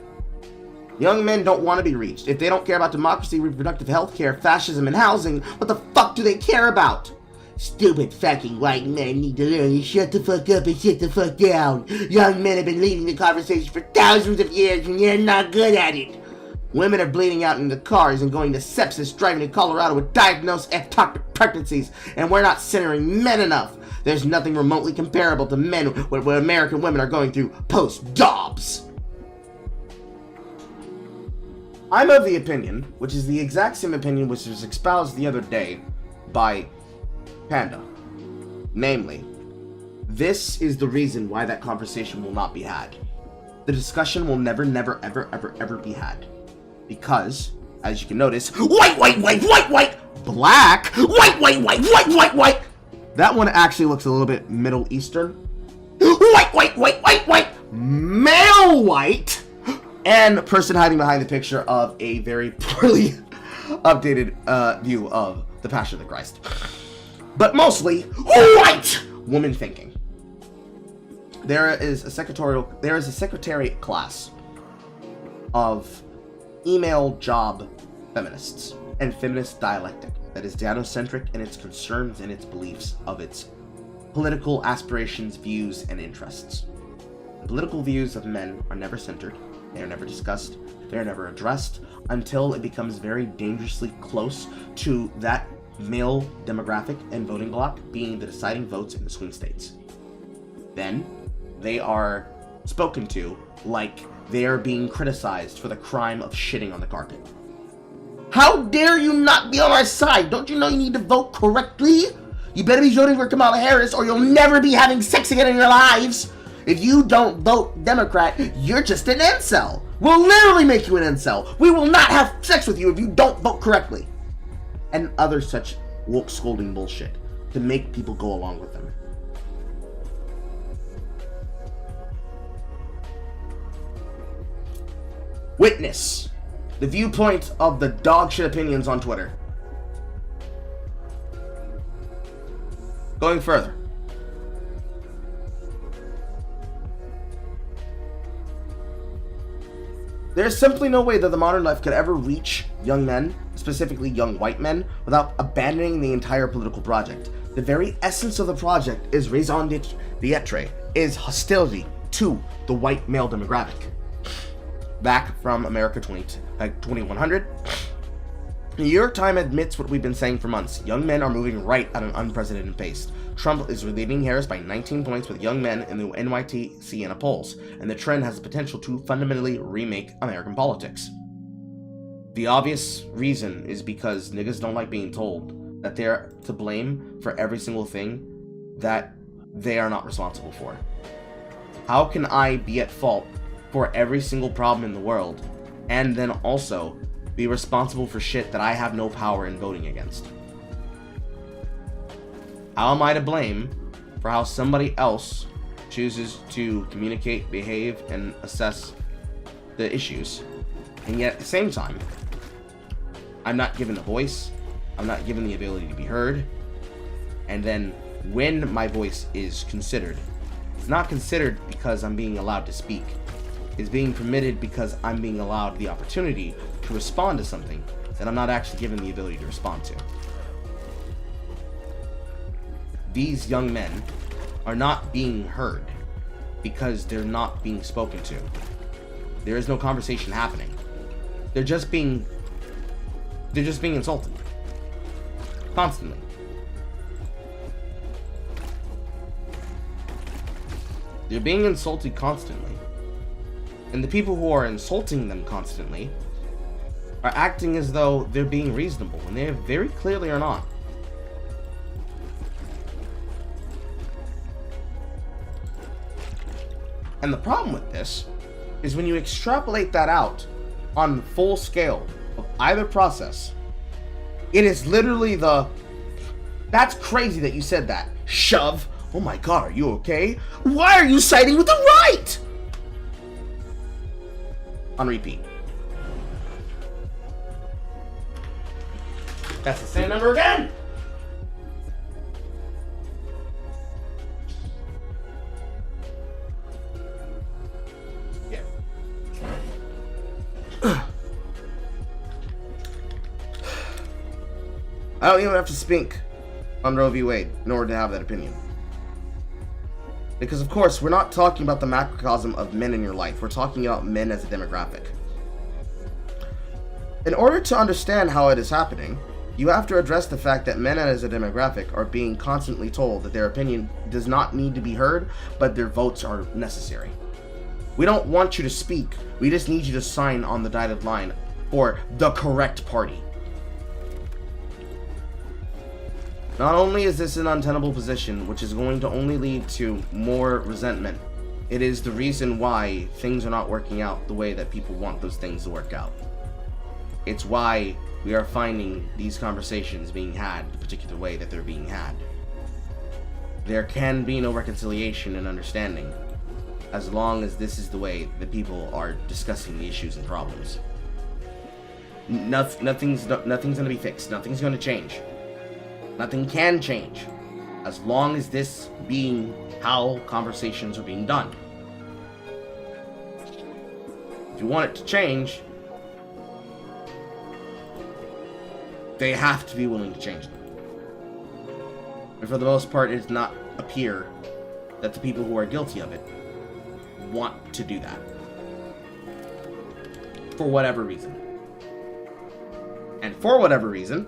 Young men don't want to be reached. If they don't care about democracy, reproductive health care, fascism, and housing, what the fuck do they care about? Stupid fucking white men need to learn to shut the fuck up and sit the fuck down. Young men have been leading the conversation for thousands of years and they're not good at it. Women are bleeding out in the cars and going to sepsis, driving to Colorado with diagnosed ectopic pregnancies, and we're not centering men enough. There's nothing remotely comparable to men what American women are going through post-Dobbs. I'm of the opinion, which is the exact same opinion which was espoused the other day by Panda. Namely, this is the reason why that conversation will not be had. The discussion will never, ever be had. Because as you can notice, white, black, white. That one actually looks a little bit Middle Eastern. White, male white, and person hiding behind the picture of a very poorly updated view of the Passion of the Christ. But mostly white woman thinking. There is a secretariat class of email job feminists and feminist dialectic that is danocentric in its concerns and its beliefs of its political aspirations, views, and interests. The political views of men are never centered, they are never discussed, they are never addressed until it becomes very dangerously close to that male demographic and voting bloc being the deciding votes in the swing states. Then they are spoken to like they are being criticized for the crime of shitting on the carpet. How dare you not be on our side? Don't you know you need to vote correctly? You better be voting for Kamala Harris or you'll never be having sex again in your lives. If you don't vote Democrat, you're just an incel. We'll literally make you an incel. We will not have sex with you if you don't vote correctly. And other such woke scolding bullshit to make people go along with them. Witness the viewpoint of the dogshit opinions on Twitter. Going further. There's simply no way that the modern left could ever reach young men, specifically young white men, without abandoning the entire political project. The very essence of the project is raison d'etre, is hostility to the white male demographic. Back from America 2100, the New York Times admits what we've been saying for months. Young men are moving right at an unprecedented pace. Trump is leading Harris by 19 points with young men in the NYT Siena polls, and the trend has the potential to fundamentally remake American politics. The obvious reason is because niggas don't like being told that they're to blame for every single thing that they are not responsible for. How can I be at fault for every single problem in the world, and then also be responsible for shit that I have no power in voting against? How am I to blame for how somebody else chooses to communicate, behave, and assess the issues, and yet at the same time, I'm not given a voice, I'm not given the ability to be heard, and then when my voice is considered, it's not considered because I'm being allowed to speak. It's being permitted because I'm being allowed the opportunity to respond to something that I'm not actually given the ability to respond to. These young men are not being heard because they're not being spoken to. There is no conversation happening. They're just being insulted. Constantly. They're being insulted constantly. And the people who are insulting them constantly are acting as though they're being reasonable, when they very clearly are not. And the problem with this is when you extrapolate that out on full scale of either process, it is literally that's crazy that you said that. Shove. Oh my god, are you okay? Why are you siding with the right? On repeat. That's the same number again! Yeah. I don't even have to speak on Roe v. Wade in order to have that opinion. Because, of course, we're not talking about the macrocosm of men in your life. We're talking about men as a demographic. In order to understand how it is happening, you have to address the fact that men as a demographic are being constantly told that their opinion does not need to be heard, but their votes are necessary. We don't want you to speak. We just need you to sign on the dotted line for the correct party. Not only is this an untenable position, which is going to only lead to more resentment, it is the reason why things are not working out the way that people want those things to work out. It's why we are finding these conversations being had the particular way that they're being had. There can be no reconciliation and understanding as long as this is the way that people are discussing the issues and problems. Nothing's going to be fixed. Nothing's going to change. Nothing can change as long as this being how conversations are being done. If you want it to change, they have to be willing to change them. And for the most part, it does not appear that the people who are guilty of it want to do that. For whatever reason. And for whatever reason,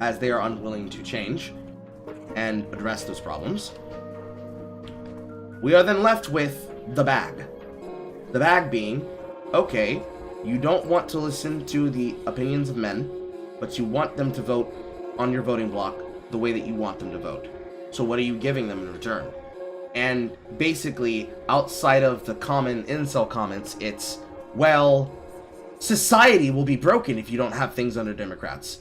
as they are unwilling to change and address those problems, we are then left with the bag. The bag being, okay, you don't want to listen to the opinions of men, but you want them to vote on your voting block the way that you want them to vote. So what are you giving them in return? And basically, outside of the common incel comments, it's, well, society will be broken if you don't have things under Democrats.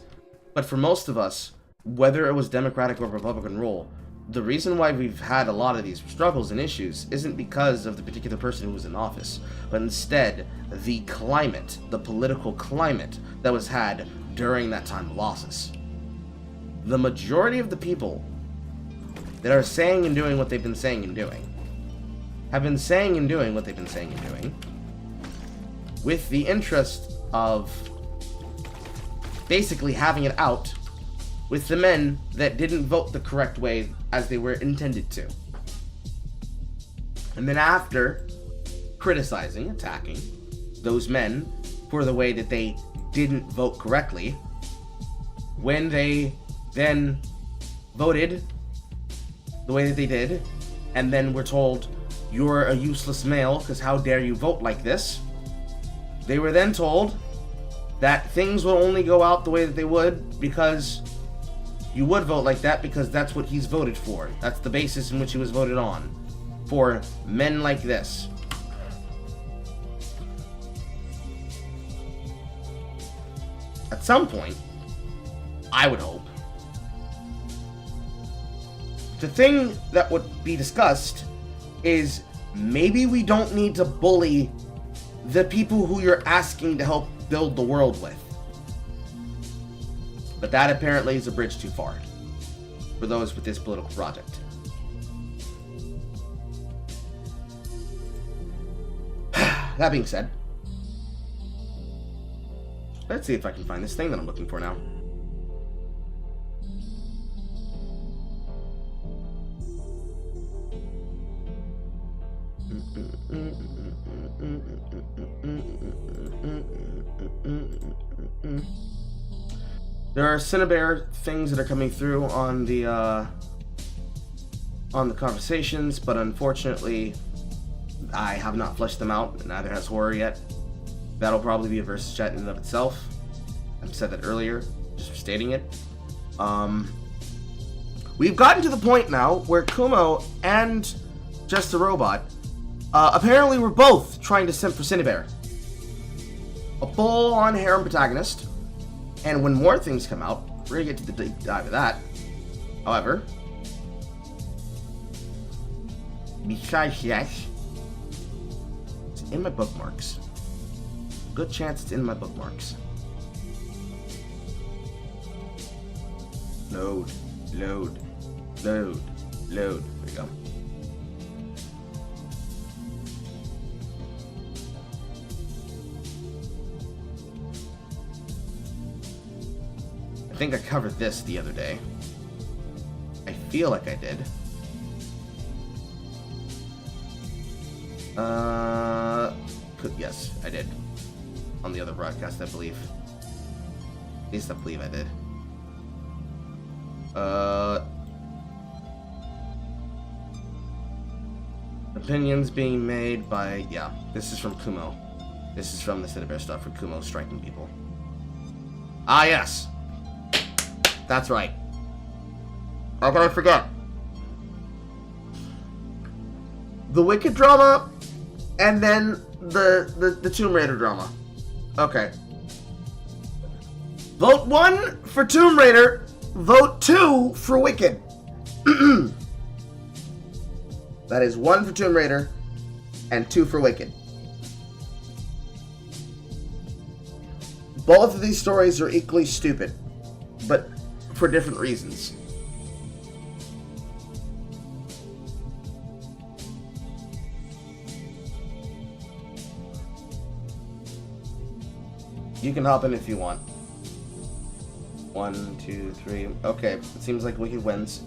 But for most of us, whether it was Democratic or Republican rule, the reason why we've had a lot of these struggles and issues isn't because of the particular person who was in office, but instead the climate, the political climate that was had during that time of office. The majority of the people that are saying and doing what they've been saying and doing have been saying and doing what they've been saying and doing with the interest of basically having it out with the men that didn't vote the correct way as they were intended to. And then after criticizing, attacking those men for the way that they didn't vote correctly, when they then voted the way that they did, and then were told, you're a useless male because how dare you vote like this, they were then told that things will only go out the way that they would because you would vote like that because that's what he's voted for. That's the basis in which he was voted on. For men like this. At some point, I would hope, the thing that would be discussed is maybe we don't need to bully the people who you're asking to help build the world with. But that apparently is a bridge too far for those with this political project. That being said, let's see if I can find this thing that I'm looking for now. There are Cinnabar things that are coming through on the conversations, but unfortunately, I have not fleshed them out. Neither has Horror yet. That'll probably be a versus chat in and of itself. I've said that earlier, just stating it. We've gotten to the point now where Kumo and Just a Robot apparently were both trying to simp for Cinnabar. A full-on harem protagonist. And when more things come out, we're gonna get to the deep dive of that. However, besides that, it's in my bookmarks. Good chance it's in my bookmarks. Load, load, load, load. There we go. I think I covered this the other day. I feel like I did. Yes, I did. On the other broadcast, I believe. At least I believe I did. Opinions being made by... Yeah, this is from Kumo. This is from the Cinnabar stuff for Kumo striking people. Ah, yes! That's right. How could I forget? The Wicked drama, and then the Tomb Raider drama. Okay. Vote 1 for Tomb Raider. Vote 2 for Wicked. That is 1 for Tomb Raider and 2 for Wicked. Both of these stories are equally stupid, but for different reasons. You can hop in if you want. 1, 2, 3. Okay, it seems like Wicked wins.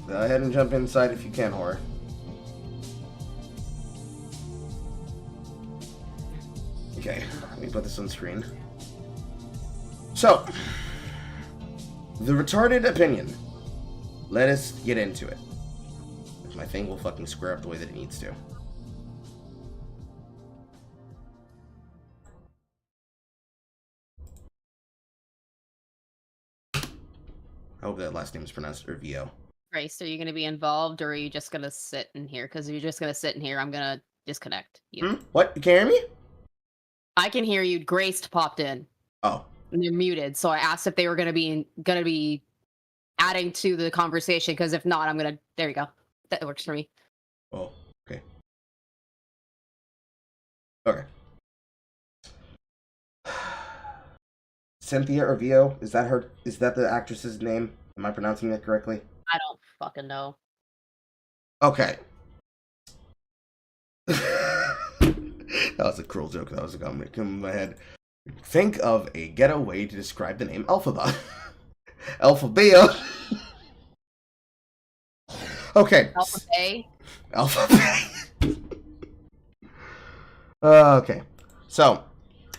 Go ahead and jump inside if you can, Horror. Okay, let me put this on screen. So, the retarded opinion. Let us get into it. My thing will fucking square up the way that it needs to. I hope that last name is pronounced Urvio. Grace, are you going to be involved, or are you just going to sit in here? Because if you're just going to sit in here, I'm going to disconnect you. What? You can hear me? I can hear you. Grace popped in. Oh. And they're muted, so I asked if they were going to be adding to the conversation, because if not, I'm going to... There you go. That works for me. Oh, okay. Okay. Cynthia Urvio, is that her? Is that the actress's name? Am I pronouncing that correctly? I don't fucking know. Okay. That was a cruel joke. That was coming in my head. Think of a ghetto way to describe the name Alphaba. Alphabia. Okay. Alpha Bay. Alpha Bay. Okay. So,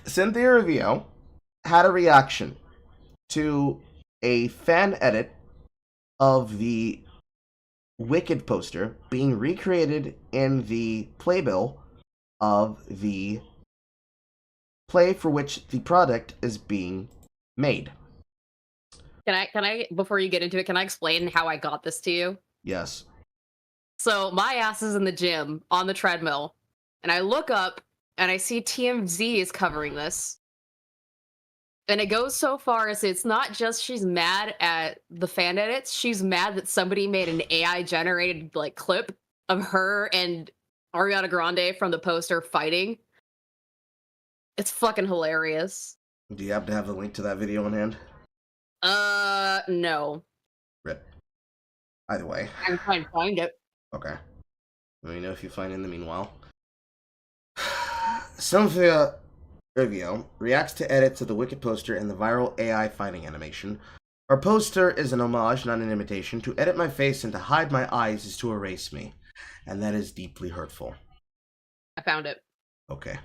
Cynthia Urvio had a reaction to a fan edit of the Wicked poster being recreated in the playbill of the play for which the product is being made. Can I, before you get into it, can I explain how I got this to you? Yes. So my ass is in the gym on the treadmill, and I look up and I see TMZ is covering this. And it goes so far as it's not just she's mad at the fan edits, she's mad that somebody made an AI generated like clip of her and Ariana Grande from the poster fighting. It's fucking hilarious. Do you happen to have the link to that video on hand? No. Rip. Either way. I'm trying to find it. Okay. Let me know if you find it in the meanwhile. Cynthia Urvio reacts to edits of the Wicked poster and the viral AI fighting animation. Our poster is an homage, not an imitation. To edit my face and to hide my eyes is to erase me. And that is deeply hurtful. I found it. Okay.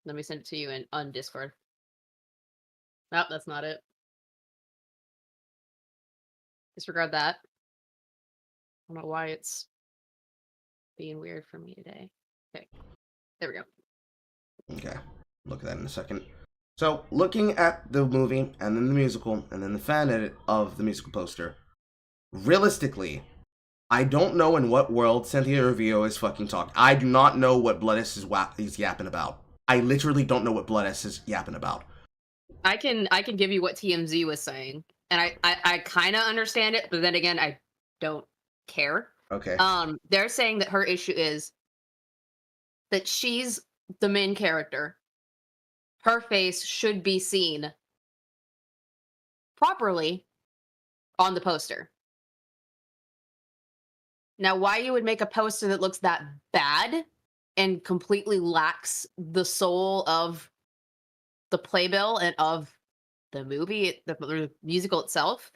Let me send it to you on Discord. Nope, that's not it. Disregard that. I don't know why it's being weird for me today. Okay. There we go. Okay. Look at that in a second. So, looking at the movie, and then the musical, and then the fan edit of the musical poster, realistically, I don't know in what world Cynthia Urvio is fucking talking. I do not know what Bloodess is yapping about. I literally don't know what Bloodess is yapping about. I can give you what TMZ was saying, and I kind of understand it, but then again, I don't care. Okay. They're saying that her issue is that she's the main character. Her face should be seen properly on the poster. Now, why you would make a poster that looks that bad and completely lacks the soul of the playbill and of the movie, the musical itself,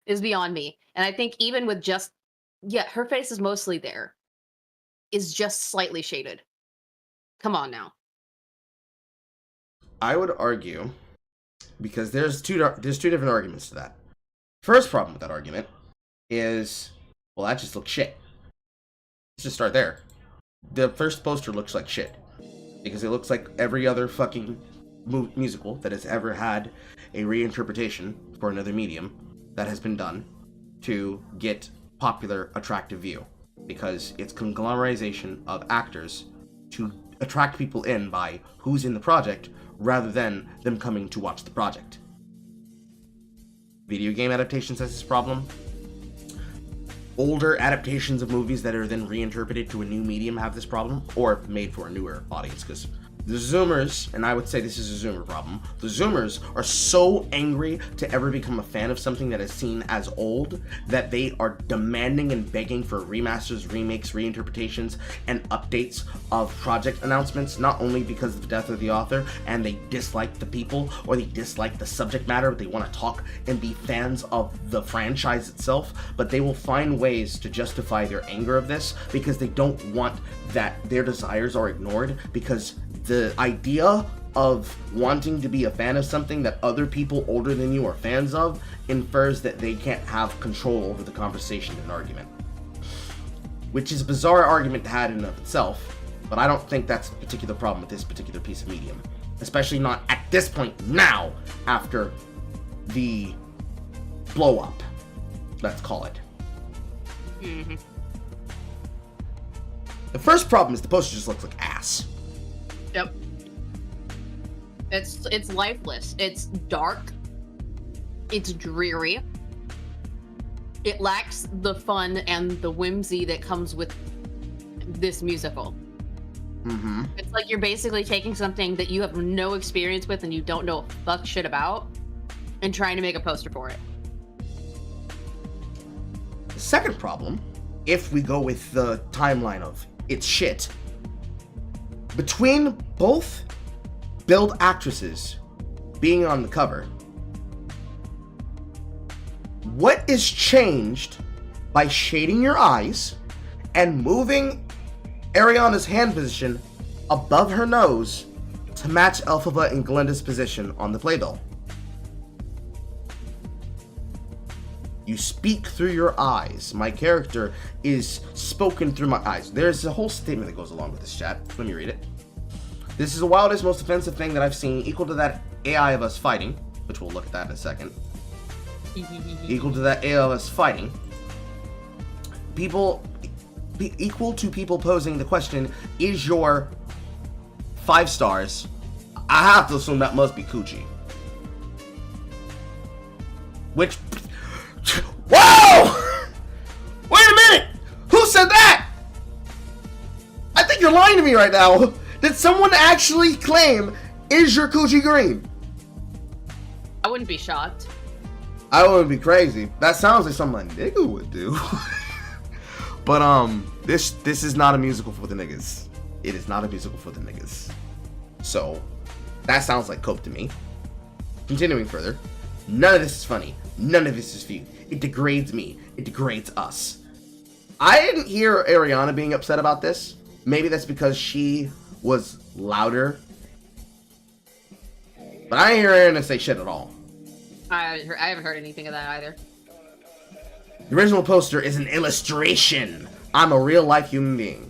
is beyond me. And I think even with just, yeah, her face is mostly there, is just slightly shaded. Come on now. I would argue, because there's two different arguments to that. First problem with that argument is, well, that just looks shit. Let's just start there. The first poster looks like shit, because it looks like every other fucking musical that has ever had a reinterpretation for another medium that has been done. to get popular, attractive view, because it's conglomerization of actors to attract people in by who's in the project rather than them coming to watch the project. Video game adaptations has this problem. Older adaptations of movies that are then reinterpreted to a new medium have this problem, or made for a newer audience, because the Zoomers, and I would say this is a Zoomer problem, the Zoomers are so angry to ever become a fan of something that is seen as old that they are demanding and begging for remasters, remakes, reinterpretations, and updates of project announcements, not only because of the death of the author and they dislike the people or they dislike the subject matter, but they want to talk and be fans of the franchise itself, but they will find ways to justify their anger of this because they don't want that their desires are ignored, because the idea of wanting to be a fan of something that other people older than you are fans of infers that they can't have control over the conversation and argument. Which is a bizarre argument to have in and of itself, but I don't think that's a particular problem with this particular piece of medium. Especially not at this point now, after the blow up, let's call it. Mm-hmm. The first problem is the poster just looks like ass. Yep. It's lifeless. It's dark. It's dreary. It lacks the fun and the whimsy that comes with this musical. Mm-hmm. It's like you're basically taking something that you have no experience with and you don't know fuck shit about and trying to make a poster for it. The second problem, if we go with the timeline of it's shit, between both billed actresses being on the cover, what is changed by shading your eyes and moving Ariana's hand position above her nose to match Elphaba and Glinda's position on the playbill? You speak through your eyes. My character is spoken through my eyes. There's a whole statement that goes along with this, chat. Let me read it. This is the wildest, most offensive thing that I've seen, equal to that AI of us fighting, which we'll look at that in a second. Equal to that AI of us fighting. Equal to people posing the question, is your 5 stars? I have to assume that must be Coochie. Which... Whoa! Wait a minute! Who said that? I think you're lying to me right now. Did someone actually claim, is your Coochie green? I wouldn't be shocked. I wouldn't be crazy. That sounds like something a nigga would do. But this is not a musical for the niggas. It is not a musical for the niggas. So that sounds like coke to me. Continuing further, none of this is funny. None of this is for you. It degrades me. It degrades us. I didn't hear Ariana being upset about this. Maybe that's because she was louder. But I didn't hear Ariana say shit at all. I haven't heard anything of that either. The original poster is an illustration. I'm a real life human being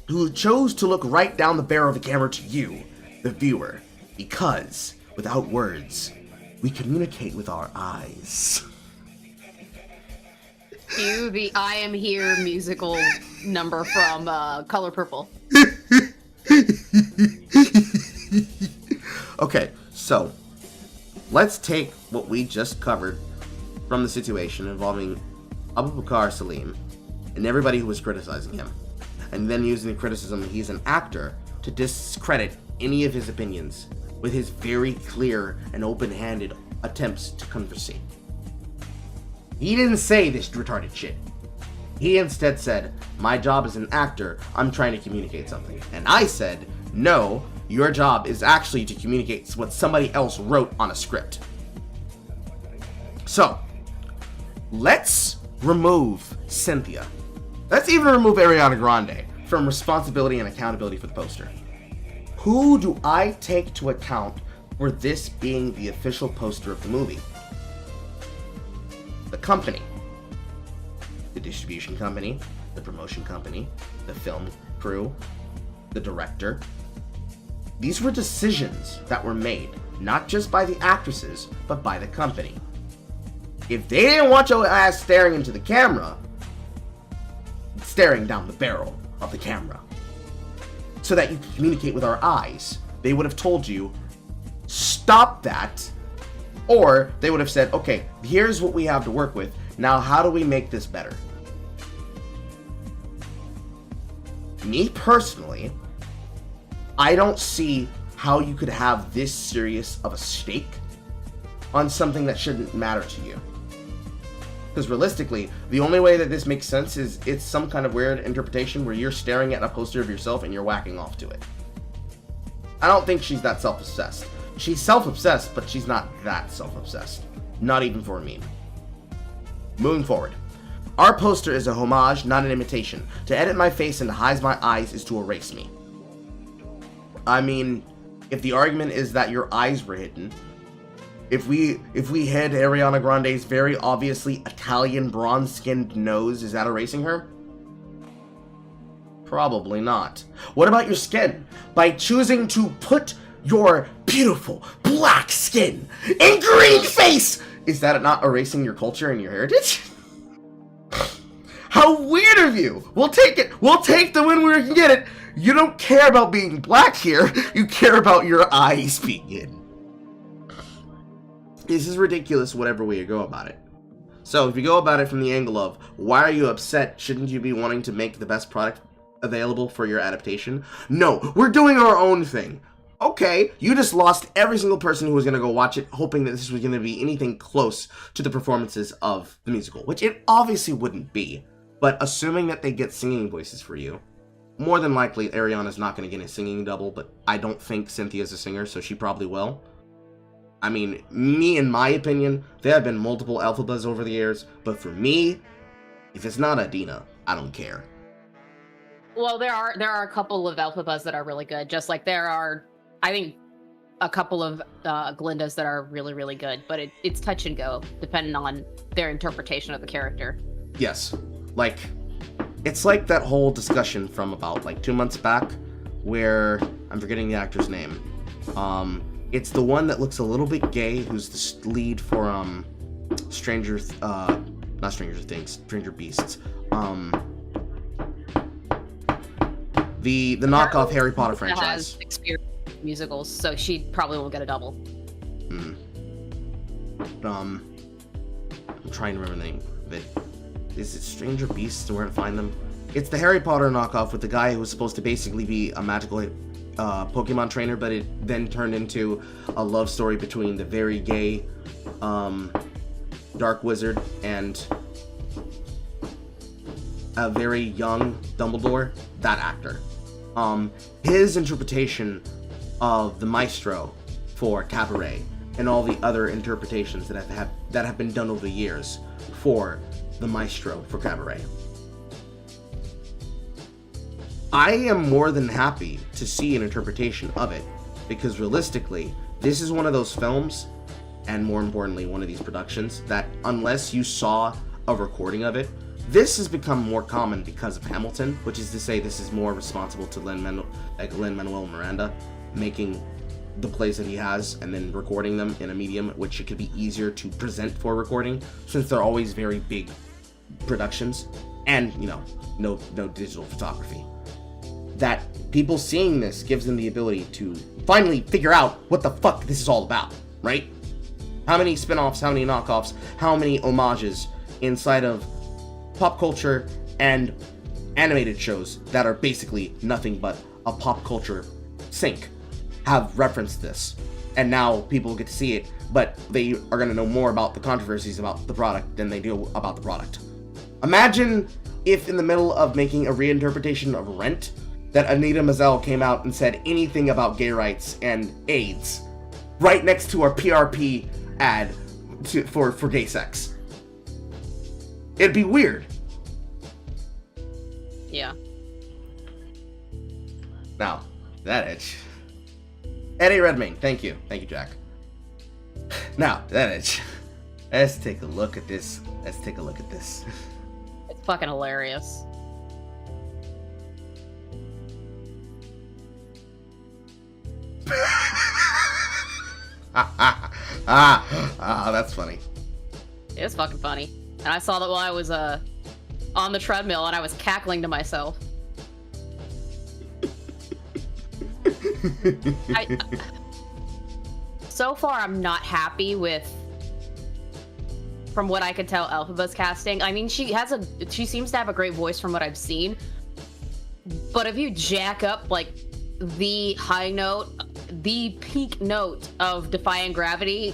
who chose to look right down the barrel of the camera to you, the viewer, because without words, we communicate with our eyes. Cue the I Am Here musical number from Color Purple. Okay, so let's take what we just covered from the situation involving Abubakar Salim and everybody who was criticizing him, and then using the criticism that he's an actor to discredit any of his opinions with his very clear and open-handed attempts to conversate. He didn't say this retarded shit. He instead said, my job as an actor, I'm trying to communicate something. And I said, no, your job is actually to communicate what somebody else wrote on a script. So, let's remove Cynthia. Let's even remove Ariana Grande from responsibility and accountability for the poster. Who do I take to account for this being the official poster of the movie? The company, the distribution company, the promotion company, the film crew, the director. These were decisions that were made, not just by the actresses, but by the company. If they didn't want your ass staring into the camera, staring down the barrel of the camera, so that you can communicate with our eyes, they would have told you, stop that, or they would have said, okay, here's what we have to work with. Now, how do we make this better? Me personally, I don't see how you could have this serious of a stake on something that shouldn't matter to you. Because realistically, the only way that this makes sense is it's some kind of weird interpretation where you're staring at a poster of yourself and you're whacking off to it. I don't think she's that self-obsessed. She's self-obsessed, but she's not that self-obsessed. Not even for a meme. Moving forward. Our poster is a homage, not an imitation. To edit my face and to hide my eyes is to erase me. I mean, if the argument is that your eyes were hidden, if we hid Ariana Grande's very obviously Italian bronze-skinned nose, is that erasing her? Probably not. What about your skin? By choosing to put your beautiful black skin and green face, is that not erasing your culture and your heritage? How weird of you! We'll take it! We'll take the win where we can get it! You don't care about being black here, you care about your eyes being hidden. This is ridiculous whatever way you go about it. So, if you go about it from the angle of, why are you upset? Shouldn't you be wanting to make the best product available for your adaptation? No, we're doing our own thing. Okay, you just lost every single person who was going to go watch it, hoping that this was going to be anything close to the performances of the musical, which it obviously wouldn't be. But assuming that they get singing voices for you, more than likely Ariana's not going to get a singing double, but I don't think Cynthia's a singer, so she probably will. I mean, in my opinion, there have been multiple Elphabas over the years, but for me, if it's not Adina, I don't care. Well, there are a couple of Elphabas that are really good, just like there are, I think, a couple of Glindas that are really, really good, but it's touch and go, depending on their interpretation of the character. Yes. Like, it's like that whole discussion from about, 2 months back, where, I'm forgetting the actor's name, it's the one that looks a little bit gay, who's the lead for, Stranger Beasts, the knockoff Harry Potter franchise. Has experience with musicals, so she probably won't get a double. I'm trying to remember the name of it. Is it Stranger Beasts and where to find them? It's the Harry Potter knockoff with the guy who was supposed to basically be a magical Pokemon trainer, but it then turned into a love story between the very gay Dark Wizard and a very young Dumbledore. That actor. His interpretation of the Maestro for Cabaret and all the other interpretations that have been done over the years for the Maestro for Cabaret. I am more than happy to see an interpretation of it, because realistically, this is one of those films, and more importantly, one of these productions, that unless you saw a recording of it, this has become more common because of Hamilton, which is to say this is more responsible to Lin-Manuel Miranda, making the plays that he has and then recording them in a medium which it could be easier to present for recording, since they're always very big productions, and, no digital photography. That people seeing this gives them the ability to finally figure out what the fuck this is all about, right? How many spin-offs, how many knockoffs, how many homages inside of pop culture and animated shows that are basically nothing but a pop culture sink have referenced this. And now people get to see it, but they are going to know more about the controversies about the product than they do about the product. Imagine if in the middle of making a reinterpretation of Rent, that Anita Mazel came out and said anything about gay rights and AIDS right next to our PRP ad for gay sex. It'd be weird. Yeah. Now, that itch. Eddie Redmayne, thank you. Thank you, Jack. Now, that itch. Let's take a look at this. It's fucking hilarious. That's funny. It was fucking funny. And I saw that while I was on the treadmill and I was cackling to myself. So far, I'm not happy with, from what I could tell, Elphaba's casting. I mean, she seems to have a great voice from what I've seen. But if you jack up, like, the high note, the peak note of Defying Gravity,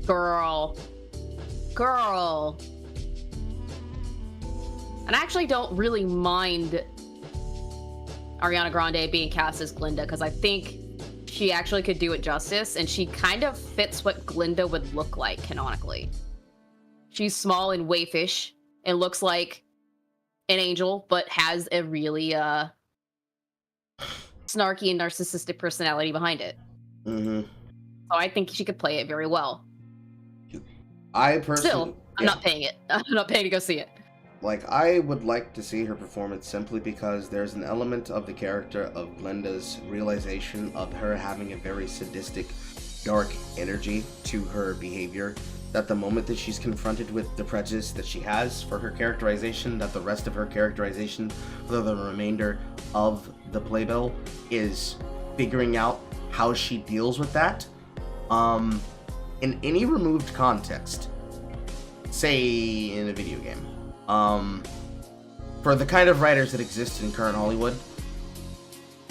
girl. And I actually don't really mind Ariana Grande being cast as Glinda, because I think she actually could do it justice, and she kind of fits what Glinda would look like canonically. She's small and waifish and looks like an angel, but has a really snarky and narcissistic personality behind it. Mm-hmm. So I think she could play it very well. I personally... Still, I'm not paying it. I'm not paying to go see it. Like, I would like to see her performance simply because there's an element of the character of Glinda's realization of her having a very sadistic, dark energy to her behavior, that the moment that she's confronted with the prejudice that she has for her characterization, that the rest of her characterization for the remainder of the playbill is figuring out how she deals with that. In any removed context, say in a video game, for the kind of writers that exist in current Hollywood,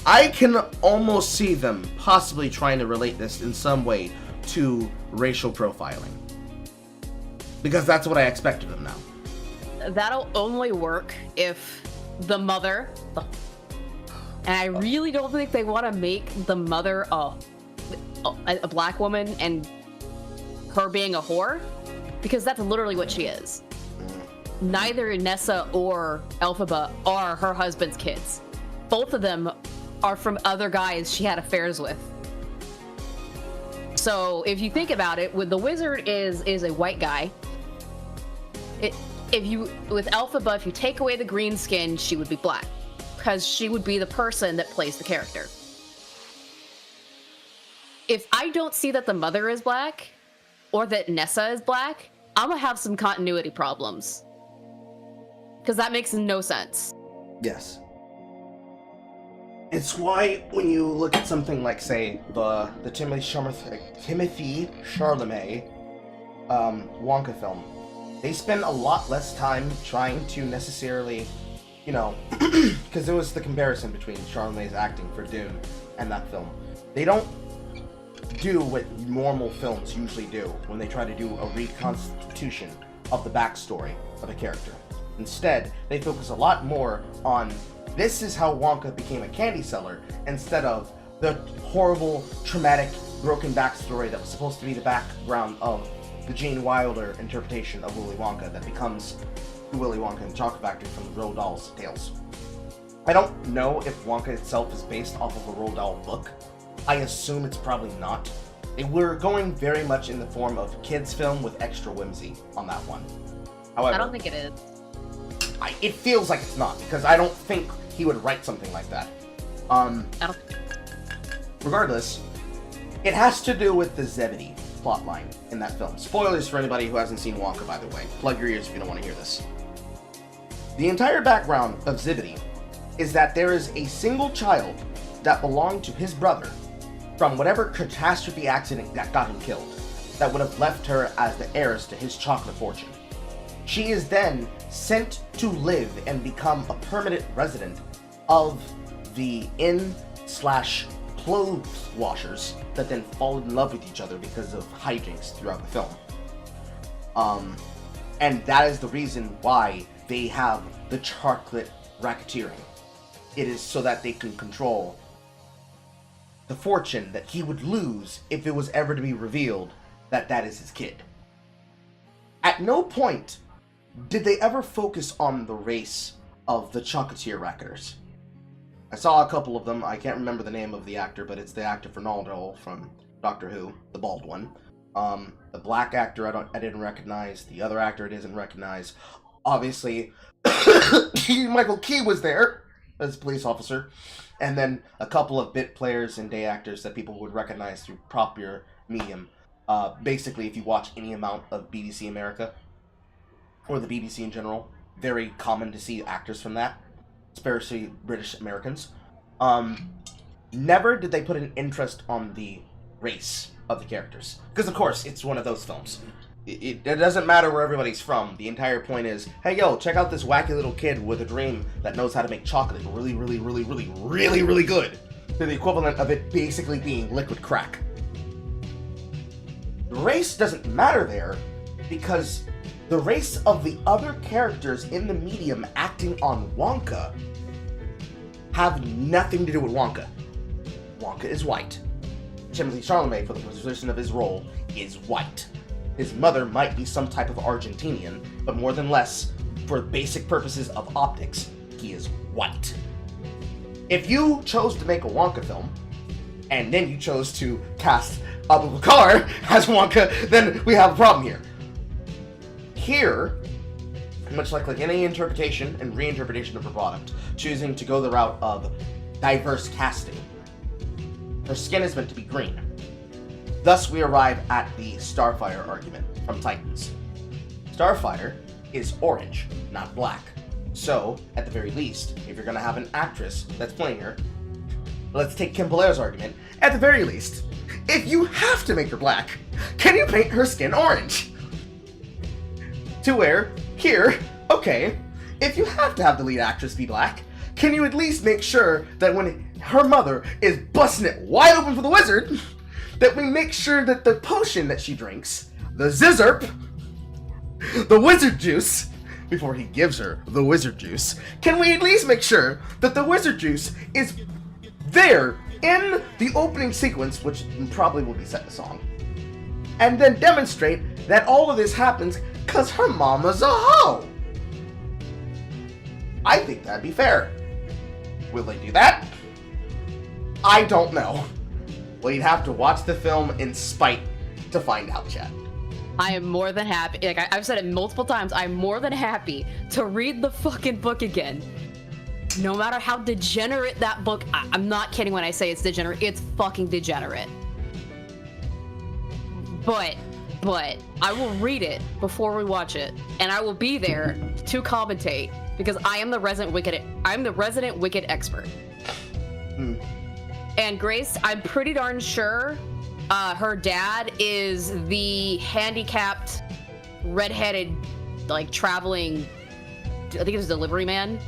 I can almost see them possibly trying to relate this in some way to racial profiling. Because that's what I expect of them now. That'll only work if the mother, and I really don't think they want to make the mother a black woman and her being a whore, because that's literally what she is. Neither Nessa or Elphaba are her husband's kids. Both of them are from other guys she had affairs with. So if you think about it, the wizard is a white guy. With Elphaba, if you take away the green skin, she would be black, because she would be the person that plays the character. If I don't see that the mother is black, or that Nessa is black, I'm gonna have some continuity problems. Because that makes no sense. Yes. It's why when you look at something like, say, the Timothy Chalamet Wonka film, they spend a lot less time trying to necessarily, you know, because there was the comparison between Chalamet's acting for Dune and that film. They don't do what normal films usually do when they try to do a reconstitution of the backstory of a character. Instead, they focus a lot more on this is how Wonka became a candy seller, instead of the horrible, traumatic, broken backstory that was supposed to be the background of the Gene Wilder interpretation of Willy Wonka that becomes Willy Wonka and the Chocolate Factory from the Roald Dahl's tales. I don't know if Wonka itself is based off of a Roald Dahl book. I assume it's probably not. They were going very much in the form of kids' film with extra whimsy on that one. However, I don't think it is. It feels like it's not, because I don't think he would write something like that. Regardless, it has to do with the Zebedee plotline in that film. Spoilers for anybody who hasn't seen Wonka, by the way. Plug your ears if you don't want to hear this. The entire background of Zebedee is that there is a single child that belonged to his brother from whatever catastrophe accident that got him killed, that would have left her as the heiress to his chocolate fortune. She is then sent to live and become a permanent resident of the inn/clothes washers that then fall in love with each other because of hijinks throughout the film. And that is the reason why they have the chocolate racketeering. It is so that they can control the fortune that he would lose if it was ever to be revealed that that is his kid. At no point did they ever focus on the race of the chocolatier racketers. I saw a couple of them. I can't remember the name of the actor, but it's the actor for Naldo from Doctor Who, the bald one. The black actor I didn't recognize. The other actor I didn't recognize. Obviously, Michael Key was there as a police officer. And then a couple of bit players and day actors that people would recognize through proper medium. Basically, if you watch any amount of BBC America, or the BBC in general, very common to see actors from that, especially British Americans. Never did they put an interest on the race of the characters. Because, of course, it's one of those films. It doesn't matter where everybody's from. The entire point is, hey, yo, check out this wacky little kid with a dream that knows how to make chocolate really, really, really, really, really, really good. To the equivalent of it basically being liquid crack. The race doesn't matter there because the race of the other characters in the medium acting on Wonka have nothing to do with Wonka. Wonka is white. Timothée Chalamet, for the position of his role, is white. His mother might be some type of Argentinian, but more than less, for basic purposes of optics, he is white. If you chose to make a Wonka film, and then you chose to cast Abu Bakar as Wonka, then we have a problem here. Here, much like any interpretation and reinterpretation of a product, choosing to go the route of diverse casting, her skin is meant to be green. Thus, we arrive at the Starfire argument from Titans. Starfire is orange, not black. So, at the very least, if you're going to have an actress that's playing her, let's take Kim Belair's argument, at the very least, if you have to make her black, can you paint her skin orange? To where, here, okay, if you have to have the lead actress be black, can you at least make sure that when her mother is busting it wide open for the wizard, that we make sure that the potion that she drinks, the Zizzurp, the wizard juice, before he gives her the wizard juice, can we at least make sure that the wizard juice is there in the opening sequence, which probably will be set in the song, and then demonstrate that all of this happens because her mama's a hoe? I think that'd be fair. Will they do that? I don't know. Well, you'd have to watch the film in spite to find out, chat. I am more than happy. Like I've said it multiple times. I'm more than happy to read the fucking book again. No matter how degenerate that book, I'm not kidding when I say it's degenerate. It's fucking degenerate. But I will read it before we watch it, and I will be there to commentate because I am the resident Wicked. I'm the resident Wicked expert. And Grace, I'm pretty darn sure her dad is the handicapped, redheaded, like traveling, I think it was delivery man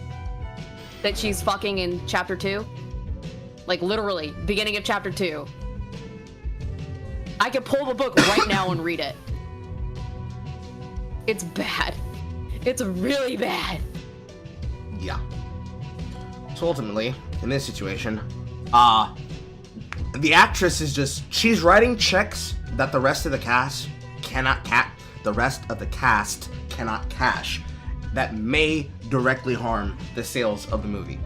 that she's fucking in chapter 2. Like literally, beginning of chapter 2. I could pull the book right now and read it. It's bad. It's really bad. Yeah. So ultimately, in this situation, the actress is just, she's writing checks that the rest of the cast cannot cash that may directly harm the sales of the movie.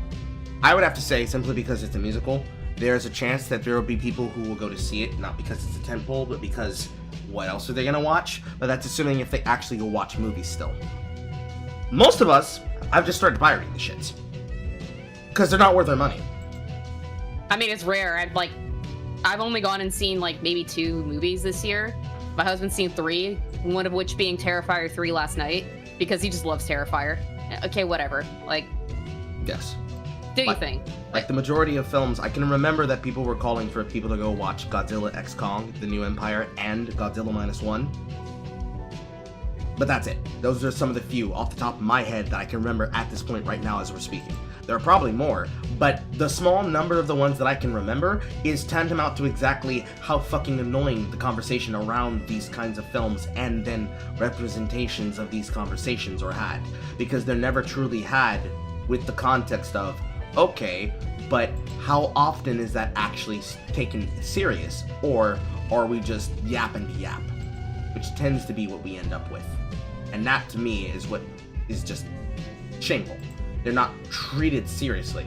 I would have to say, simply because it's a musical, there's a chance that there will be people who will go to see it, not because it's a tentpole, but because what else are they gonna watch? But that's assuming if they actually go watch movies still. Most of us, I've just started pirating the shits. Because they're not worth their money. I mean, it's rare. I've only gone and seen like maybe 2 movies this year. My husband's seen 3, one of which being Terrifier 3 last night, because he just loves Terrifier. Okay, whatever. Like, yes. Do you think? Like the majority of films, I can remember that people were calling for people to go watch Godzilla X Kong, The New Empire, and Godzilla -1. But that's it. Those are some of the few off the top of my head that I can remember at this point right now as we're speaking. There are probably more, but the small number of the ones that I can remember is tantamount to exactly how fucking annoying the conversation around these kinds of films and then representations of these conversations are had. Because they're never truly had with the context of, okay, but how often is that actually taken serious? Or are we just yapping to yap? Which tends to be what we end up with. And that, to me, is what is just shameful. They're not treated seriously.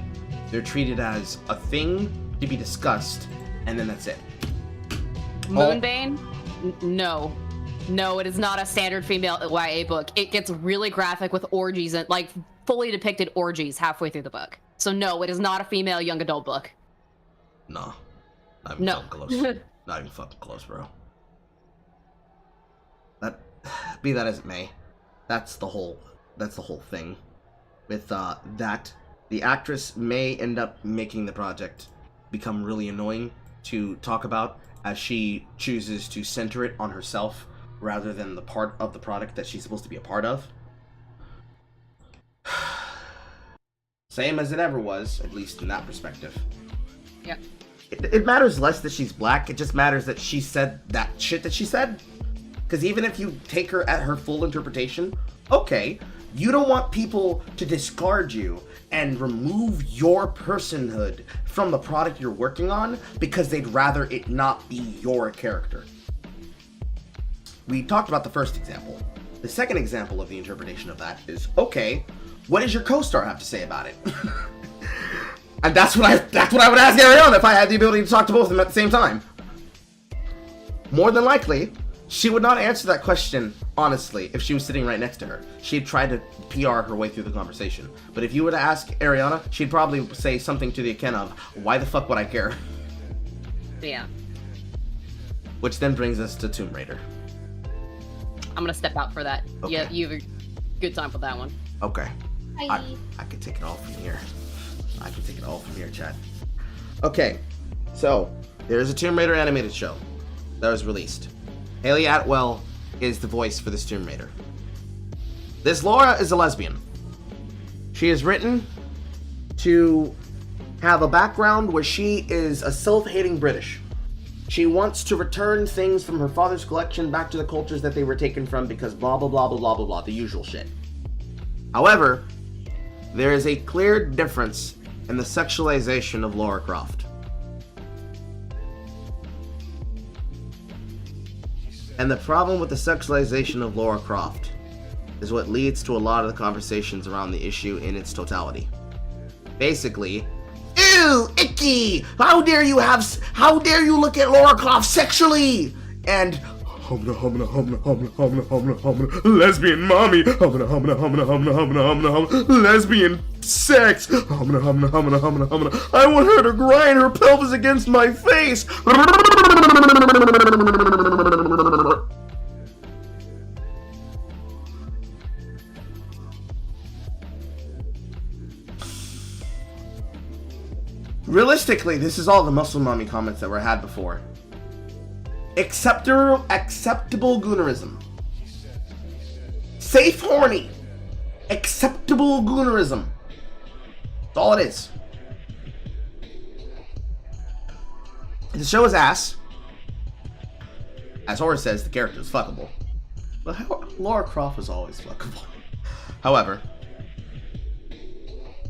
They're treated as a thing to be discussed, and then that's it. Moonbane? No. No, it is not a standard female YA book. It gets really graphic with orgies and, like, fully depicted orgies halfway through the book. So no, it is not a female young adult book. No. Not even fucking close. Not even fucking close, bro. Be that as it may, That's the whole thing. With that, the actress may end up making the project become really annoying to talk about, as she chooses to center it on herself rather than the part of the product that she's supposed to be a part of. Same as it ever was, at least in that perspective. Yep. It matters less that she's black, it just matters that she said that shit that she said. Because even if you take her at her full interpretation, okay, you don't want people to discard you and remove your personhood from the product you're working on because they'd rather it not be your character. We talked about the first example. The second example of the interpretation of that is, okay, what does your co-star have to say about it? And that's what I would ask Ariana if I had the ability to talk to both of them at the same time. More than likely, she would not answer that question honestly if she was sitting right next to her. She'd try to PR her way through the conversation. But if you were to ask Ariana, she'd probably say something to the extent of, why the fuck would I care? Yeah. Which then brings us to Tomb Raider. I'm gonna step out for that. Okay. Yeah, you have a good time with that one. Okay. Bye. I can take it all from here. Chat. Okay, so there's a Tomb Raider animated show that was released. Haley Atwell is the voice for this Tomb Raider. This Laura is a lesbian. She is written to have a background where she is a self-hating British. She wants to return things from her father's collection back to the cultures that they were taken from because blah blah blah blah blah blah blah, the usual shit. However, there is a clear difference in the sexualization of Lara Croft. And the problem with the sexualization of Lara Croft is what leads to a lot of the conversations around the issue in its totality. Basically, ew, icky! How dare you look at Lara Croft sexually? And lesbian mommy, lesbian sex, I want her to grind her pelvis against my face. Realistically, this is all the muscle mommy comments that were had before. Acceptable goonerism. Safe horny. Acceptable goonerism. That's all it is. The show is ass. As Horace says, the character is fuckable. But Lara Croft was always fuckable. However,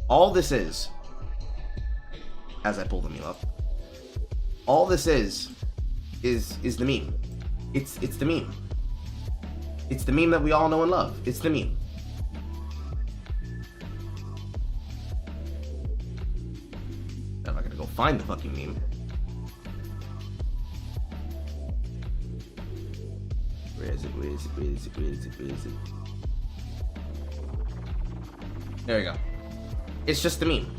all this is, as I pull the meme up, all this is the meme. It's the meme. It's the meme that we all know and love. It's the meme. Now I'm not gonna go find the fucking meme. Where is it? There you go. It's just the meme.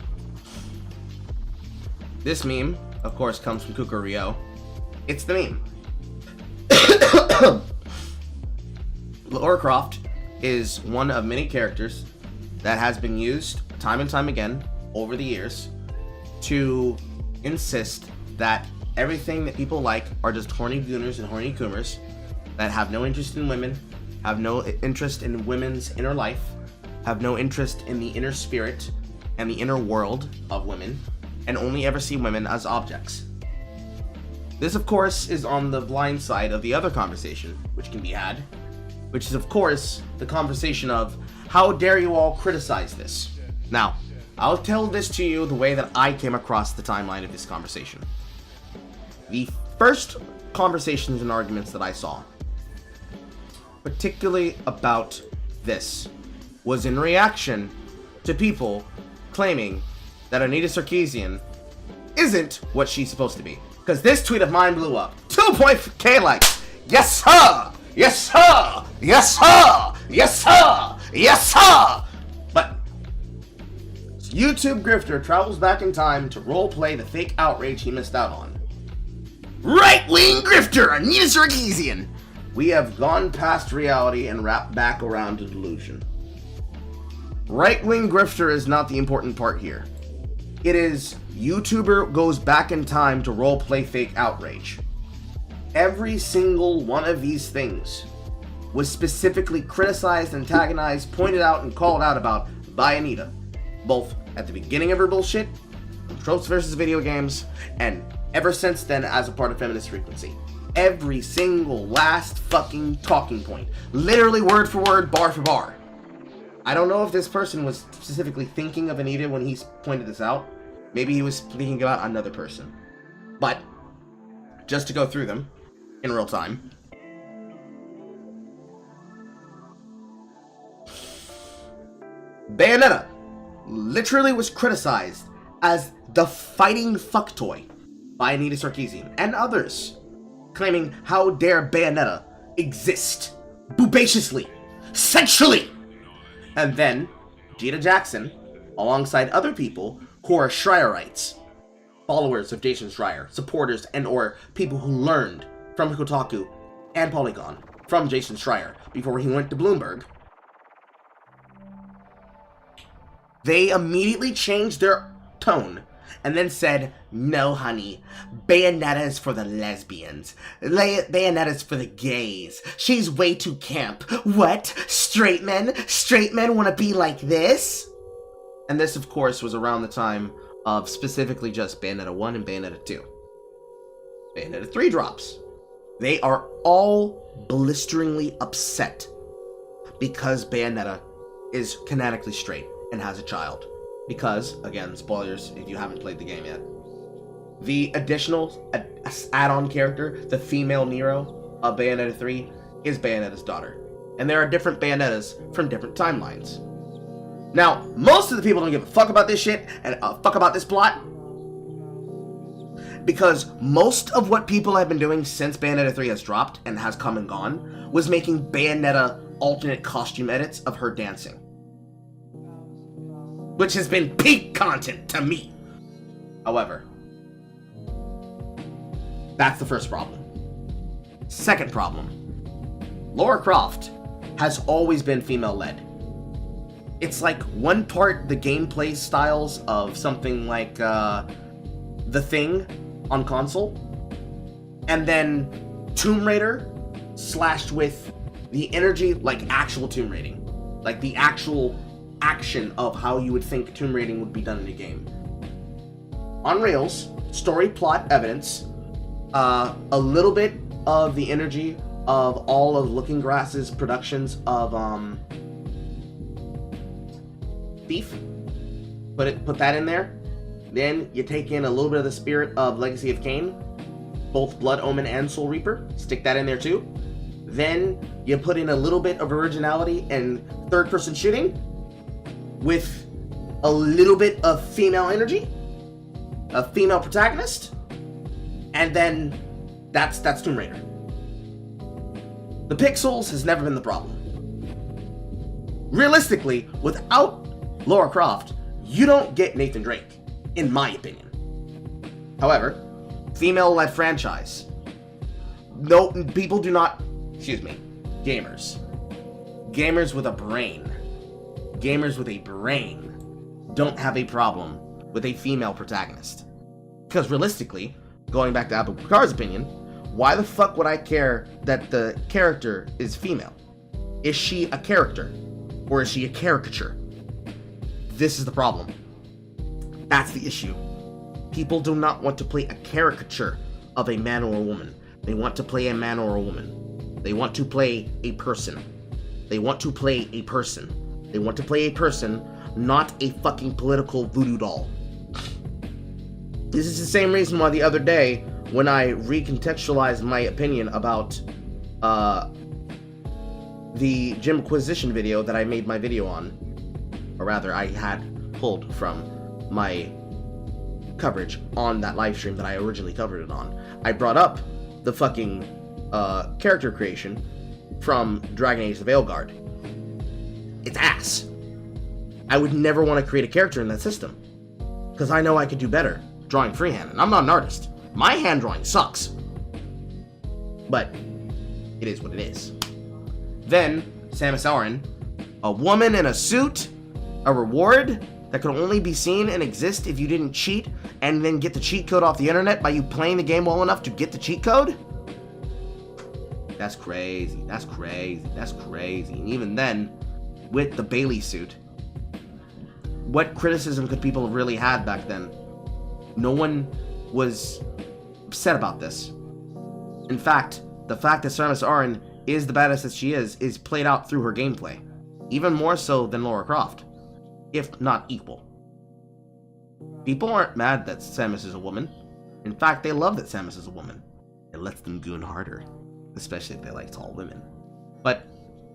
This meme, of course, comes from Kuka Rio. It's the meme. Lara Croft is one of many characters that has been used time and time again over the years to insist that everything that people like are just horny gooners and horny coomers that have no interest in women, have no interest in women's inner life, have no interest in the inner spirit and the inner world of women, and only ever see women as objects. This, of course, is on the blind side of the other conversation, which can be had, which is, of course, the conversation of, how dare you all criticize this? Now, I'll tell this to you the way that I came across the timeline of this conversation. The first conversations and arguments that I saw, particularly about this, was in reaction to people claiming that Anita Sarkeesian isn't what she's supposed to be. Because this tweet of mine blew up. 2.k likes. Yes, sir! Yes, sir! Yes, sir! Yes, sir! Yes, sir! But YouTube grifter travels back in time to roleplay the fake outrage he missed out on. Right-wing grifter Anita Sarkeesian We have gone past reality and wrapped back around to delusion. Right-wing grifter is not the important part here. It is YouTuber goes back in time to roleplay fake outrage. Every single one of these things was specifically criticized, antagonized, pointed out, and called out about by Anita. Both at the beginning of her bullshit, tropes versus video games, and ever since then as a part of Feminist Frequency. Every single last fucking talking point. Literally word for word, bar for bar. I don't know if this person was specifically thinking of Anita when he pointed this out. Maybe he was thinking about another person. But, just to go through them in real time. Bayonetta literally was criticized as the fighting fuck toy by Anita Sarkeesian and others, claiming how dare Bayonetta exist bubaciously, sexually. And then Gina Jackson, alongside other people who are Schreierites, followers of Jason Schreier, supporters and or people who learned from Kotaku and Polygon from Jason Schreier before he went to Bloomberg, they immediately changed their tone and then said, no honey, Bayonetta is for the lesbians. Bayonetta is for the gays. She's way too camp. What? Straight men? Straight men want to be like this? And this, of course, was around the time of specifically just Bayonetta 1 and Bayonetta 2. Bayonetta 3 drops. They are all blisteringly upset because Bayonetta is canonically straight and has a child. Because, again, spoilers if you haven't played the game yet, the additional add-on character, the female Nero of Bayonetta 3, is Bayonetta's daughter. And there are different Bayonettas from different timelines. Now, most of the people don't give a fuck about this shit and fuck about this plot, because most of what people have been doing since Bayonetta 3 has dropped and has come and gone was making Bayonetta alternate costume edits of her dancing, which has been peak content to me. However, that's the first problem. Second problem, Lara Croft has always been female-led. It's like one part the gameplay styles of something like The Thing on console, and then Tomb Raider slashed with the energy like actual Tomb Raiding, like the actual action of how you would think Tomb Raiding would be done in a game. On rails, story, plot, evidence, a little bit of the energy of all of Looking Glass's productions of Thief. Put that in there. Then you take in a little bit of the spirit of Legacy of Kain, both Blood Omen and Soul Reaper. Stick that in there too. Then you put in a little bit of originality and third-person shooting with a little bit of female energy, a female protagonist, and then that's Tomb Raider. The pixels has never been the problem. Realistically, without Lara Croft, you don't get Nathan Drake, in my opinion. However, female-led franchise. No, people do not, gamers. Gamers with a brain. Gamers with a brain don't have a problem with a female protagonist. Because realistically, going back to Abu Bakar's opinion, why the fuck would I care that the character is female? Is she a character? Or is she a caricature? This is the problem. That's the issue. People do not want to play a caricature of a man or a woman. They want to play a man or a woman. They want to play a person. They want to play a person. They want to play a person, not a fucking political voodoo doll. This is the same reason why the other day, when I recontextualized my opinion about the Gymquisition video that I made my video on, or rather I had pulled from my coverage on that live stream that I originally covered it on, I brought up the fucking character creation from Dragon Age the Veilguard. It's ass. I would never want to create a character in that system, because I know I could do better drawing freehand, and I'm not an artist. My hand drawing sucks. But it is what it is. Then, Samus Aran, a woman in a suit, a reward that could only be seen and exist if you didn't cheat and then get the cheat code off the internet by you playing the game well enough to get the cheat code? That's crazy. That's crazy. That's crazy. And even then, with the Bailey suit, what criticism could people have really had back then? No one was upset about this. In fact, the fact that Samus Aran is the badass that she is played out through her gameplay. Even more so than Lara Croft, if not equal. People aren't mad that Samus is a woman. In fact, they love that Samus is a woman. It lets them goon harder, especially if they like tall women. But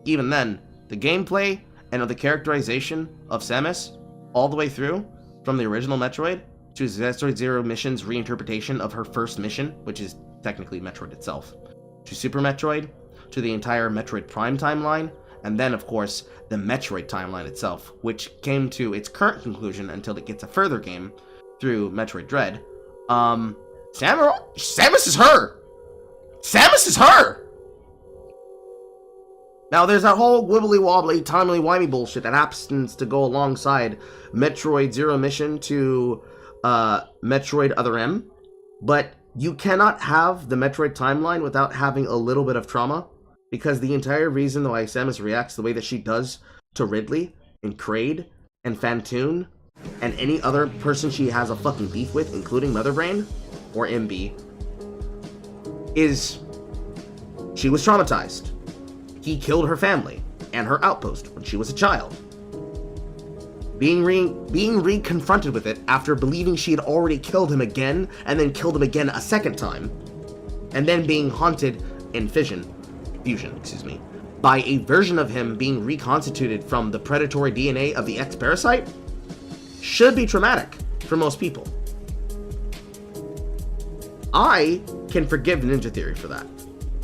even then, the gameplay and the characterization of Samus, all the way through, from the original Metroid to Metroid Zero Mission's reinterpretation of her first mission, which is technically Metroid itself, to Super Metroid, to the entire Metroid Prime timeline, and then, of course, the Metroid timeline itself, which came to its current conclusion until it gets a further game through Metroid Dread. Samus is her! Samus is her! Now, there's that whole wibbly-wobbly, timely-wimey bullshit that happens to go alongside Metroid Zero Mission to Metroid Other M, but you cannot have the Metroid timeline without having a little bit of trauma, because the entire reason why Samus reacts the way that she does to Ridley and Kraid and Phantoon and any other person she has a fucking beef with, including Motherbrain or MB, is she was traumatized. He killed her family and her outpost when she was a child. Being re-confronted with it after believing she had already killed him again and then killed him again a second time, and then being haunted in fusion, by a version of him being reconstituted from the predatory DNA of the ex-parasite, should be traumatic for most people. I can forgive Ninja Theory for that,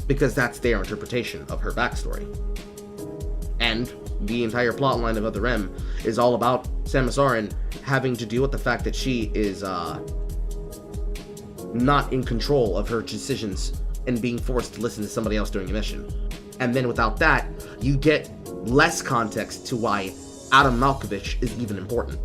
because that's their interpretation of her backstory. And the entire plotline of Other M is all about Samus Aran having to deal with the fact that she is not in control of her decisions and being forced to listen to somebody else during a mission. And then without that, you get less context to why Adam Malkovich is even important,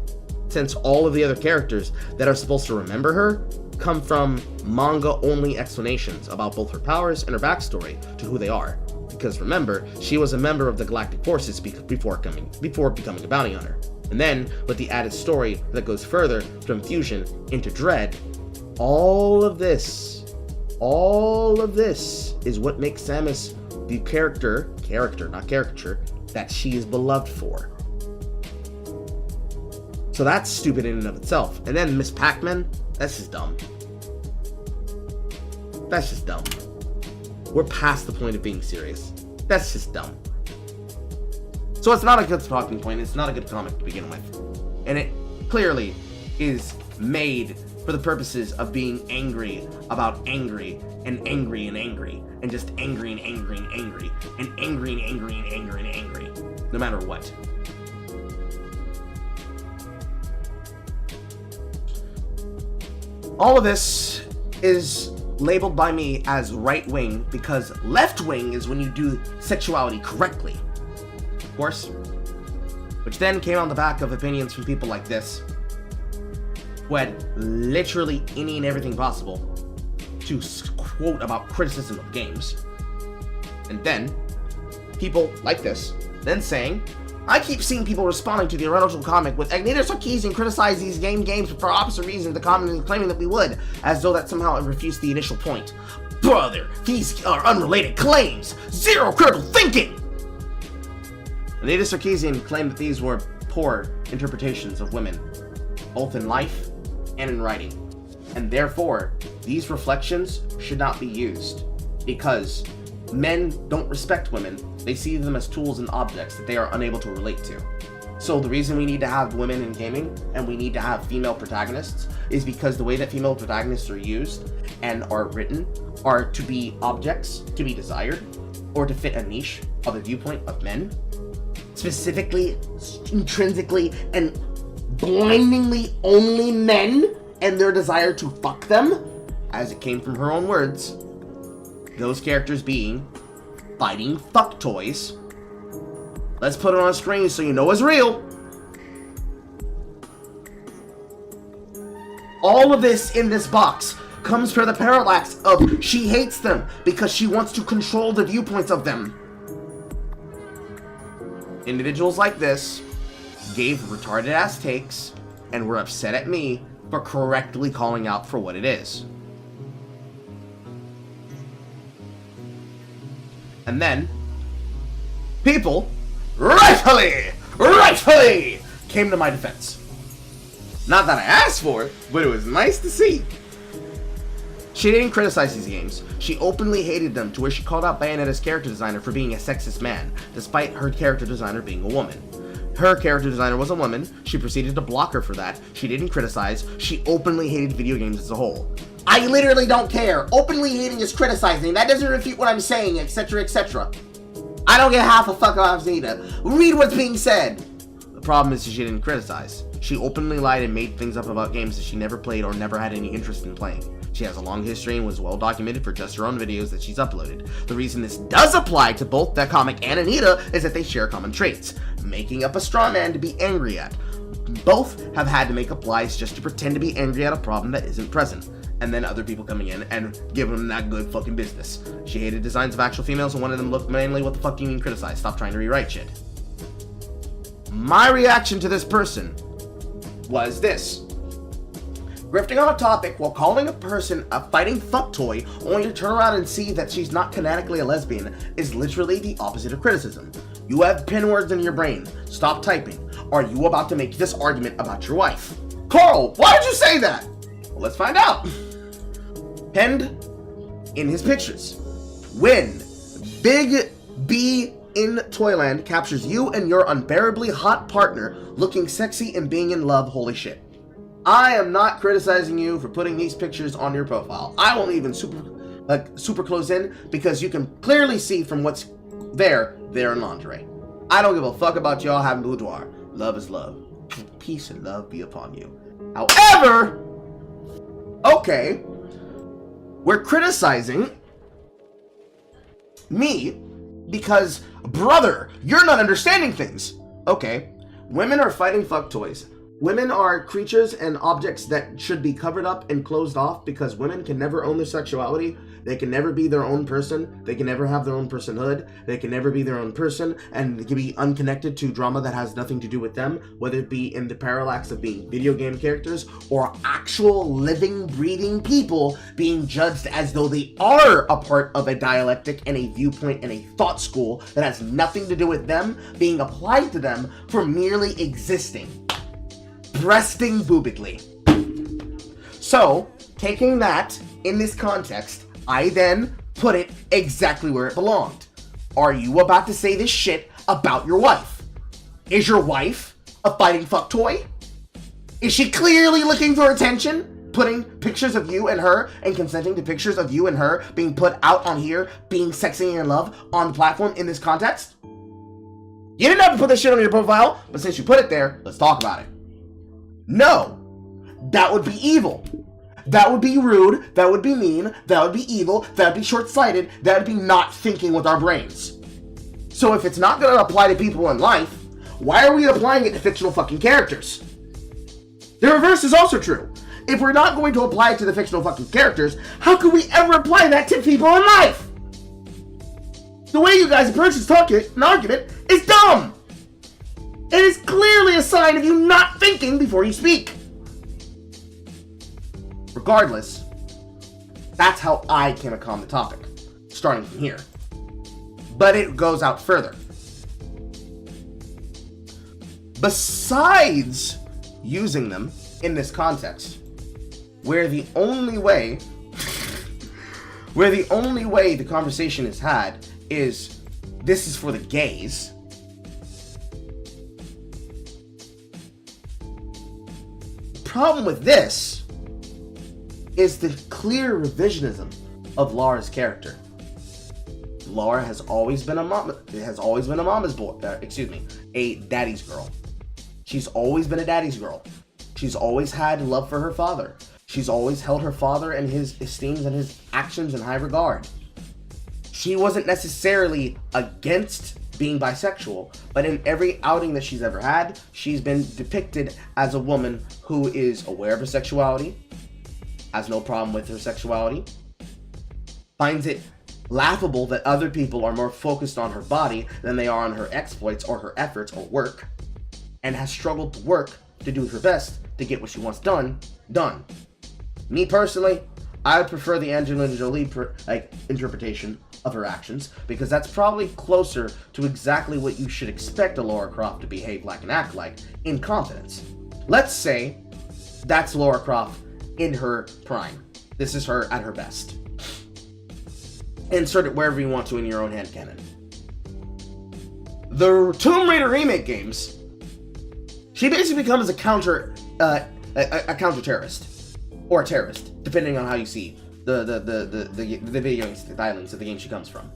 since all of the other characters that are supposed to remember her come from manga-only explanations about both her powers and her backstory to who they are. Because remember, she was a member of the Galactic Forces before becoming a bounty hunter. And then, with the added story that goes further from Fusion into Dread, all of this is what makes Samus the character, not caricature, that she is beloved for. So that's stupid in and of itself. And then Miss Pac-Man, that's just dumb. That's just dumb. We're past the point of being serious. That's just dumb. So it's not a good talking point. It's not a good comic to begin with. And it clearly is made for the purposes of being angry about angry and angry and angry. And just angry and angry and angry. And angry and angry and angry and angry. No matter what. All of this is labeled by me as right wing because left wing is when you do sexuality correctly, of course, which then came on the back of opinions from people like this, who had literally any and everything possible to quote about criticism of games. And then people like this then saying, I keep seeing people responding to the original comic with Agneta Sarkeesian criticize these games for opposite reasons, the comment claiming that we would, as though that somehow it refutes the initial point. Brother, these are unrelated claims! Zero critical thinking! Agneta Sarkeesian claimed that these were poor interpretations of women, both in life and in writing. And therefore, these reflections should not be used, because men don't respect women. They see them as tools and objects that they are unable to relate to. So the reason we need to have women in gaming and we need to have female protagonists is because the way that female protagonists are used and are written are to be objects to be desired or to fit a niche of the viewpoint of men, specifically, intrinsically, and blindingly only men and their desire to fuck them, as it came from her own words. Those characters being fighting fuck toys. Let's put it on screen so you know it's real. All of this in this box comes from the parallax of she hates them because she wants to control the viewpoints of them. Individuals like this gave retarded ass takes and were upset at me for correctly calling out for what it is. And then people rightfully came to my defense. Not that I asked for it, but it was nice to see. She didn't criticize these games. She openly hated them to where she called out Bayonetta's character designer for being a sexist man, despite her character designer being a woman. Her character designer was a woman. She proceeded to block her for that. She didn't criticize. She openly hated video games as a whole. I literally don't care. Openly hating is criticizing. That doesn't refute what I'm saying, etc., etc. I don't get half a fuck about Zeta. Read what's being said. The problem is she didn't criticize. She openly lied and made things up about games that she never played or never had any interest in playing. She has a long history and was well documented for just her own videos that she's uploaded. The reason this does apply to both that comic and Anita is that they share common traits. Making up a straw man to be angry at. Both have had to make up lies just to pretend to be angry at a problem that isn't present. And then other people coming in and giving them that good fucking business. She hated designs of actual females and one of them looked mainly what the fuck do you mean criticize? Stop trying to rewrite shit. My reaction to this person was this. Grifting on a topic while calling a person a fighting fuck toy only to turn around and see that she's not canonically a lesbian is literally the opposite of criticism. You have pin words in your brain. Stop typing. Are you about to make this argument about your wife? Carl, why did you say that? Well, let's find out. Penned in his pictures. When Big B in Toyland captures you and your unbearably hot partner looking sexy and being in love, holy shit. I am not criticizing you for putting these pictures on your profile. I won't even super close in because you can clearly see from what's there, they're in lingerie. I don't give a fuck about y'all having boudoir. Love is love. Peace and love be upon you. However, okay, we're criticizing me because, brother, you're not understanding things. Okay, women are fighting fuck toys. Women are creatures and objects that should be covered up and closed off because women can never own their sexuality. They can never be their own person. They can never have their own personhood. They can never be their own person and they can be unconnected to drama that has nothing to do with them, whether it be in the parallax of being video game characters or actual living, breathing people being judged as though they are a part of a dialectic and a viewpoint and a thought school that has nothing to do with them being applied to them for merely existing. Breasting boobically. So, taking that in this context, I then put it exactly where it belonged. Are you about to say this shit about your wife? Is your wife a fighting fuck toy? Is she clearly looking for attention? Putting pictures of you and her and consenting to pictures of you and her being put out on here, being sexy and in love on the platform in this context? You didn't have to put this shit on your profile, but since you put it there, let's talk about it. No, that would be evil. That would be rude. That would be mean. That would be evil. That would be short-sighted. That would be not thinking with our brains. So if it's not going to apply to people in life, why are we applying it to fictional fucking characters? The reverse is also true. If we're not going to apply it to the fictional fucking characters, how could we ever apply that to people in life? The way you guys approach this an argument is dumb. It is clearly a sign of you not thinking before you speak. Regardless, that's how I came upon the topic, starting from here. But it goes out further. Besides using them in this context, where the only way the conversation is had is this is for the gays. Problem with this is the clear revisionism of Laura's character. Laura has always been a mama's boy. A daddy's girl. She's always been a daddy's girl. She's always had love for her father. She's always held her father and his esteems and his actions in high regard. she wasn't necessarily against being bisexual, but in every outing that she's ever had, she's been depicted as a woman who is aware of her sexuality, has no problem with her sexuality, finds it laughable that other people are more focused on her body than they are on her exploits or her efforts or work, and has struggled to work to do her best to get what she wants done. Me personally, I would prefer the Angelina Jolie interpretation of her actions, because that's probably closer to exactly what you should expect a Lara Croft to behave like and act like in confidence. Let's say that's Lara Croft in her prime. This is her at her best. Insert it wherever you want to in your own headcanon. The Tomb Raider remake games, she basically becomes a counter terrorist, or a terrorist, depending on how you see the video stylings of the game she comes from.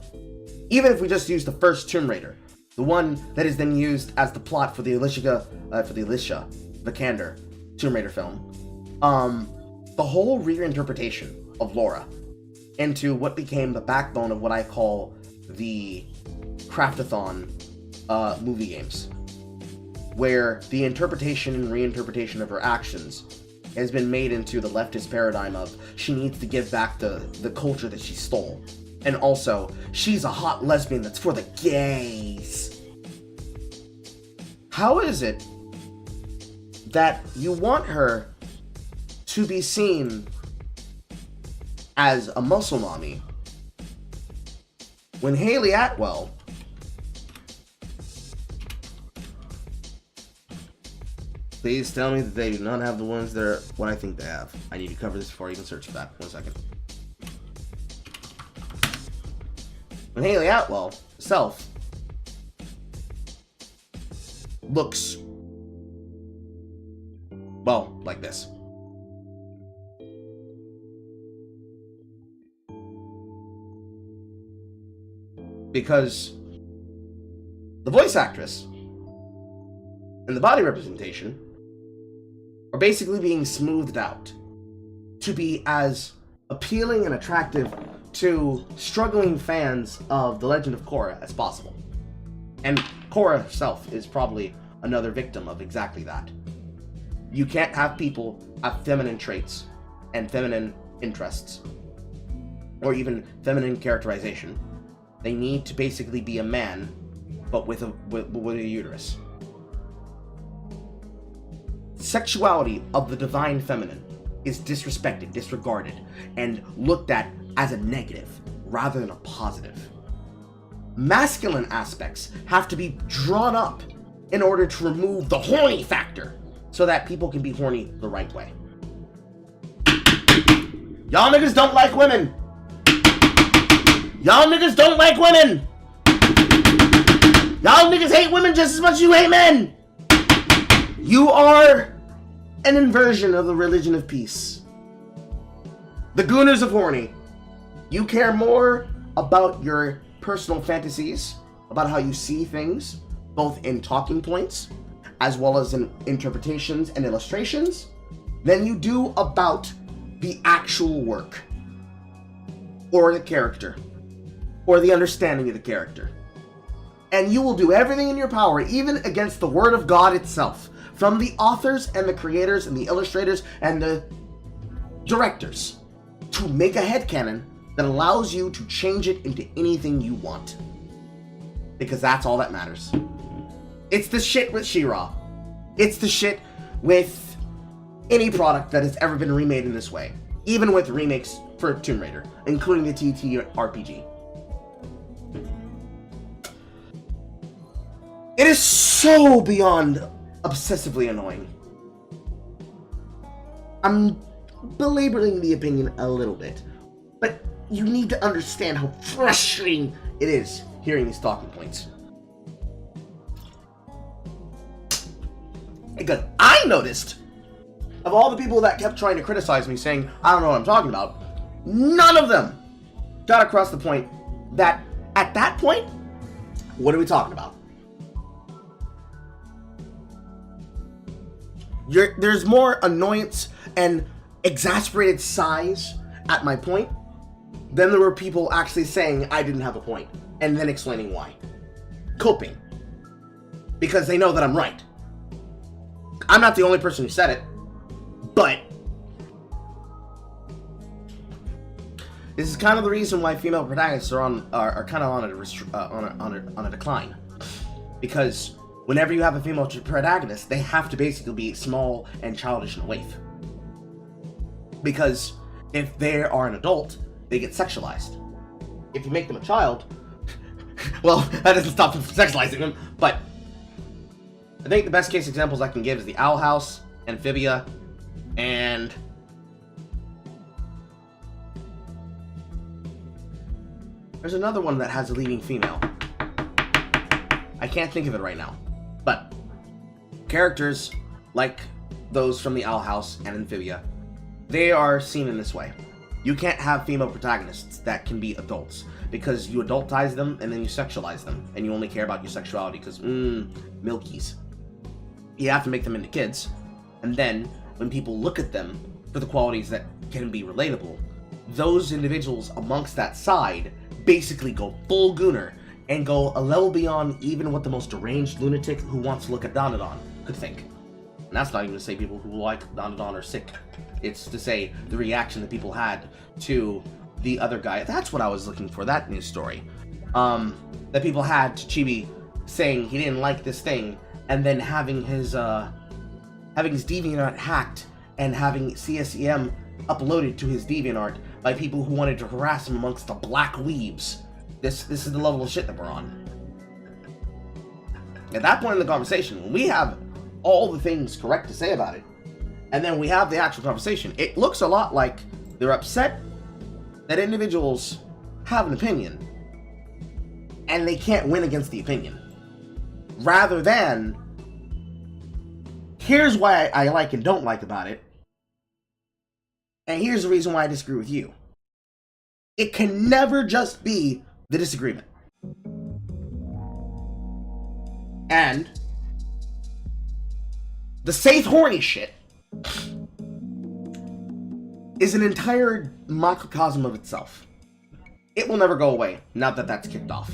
Even if we just use the first Tomb Raider, the one that is then used as the plot for the Alicia Vikander Tomb Raider film, the whole reinterpretation of Laura into what became the backbone of what I call the Craftathon movie games, where the interpretation and reinterpretation of her actions has been made into the leftist paradigm of she needs to give back the culture that she stole. And also, she's a hot lesbian that's for the gays. How is it that you want her to be seen as a muscle mommy when Haley Atwell please tell me that they do not have the ones that are what I think they have. I need to cover this before I even search for that. 1 second. When Haley Atwell herself looks, well, like this. Because the voice actress and the body representation are basically being smoothed out to be as appealing and attractive to struggling fans of The Legend of Korra as possible. And Korra herself is probably another victim of exactly that. You can't have people have feminine traits and feminine interests, or even feminine characterization. They need to basically be a man, but with a uterus. Sexuality of the divine feminine is disrespected, disregarded, and looked at as a negative rather than a positive. Masculine aspects have to be drawn up in order to remove the horny factor so that people can be horny the right way. Y'all niggas don't like women! Y'all niggas don't like women! Y'all niggas hate women just as much as you hate men! You are an inversion of the religion of peace. The Gooners of Horny. You care more about your personal fantasies, about how you see things, both in talking points, as well as in interpretations and illustrations, than you do about the actual work, or the character, or the understanding of the character. And you will do everything in your power, even against the word of God itself, from the authors and the creators and the illustrators and the directors, to make a headcanon that allows you to change it into anything you want. Because that's all that matters. It's the shit with She-Ra. It's the shit with any product that has ever been remade in this way. Even with remakes for Tomb Raider, including the TTRPG. It is so beyond obsessively annoying. I'm belaboring the opinion a little bit, but you need to understand how frustrating it is hearing these talking points. Because I noticed, of all the people that kept trying to criticize me saying, I don't know what I'm talking about, none of them got across the point that at that point, what are we talking about? There's more annoyance and exasperated sighs at my point Then there were people actually saying I didn't have a point, and then explaining why. Coping. Because they know that I'm right. I'm not the only person who said it, but this is kind of the reason why female protagonists are kind of on a decline. Because whenever you have a female protagonist, they have to basically be small and childish and a waif. Because if they are an adult, they get sexualized. If you make them a child, well, that doesn't stop them from sexualizing them, but I think the best case examples I can give is the Owl House, Amphibia, and there's another one that has a leading female. I can't think of it right now, but characters like those from the Owl House and Amphibia, they are seen in this way. You can't have female protagonists that can be adults, because you adultize them and then you sexualize them, and you only care about your sexuality because, milkies. You have to make them into kids, and then when people look at them for the qualities that can be relatable, those individuals amongst that side basically go full gooner and go a level beyond even what the most deranged lunatic who wants to look at Donadon could think. And that's not even to say people who like Donadon are sick. It's to say the reaction that people had to the other guy. That's what I was looking for, that news story. That people had to Chibi saying he didn't like this thing, and then having his DeviantArt hacked and having CSEM uploaded to his DeviantArt by people who wanted to harass him amongst the black weebs. This is the level of shit that we're on. At that point in the conversation, when we have all the things correct to say about it, and then we have the actual conversation, it looks a lot like they're upset that individuals have an opinion and they can't win against the opinion. Rather than, here's why I like and don't like about it, and here's the reason why I disagree with you. It can never just be the disagreement. And the safe horny shit is an entire microcosm of itself. It will never go away now that that's kicked off.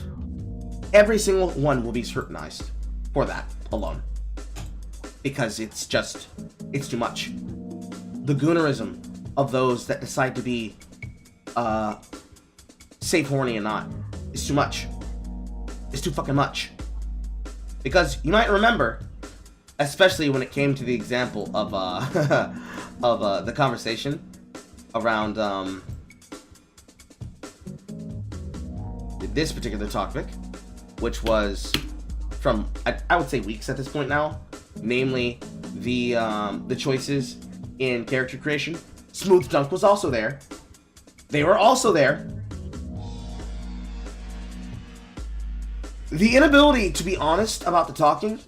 Every single one will be scrutinized for that alone. Because it's too much. The goonerism of those that decide to be safe horny and not is too much. It's too fucking much. Because you might remember, especially when it came to the example of the conversation around this particular topic, which was from I would say weeks at this point now, namely the choices in character creation. Smooth Dunk was also there. They were also there. The inability to be honest about the talking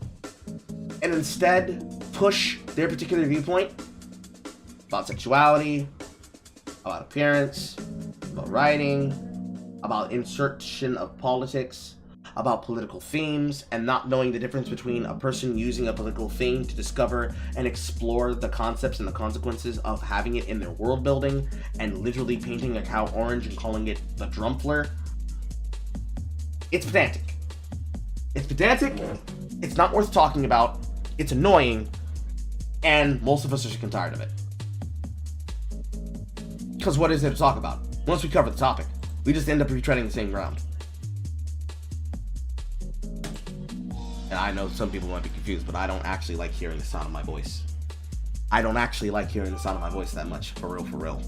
and instead push their particular viewpoint about sexuality, about appearance, about writing, about insertion of politics, about political themes, and not knowing the difference between a person using a political theme to discover and explore the concepts and the consequences of having it in their world building, and literally painting a cow orange and calling it the Drumpler. It's pedantic. It's pedantic, it's not worth talking about, it's annoying, and most of us are sick and tired of it. Because what is there to talk about? Once we cover the topic, we just end up retreading the same ground. And I know some people might be confused, but I don't actually like hearing the sound of my voice. I don't actually like hearing the sound of my voice that much, for real, for real.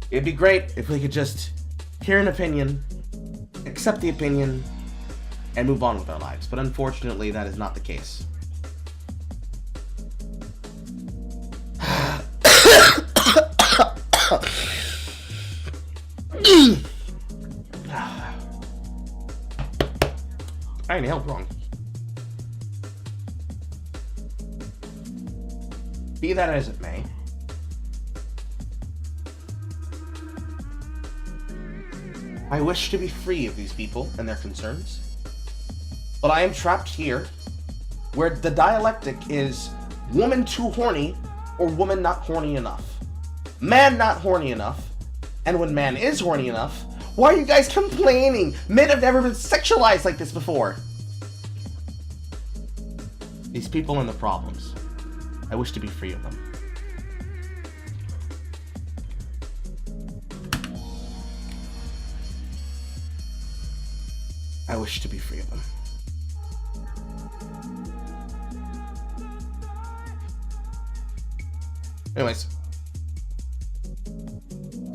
It'd be great if we could just hear an opinion, accept the opinion, and move on with our lives. But unfortunately, that is not the case. I inhaled wrong. Be that as it may, I wish to be free of these people and their concerns, but I am trapped here where the dialectic is woman too horny or woman not horny enough. man not horny enough, and when man is horny enough, why are you guys complaining? Men have never been sexualized like this before. These people and the problems. I wish to be free of them. I wish to be free of them. Anyways,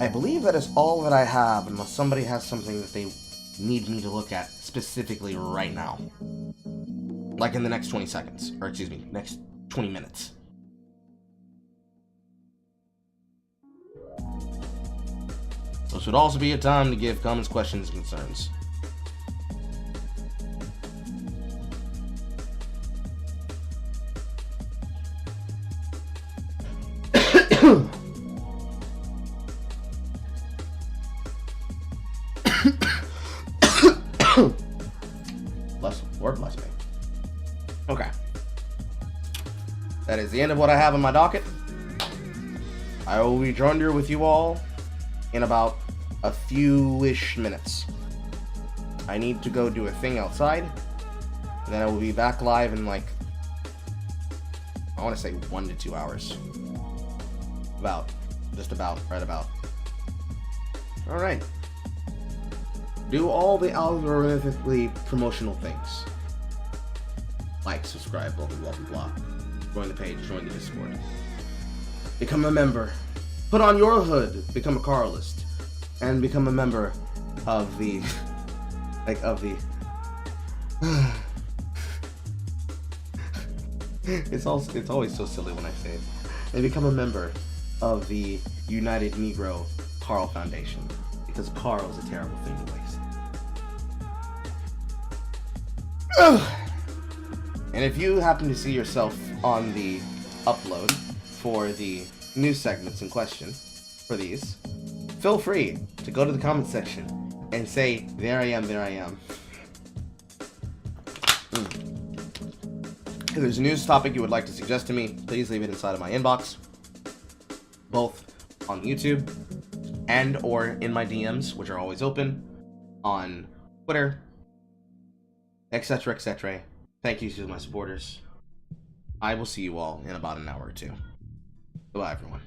I believe that is all that I have, unless somebody has something that they need me to look at specifically right now. Like in the next 20 seconds, or excuse me, next 20 minutes. This would also be a time to give comments, questions, and concerns. Bless me. Okay. That is the end of what I have on my docket. I will rejoin here with you all in about a few-ish minutes. I need to go do a thing outside, and then I will be back live in like, I want to say 1 to 2 hours. Right about. Alright. Do all the algorithmically promotional things. Like, subscribe, blah, blah, blah, blah. Join the page, join the Discord. Become a member. Put on your hood, become a Carlist. And become a member of the... It's always so silly when I say it. And become a member of the United Negro Carl Foundation. Because Carl is a terrible thing to waste. And if you happen to see yourself on the upload for the news segments in question for these, feel free to go to the comment section and say, there I am. If there's a news topic you would like to suggest to me, please leave it inside of my inbox, both on YouTube and or in my DMs, which are always open, on Twitter, etc., etc. Thank you to my supporters. I will see you all in about an hour or two. Goodbye, everyone.